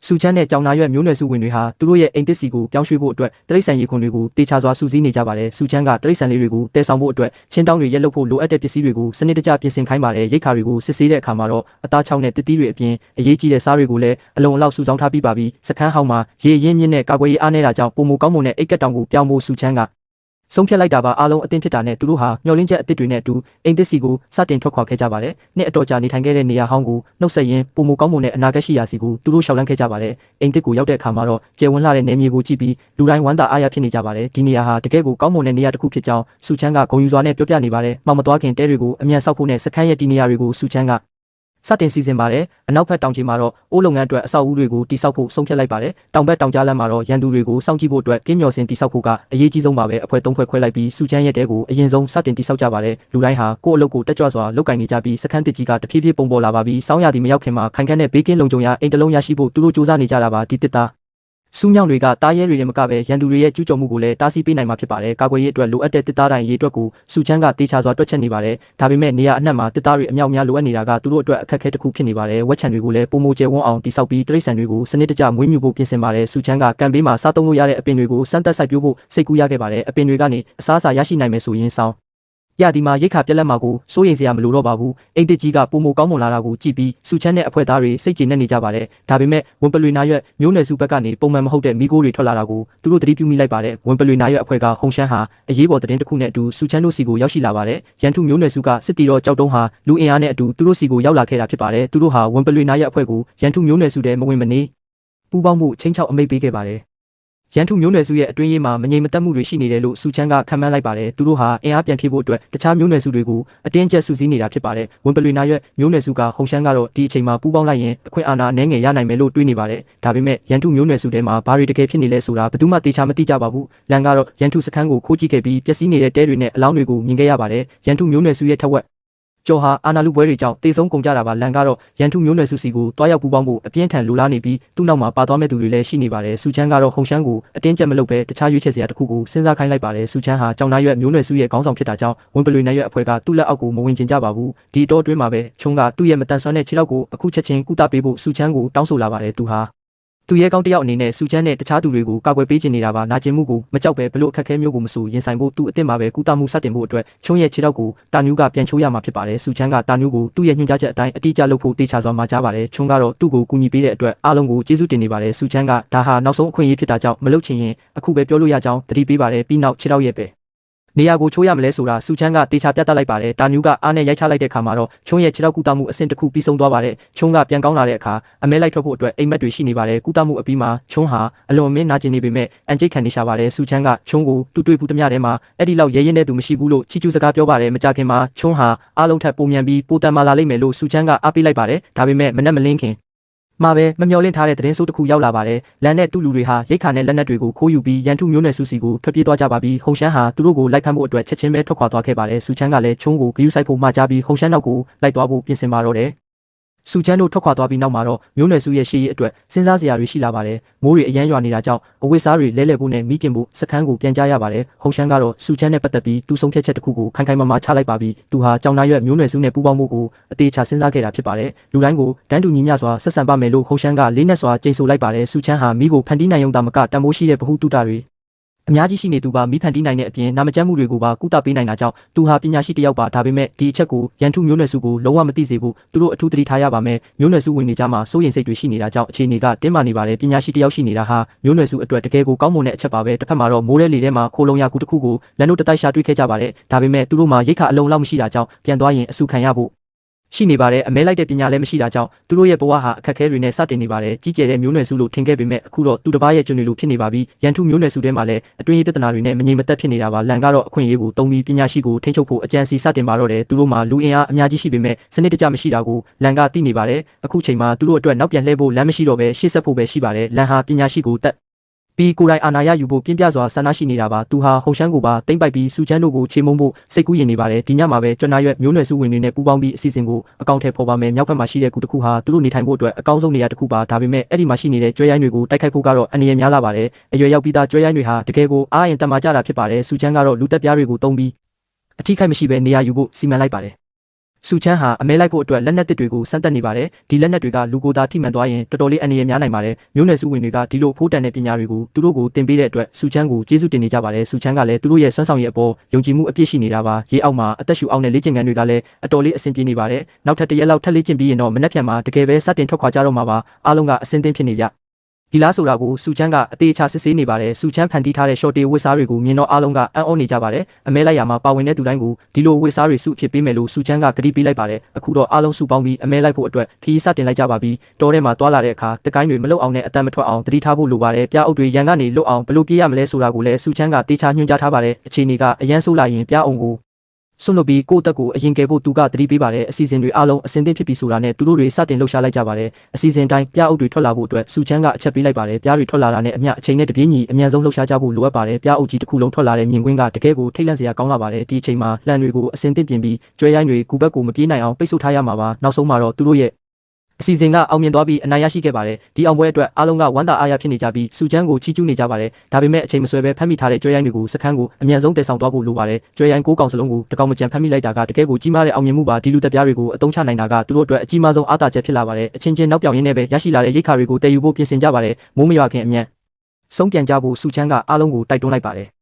စူချမ်းနဲ့ကြောင်နာရွက်မျိုးနွယ်စုဝင်တွေဟာသူတို့ရဲ့အိမ်သစ်စီကိုပြောင်းရွှေ့ဖို့အတွက်တရိတ်ဆန်ရေခွန်တွေကိုတေချာစွာစုစည်းနေကြပါတယ်စူချမ်းကတရိတ်ဆန်လေးတွေကိုတည်ဆောင်ဖို့အတွက်ချင်းတောင်းတွေရက်လုပ်ဖို့လိုအပ်တဲ့ပစ္စည်းတွေကိုစနစ်တကျပြင်ဆင်ခိုင်းပါတယ်ရိတ်ခါတွေကိုစစ်ဆေးတဲ့အခါမှာတော့အသားချောင်းနဲ့တစ်သီးတွေအပြင်အရေးကြီးတဲ့စားတွေကိုလည်းအလုံးအလောက်စုဆောင်းထားပြီးပါပြီစခန်းဟောင်းမှာရေရင်းမြင့်တဲ့ကာကွယ်ရေးအားနည်းတာကြောင့်ပုံမကောင်းမွန်တဲ့အိတ်ကက်တောင်ကိုပြောင်းဖို့စူချမ်းကဆုံးဖြတ်လိုက်တာပါအားလုံးအသင်းဖြစ်တာနဲ့သူတို့ဟာမျောလင်းချက်အသစ်တွေနဲ့အတူအိမ်သစ်စီကိုစတင်ထွက်ခွာခဲ့ကြပါတယ်။နှစ်အတော်ကြာနေထိုင်ခဲ့တဲ့နေရာဟောင်းကိုနှုတ်ဆက်ရင်းပုံမကောင်းမွန်တဲ့အနာဂတ်ရှိရာစီကိုသူတို့ရှောက်လန်းခဲ့ကြပါတယ်။အိမ်သစ်ကိုရောက်တဲ့အခါမှာတော့ကျယ်ဝန်းလာတဲ့နေမြေကိုကြည့်ပြီးလူတိုင်းဝမ်းသာအားရဖြစ်နေကြပါတယ်။ဒီနေရာဟာတကယ်ကိုကောင်းမွန်တဲ့နေရာတစ်ခုဖြစ်ကြောင်းစူချမ်းကဂုဏ်ယူစွာနဲ့ပြောပြနေပါတယ်။မှောင်မသွားခင်တဲတွေကိုအမြန်ဆောက်ဖို့နဲ့စခန်းရဲ့ဒီနေရာတွေကိုစူချမ်းကစတင်စီစဉ်ပါတယ်အနောက်ဘက်တောင်ခြေမှာတော့အိုးလုပ်ငန်းအတွက်အဆောက်အဦတွေကိုတိစောက်ဖို့ဆုံးဖြတ်လိုက်ပါတယ်တောင်ဘက်တောင်ကြားလမ်းမှာတော့ရန်သူတွေကိုစောင့်ကြည့်ဖို့အတွက်ကင်းမျော်စင်တိစောက်ဖို့ကအရေးကြီးဆုံးပါပဲအဖွဲ့3ဖွဲ့ခွဲလိုက်ပြီးစူချမ်းရဲ့တဲကိုအရင်ဆုံးစတင်တိစောက်ကြပါတယ်လူတိုင်းဟာကိုယ့်အလုပ်ကိုတက်ကြွစွာလုပ်ကင်နေကြပြီးစခန်းတစ်ကြီးကတဖြည်းဖြည်းပုံပေါ်လာပါပြီးစောင်းရသည်မရောက်ခင်မှာခိုင်ခန့်တဲ့ဘေးကင်းလုံခြုံရာအိမ်တလုံးရရှိဖို့သူတို့စူးစမ်းနေကြတာပါဒီတစ်သားစူးညောင်တွေကတားရဲတွေနဲ့မကပဲရန်သူတွေရဲ့ကျူးကျော်မှုကိုလည်းတားဆီးပေးနိုင်မှာဖြစ်ပါတယ်ကာကွယ်ရေးအတွက်လိုအပ်တဲ့တစ်သားတိုင်းရေးအတွက်ကိုစူချမ်းကတေချာစွာတွက်ချက်နေပါတယ်ဒါပေမဲ့နေရာအနှံ့မှာတစ်သားတွေအမြောက်များလိုအပ်နေတာကသူတို့အတွက်အခက်အခဲတစ်ခုဖြစ်နေပါတယ်ဝက်ချန်တွေကိုလည်းပုံမကျဲဝန်းအောင်တိစောက်ပြီးတရိတ်ဆန်တွေကိုစနစ်တကျမွေးမြူဖို့ပြင်ဆင်ပါတယ်စူချမ်းကကံပေးမှာစားသုံးလို့ရတဲ့အပင်တွေကိုစမ်းသပ်စိုက်ပျိုးဖို့စိတ်ကူးရခဲ့ပါတယ်အပင်တွေကနေအစားအစာရရှိနိုင်မယ်ဆိုရင်ဆောင်းရဒီမှာရိတ်ခါပြက်လက်မှာကိုစိုးရိမ်စရာမလိုတော့ပါဘူးအိမ်တစ်ကြီးကပုံမကောင်းမွန်လာတာကိုကြည့်ပြီးစူချမ်းတဲ့အဖွဲ့သားတွေစိတ်ကျေနပ်နေကြပါတယ်ဒါပေမဲ့ဝန်ပလွေနာရွက်မျိုးနွယ်စုဘက်ကနေပုံမှန်မဟုတ်တဲ့မိကိုတွေထွက်လာတာကိုသူတို့သတိပြုမိလိုက်ပါတယ်ဝန်ပလွေနာရွက်အဖွဲ့ကဟုံရှမ်းဟာအရေးပေါ်သတင်းတစ်ခုနဲ့အတူစူချမ်းတို့စီကိုရောက်ရှိလာပါတယ်ရန်ထုမျိုးနွယ်စုကစစ်တီတော်ကြောက်တုံးဟာလူအင်အားနဲ့အတူသူတို့စီကိုရောက်လာခဲ့တာဖြစ်ပါတယ်သူတို့ဟာဝန်ပလွေနာရွက်အဖွဲ့ကိုရန်ထုမျိုးနွယ်စုတဲ့မဝင်မနေပူးပေါင်းမှုချင်းချောက်အမိတ်ပေးခဲ့ပါတယ် ရန်သူမျိုးနွယ်စုရဲ့အတွင်းရေးမှာမငြိမ်မသက်မှုတွေရှိနေတယ်လို့စူချမ်းကခန့်မှန်းလိုက်ပါတယ်သူတို့ဟာအင်အားပြန်ဖြည့်ဖို့အတွက်တခြားမျိုးနွယ်စုတွေကိုအတင်းကျပ်စုစည်းနေတာဖြစ်ပါတယ်ဝင်ပလွေနာရွက်မျိုးနွယ်စုကဟုံရှမ်းကတော့ဒီအချိန်မှာပူးပေါင်းလိုက်ရင်အခွင့်အာဏာအနည်းငယ်ရနိုင်မယ်လို့တွေးနေပါတယ်ဒါပေမဲ့ရန်သူမျိုးနွယ်စုထဲမှာဘာတွေတကယ်ဖြစ်နေလဲဆိုတာဘယ်သူမှသေချာမသိကြပါဘူးလန်ကတော့ရန်သူစခန်းကိုခိုးကြည့်ခဲ့ပြီးပျက်စီးနေတဲ့တဲတွေနဲ့အလောင်းတွေကိုမြင်ခဲ့ရပါတယ်ရန်သူမျိုးနွယ်စုရဲ့ထက်ဝက်ကျော်ဟာအာနာလူပွဲတွေကြောင့်တေဆုံးကုန်ကြတာပါလန်ကတော့ရန်သူမျိုးနွယ်စုစီကိုတွားရောက်ပူးပေါင်းဖို့အပြင်းထန်လိုလားနေပြီးသူ့နောက်မှာပါသွားမဲ့သူတွေလည်းရှိနေပါတယ်စူချမ်းကတော့ဟုံရှမ်းကိုအတင်းကျပ်မလုပ်ဘဲတခြားရွေးချယ်စရာတစ်ခုကိုစဉ်းစားခိုင်းလိုက်ပါတယ်စူချမ်းဟာကြောင်နာရွက်မျိုးနွယ်စုရဲ့ခေါင်းဆောင်ဖြစ်တာကြောင့်ဝင်ပလွေနိုင်ရွက်အဖွဲ့ကသူ့လက်အောက်ကိုမဝင်ကျင်ကြပါဘူးဒီတော့အတွင်းမှာပဲချုံကသူ့ရဲ့မတန်ဆွမ်းတဲ့ခြေထောက်ကိုအခုချက်ချင်းကုသပေးဖို့စူချမ်းကိုတောင်းဆိုလာပါတယ်သူဟာသူရဲကောင်းတယောက်အနေနဲ့စူချမ်းနဲ့တခြားသူတွေကိုကာကွယ်ပေးချင်နေတာပါနာကျင်မှုကိုမကြောက်ပဲဘလို့အခက်အခဲမျိုးကိုမဆိုရင်ဆိုင်ဖို့သူ့အစ်စ်မှာပဲကုသမှုစတင်ဖို့အတွက်ချုံရဲ့ခြေထောက်ကိုတာနျူးကပြန်ချိုးရမှာဖြစ်ပါတယ်စူချမ်းကတာနျူးကိုသူ့ရဲ့ညွှန်ကြားချက်အတိုင်းအတိအကျလုပ်ဖို့တေချာစွာမှာကြားပါတယ်ချုံကတော့သူ့ကိုကူညီပေးတဲ့အတွက်အားလုံးကိုကျေးဇူးတင်နေပါတယ်စူချမ်းကဒါဟာနောက်ဆုံးအခွင့်အရေးဖြစ်တာကြောင့်မလုပ်ချင်ရင်အခုပဲပြောလို့ရကြောင်းသတိပေးပါတယ်ပြီးနောက်ခြေထောက်ရဲ့ပဲနေရာကိုချိုးရမလဲဆိုတာစူချမ်းကတေချာပြတ်တက်လိုက်ပါတယ်တာနျူးကအားနဲ့ရိုက်ချလိုက်တဲ့အခါမှာတော့ချုံရဲ့ခြေထောက်ကုသမှုအဆင့်တစ်ခုပြီးဆုံးသွားပါတယ်ချုံကပြန်ကောင်းလာတဲ့အခါအမဲလိုက်ထွက်ဖို့အတွက်အိမ်မက်တွေရှိနေပါတယ်ကုသမှုအပြီးမှာချုံဟာအလွန်မင်းနာကျင်နေပေမဲ့အန်ကျိတ်ခံနေရှာပါတယ်စူချမ်းကချုံကိုတူတွေ့ဘူးသမျှထဲမှာအဲ့ဒီလောက်ရဲရင်တဲ့သူမရှိဘူးလို့ချီကျူးစကားပြောပါတယ်မကြခင်မှာချုံဟာအားလုံးထက်ပုံမြန်ပြီးပိုတန်မာလာလိမ့်မယ်လို့စူချမ်းကအားပေးလိုက်ပါတယ်ဒါပေမဲ့မနှက်မလင်းခင်မှာပဲမမျော်လင့်ထားတဲ့သတင်းဆိုးတစ်ခုရောက်လာပါတယ်။လန်နဲ့တူလူတွေဟာရိတ်ခါနဲ့လက်နက်တွေကိုခိုးယူပြီးရန်သူမျိုးနွယ်စုစီကိုထွက်ပြေးသွားကြပါပြီးဟုံရှမ်းဟာသူတို့ကိုလိုက်ဖမ်းဖို့အတွက်ချက်ချင်းပဲထွက်ခွာသွားခဲ့ပါတယ်။စူချမ်းကလည်းချုံးကိုဂရုစိုက်ဖို့မှာကြားပြီးဟုံရှမ်းနောက်ကိုလိုက်သွားဖို့ပြင်ဆင်ပါတော့တယ်။စူချမ်းတို့ထွက်ခွာသွားပြီးနောက်မှာတော့မျိုးနွယ်စုရဲ့ရှေ့ရေးအတွက်စဉ်းစားစရာတွေရှိလာပါတယ်။မိုးတွေအရမ်းရွာနေတာကြောင့်အဝတ်စားတွေလဲလှယ်ဖို့နဲ့မိခင်ဖို့စခန်းကိုပြန်ကြရပါတယ်။ဟုံရှမ်းကတော့စူချမ်းနဲ့ပတ်သက်ပြီးသူ့ဆုံးဖြတ်ချက်တစ်ခုကိုခိုင်ခိုင်မာမာချလိုက်ပါပြီးသူဟာကြောင်နာရွက်မျိုးနွယ်စုနဲ့ပူးပေါင်းမှုကိုအသေးချာစဉ်းစားခဲ့တာဖြစ်ပါတယ်။လူတိုင်းကိုတန်းတူညီမျှစွာဆက်ဆံပါမယ်လို့ဟုံရှမ်းကလေးနက်စွာကြိမ်ဆိုလိုက်ပါတယ်။စူချမ်းဟာမိကိုဖန်တီးနိုင်ုံသာမကတန်ဖိုးရှိတဲ့ဗဟုသုတတွေအများကြီးရှိနေသူပါမိဖန်တီးနိုင်တဲ့အပြင်နာမကျန်းမှုတွေကိုပါကုသပေးနိုင်တာကြောင့်သူဟာပညာရှိတစ်ယောက်ပါဒါပေမဲ့ဒီအချက်ကိုရန်သူမျိုးနွယ်စုကိုလုံးဝမသိစေဖို့သူတို့အထူးသတိထားရပါမယ်မျိုးနွယ်စုဝင်နေကြမှာစိုးရိမ်စိတ်တွေရှိနေတာကြောင့်အခြေအနေကတင်းမာနေပါတယ်ပညာရှိတစ်ယောက်ရှိနေတာဟာမျိုးနွယ်စုအတွက်တကယ်ကိုကောင်းမွန်တဲ့အချက်ပါပဲတစ်ဖက်မှာတော့မိုးရဲလေထဲမှာခိုးလုံရကူတစ်ခုကိုလန်တို့တတိုက်ရှာတွေ့ခဲ့ကြပါတယ်ဒါပေမဲ့သူတို့မှာရိတ်ခါအလုံးလောက်မရှိတာကြောင့်ပြန်သွားရင်အဆူခံရဖို့ရှိနေပါတယ်အမဲလိုက်တဲ့ပညာလည်းမရှိတာကြောင့်သူတို့ရဲ့ဘဝဟာအခက်အခဲတွေနဲ့စတင်နေပါတယ်ကြီးကျယ်တဲ့မျိုးနွယ်စုလို့ထင်ခဲ့ပေမဲ့အခုတော့သူတစ်ပါးရဲ့ကျွန်းတွေလိုဖြစ်နေပါပြီရန်သူမျိုးနွယ်စုထဲမှာလည်းအတွင်းရေးပြဿနာတွေနဲ့မငြိမ်မသက်ဖြစ်နေတာပါလန်ကတော့အခွင့်အရေးကိုတုံးပြီးပညာရှိကိုထိန်းချုပ်ဖို့အကြံစီစတင်ပါတော့တယ်သူတို့မှာလူအင်အားအများကြီးရှိပေမဲ့စနစ်တကျမရှိတာကိုလန်ကသိနေပါတယ်အခုချိန်မှာသူတို့အတွက်နောက်ပြန်လှည့်ဖို့လမ်းမရှိတော့ပဲရှေ့ဆက်ဖို့ပဲရှိပါတယ်လန်ဟာပညာရှိကိုတက်ပြီးကိုယ်တိုင်အာဏာရယူဖို့ပြင်းပြစွာဆန္ဒရှိနေတာပါသူဟာဟုံရှမ်းကိုပါတိမ့်ပိုက်ပြီးစူချမ်းတို့ကိုချေမှုန်းဖို့စိတ်ကူးရင်နေပါတယ်ဒီညမှာပဲကျွမ်းနာရွက်မျိုးနွယ်စုဝင်တွေနဲ့ပူးပေါင်းပြီးအစီအစဉ်ကိုအကောင့်ထဲပေါ်ပါမယ်မြောက်ဘက်မှာရှိတဲ့ကူတစ်ခုဟာသူတို့နေထိုင်ဖို့အတွက်အကောင်းဆုံးနေရာတစ်ခုပါဒါပေမဲ့အဲ့ဒီမှာရှိနေတဲ့ကျွဲရိုင်းတွေကိုတိုက်ခိုက်ဖို့ကတော့အန္တရာယ်များလာပါတယ်အရွယ်ရောက်ပြီးသားကျွဲရိုင်းတွေဟာတကယ်ကိုအားရင်တမကြတာဖြစ်ပါတယ်စူချမ်းကတော့လူသက်ပြားတွေကိုတုံးပြီးအထိခိုက်မရှိဘဲနေရာယူဖို့စီမံလိုက်ပါတယ်စူချမ်းဟာအမဲလိုက်ဖို့အတွက်လက်နက်တစ်တွေကိုစမ်းသပ်နေပါတယ်ဒီလက်နက်တွေကလူကိုယ်သာထိမှန်သွားရင်တော်တော်လေးအန္တရာယ်များနိုင်ပါတယ်မျိုးနွယ်စုဝင်တွေကဒီလိုဖိုးတန်တဲ့ပညာတွေကိုသူတို့ကိုသင်ပေးတဲ့အတွက်စူချမ်းကိုကျေးဇူးတင်နေကြပါတယ်စူချမ်းကလည်းသူတို့ရဲ့စွမ်းဆောင်ရည်အပေါ်ယုံကြည်မှုအပြည့်ရှိနေတာပါရေအောက်မှာအသက်ရှူအောက်နဲ့လေ့ကျင့်ခန်းတွေကလည်းအတော်လေးအဆင်ပြေနေပါတယ်နောက်ထပ်တစ်ရက်လောက်ထပ်လေ့ကျင့်ပြီးရင်တော့မနက်ဖြန်မှာတကယ်ပဲစတင်ထွက်ခွာကြတော့မှာပါအားလုံးကအဆင်သင့်ဖြစ်နေကြဒီလားဆိုတာကိုစူချမ်းကအသေးချာစစ်ဆေးနေပါတယ်စူချမ်းဖန်တီးထားတဲ့ short ဝစ်စားတွေကိုမြင်တော့အားလုံးကအံ့ဩနေကြပါတယ်အမဲလိုက်ရမှာပါဝင်တဲ့သူတိုင်းကိုဒီလိုဝစ်စားတွေစုအဖြစ်ပေးမယ်လို့စူချမ်းကကတိပေးလိုက်ပါတယ်အခုတော့အားလုံးစုပေါင်းပြီးအမဲလိုက်ဖို့အတွက်ခီးစတင်လိုက်ကြပါပြီတောထဲမှာတွာလာတဲ့အခါတကိုင်းတွေမလုတ်အောင်နဲ့အတန်မထွက်အောင်တတိထားဖို့လိုပါတယ်ပြားအုပ်တွေရန်ကနေလွတ်အောင်ဘလို့ပြေးရမလဲဆိုတာကိုလည်းစူချမ်းကတေချာညွှန်ကြားထားပါတယ်အခြေအနေကအရန်ဆိုးလာရင်ပြားအုံကိုဆွန့်လွတ်ပြီးကိုယ့်တက်ကိုအရင်ကယ်ဖို့သူကတတိပေးပါတယ်အစီအစဉ်တွေအားလုံးအစင်သင့်ဖြစ်ပြီးဆိုတာနဲ့သူတို့တွေစတင်လှုပ်ရှားလိုက်ကြပါတယ်အစီအစဉ်တိုင်းပြားအုပ်တွေထွက်လာဖို့အတွက်စူချမ်းကအချက်ပေးလိုက်ပါတယ်ပြားတွေထွက်လာတာနဲ့အမျှအချိန်နဲ့တပြေးညီအမြန်ဆုံးလှုပ်ရှားကြဖို့လိုအပ်ပါတယ်ပြားအုပ်ကြီးတစ်ခုလုံးထွက်လာတဲ့မြင်ကွင်းကတကယ်ကိုထိတ်လန့်စရာကောင်းလာပါတယ်ဒီအချိန်မှာလှန်တွေကိုအစင်သင့်ပြင်ပြီးကျွဲရိုင်းတွေကူဘက်ကိုမပြေးနိုင်အောင်ပိတ်ဆို့ထားရမှာပါနောက်ဆုံးမှာတော့သူတို့ရဲ့အစီအစဉ်ကအောင်မြင်သွားပြီးအနိုင်ရရှိခဲ့ပါတယ်ဒီအောင်ပွဲအတွက်အားလုံးကဝမ်းသာအားရဖြစ်နေကြပြီးစူချမ်းကိုချီးကျူးနေကြပါတယ်ဒါပေမဲ့အချိန်မဆွဲပဲဖမ်းမိထားတဲ့ကျွဲရိုင်းတွေကိုစခန်းကိုအမြန်ဆုံးတည်ဆောင်သွားဖို့လိုပါတယ်ကျွဲရိုင်း9កောင်စလုံးကိုတကောင်မကြံဖမ်းမိလိုက်တာကတကယ်ကိုကြီးမားတဲ့အောင်မြင်မှုပါဒီလူသက်ပြားတွေကိုအသုံးချနိုင်တာကသူတို့အတွက်အကြီးမားဆုံးအားသာချက်ဖြစ်လာပါတယ်အချင်းချင်းနောက်ပြောင်ရင်းနဲ့ပဲရရှိလာတဲ့ရိတ်ခါတွေကိုတည်ယူဖို့ပြင်ဆင်ကြပါတယ်မိုးမရွာခင်အမြန်ဆုံးပြန်ကြဖို့စူချမ်းကအားလုံးကိုတိုက်တွန်းလိုက်ပါတယ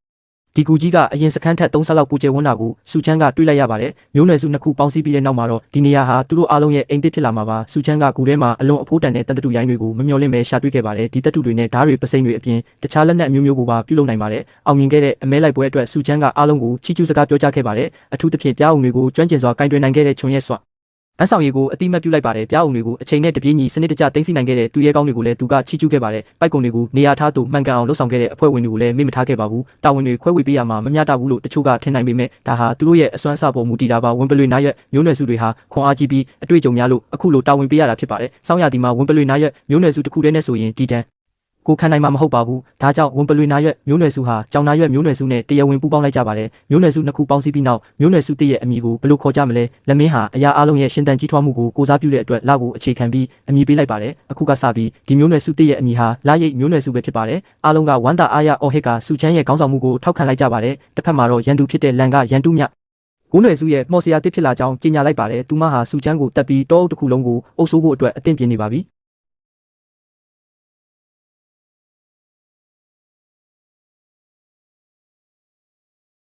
်ဒီကူကြီးကအရင်စခန်းထက်3ဆက်လောက်ပူကျဲဝန်းတာကိုစူချမ်းကတွေးလိုက်ရပါတယ်မျိုးနွယ်စုနှစ်ခုပေါင်းစည်းပြီးတဲ့နောက်မှာတော့ဒီနေရာဟာသူတို့အားလုံးရဲ့အိမ်သစ်ဖြစ်လာမှာပါစူချမ်းကကူထဲမှာအလွန်အဖိုးတန်တဲ့တန်တတူရိုင်းတွေကိုမမျှော်လင့်ပဲရှာတွေ့ခဲ့ပါတယ်ဒီတတူတွေနဲ့ဓာတ်တွေပစိမ့်တွေအပြင်တခြားလက်နက်အမျိုးမျိုးကိုပါပြုလုပ်နိုင်ပါတယ်အောင်မြင်ခဲ့တဲ့အမဲလိုက်ပွဲအတွက်စူချမ်းကအားလုံးကိုချီးကျူးစကားပြောကြားခဲ့ပါတယ်အထူးသဖြင့်ပြားအုံတွေကိုကျွမ်းကျင်စွာကင်တွယ်နိုင်ခဲ့တဲ့ချွန်ရဲ့စွာ အဆောင်ရီကိုအတိမတ်ပြုလိုက်ပါတယ်ပြားအုံတွေကိုအချိန်နဲ့တပြေးညီစနစ်တကျသိမ်းဆည်းနိုင်ခဲ့တဲ့သူရဲကောင်းတွေကိုလည်းသူကချီးကျူးခဲ့ပါတယ်ပိုက်ကုံတွေကိုနေရာထားသူမှန်ကန်အောင်လှုပ်ဆောင်ခဲ့တဲ့အဖွဲ့ဝင်တွေကိုလည်းမေ့မထားခဲ့ပါဘူးတာဝန်တွေခွဲဝေပေးရမှာမမျှတဘူးလို့တချို့ကထင်နိုင်ပေမဲ့ဒါဟာသူတို့ရဲ့အစွမ်းအစပေါ်မူတည်တာပါဝင်ပလွေနာရွက်မျိုးနွယ်စုတွေဟာခွန်အားကြီးပြီးအတွေ့အကြုံများလို့အခုလိုတာဝန်ပေးရတာဖြစ်ပါတယ်စောင်းရသည်မှာဝင်ပလွေနာရွက်မျိုးနွယ်စုတစ်ခုတည်းနဲ့ဆိုရင်တီတန်ကိုခံနိုင်မှာမဟုတ်ပါဘူးဒါကြောင့်ဝန်ပလွေနာရွက်မျိုးနွယ်စုဟာကြောင်နာရွက်မျိုးနွယ်စုနဲ့တရားဝင်ပူးပေါင်းလိုက်ကြပါတယ်မျိုးနွယ်စုနှစ်ခုပေါင်းစည်းပြီးနောက်မျိုးနွယ်စုတည့်ရဲ့အမည်ကိုဘယ်လိုခေါ်ကြမလဲလက်မင်းဟာအရာအလုံးရဲ့ရှင်သန်ကြီးထွားမှုကိုကိုစားပြုတဲ့အတွက်လကိုအခြေခံပြီးအမည်ပေးလိုက်ပါတယ်အခုကစပြီးဒီမျိုးနွယ်စုတည့်ရဲ့အမည်ဟာလာရိတ်မျိုးနွယ်စုပဲဖြစ်ပါတယ်အားလုံးကဝမ်းသာအားရအော်ဟစ်ကစုချမ်းရဲ့ခေါင်းဆောင်မှုကိုထောက်ခံလိုက်ကြပါတယ်တစ်ဖက်မှာတော့ရန်သူဖြစ်တဲ့လန်ကရန်တုမြကိုးနွယ်စုရဲ့မော်စရာတစ်ဖြစ်လာကြောင်းကြေညာလိုက်ပါတယ်သူမဟာစုချမ်းကိုတက်ပြီးတောအုပ်တစ်ခုလုံးကိုအုပ်စိုးဖို့အတွက်အသင့်ပြင်နေပါပြီ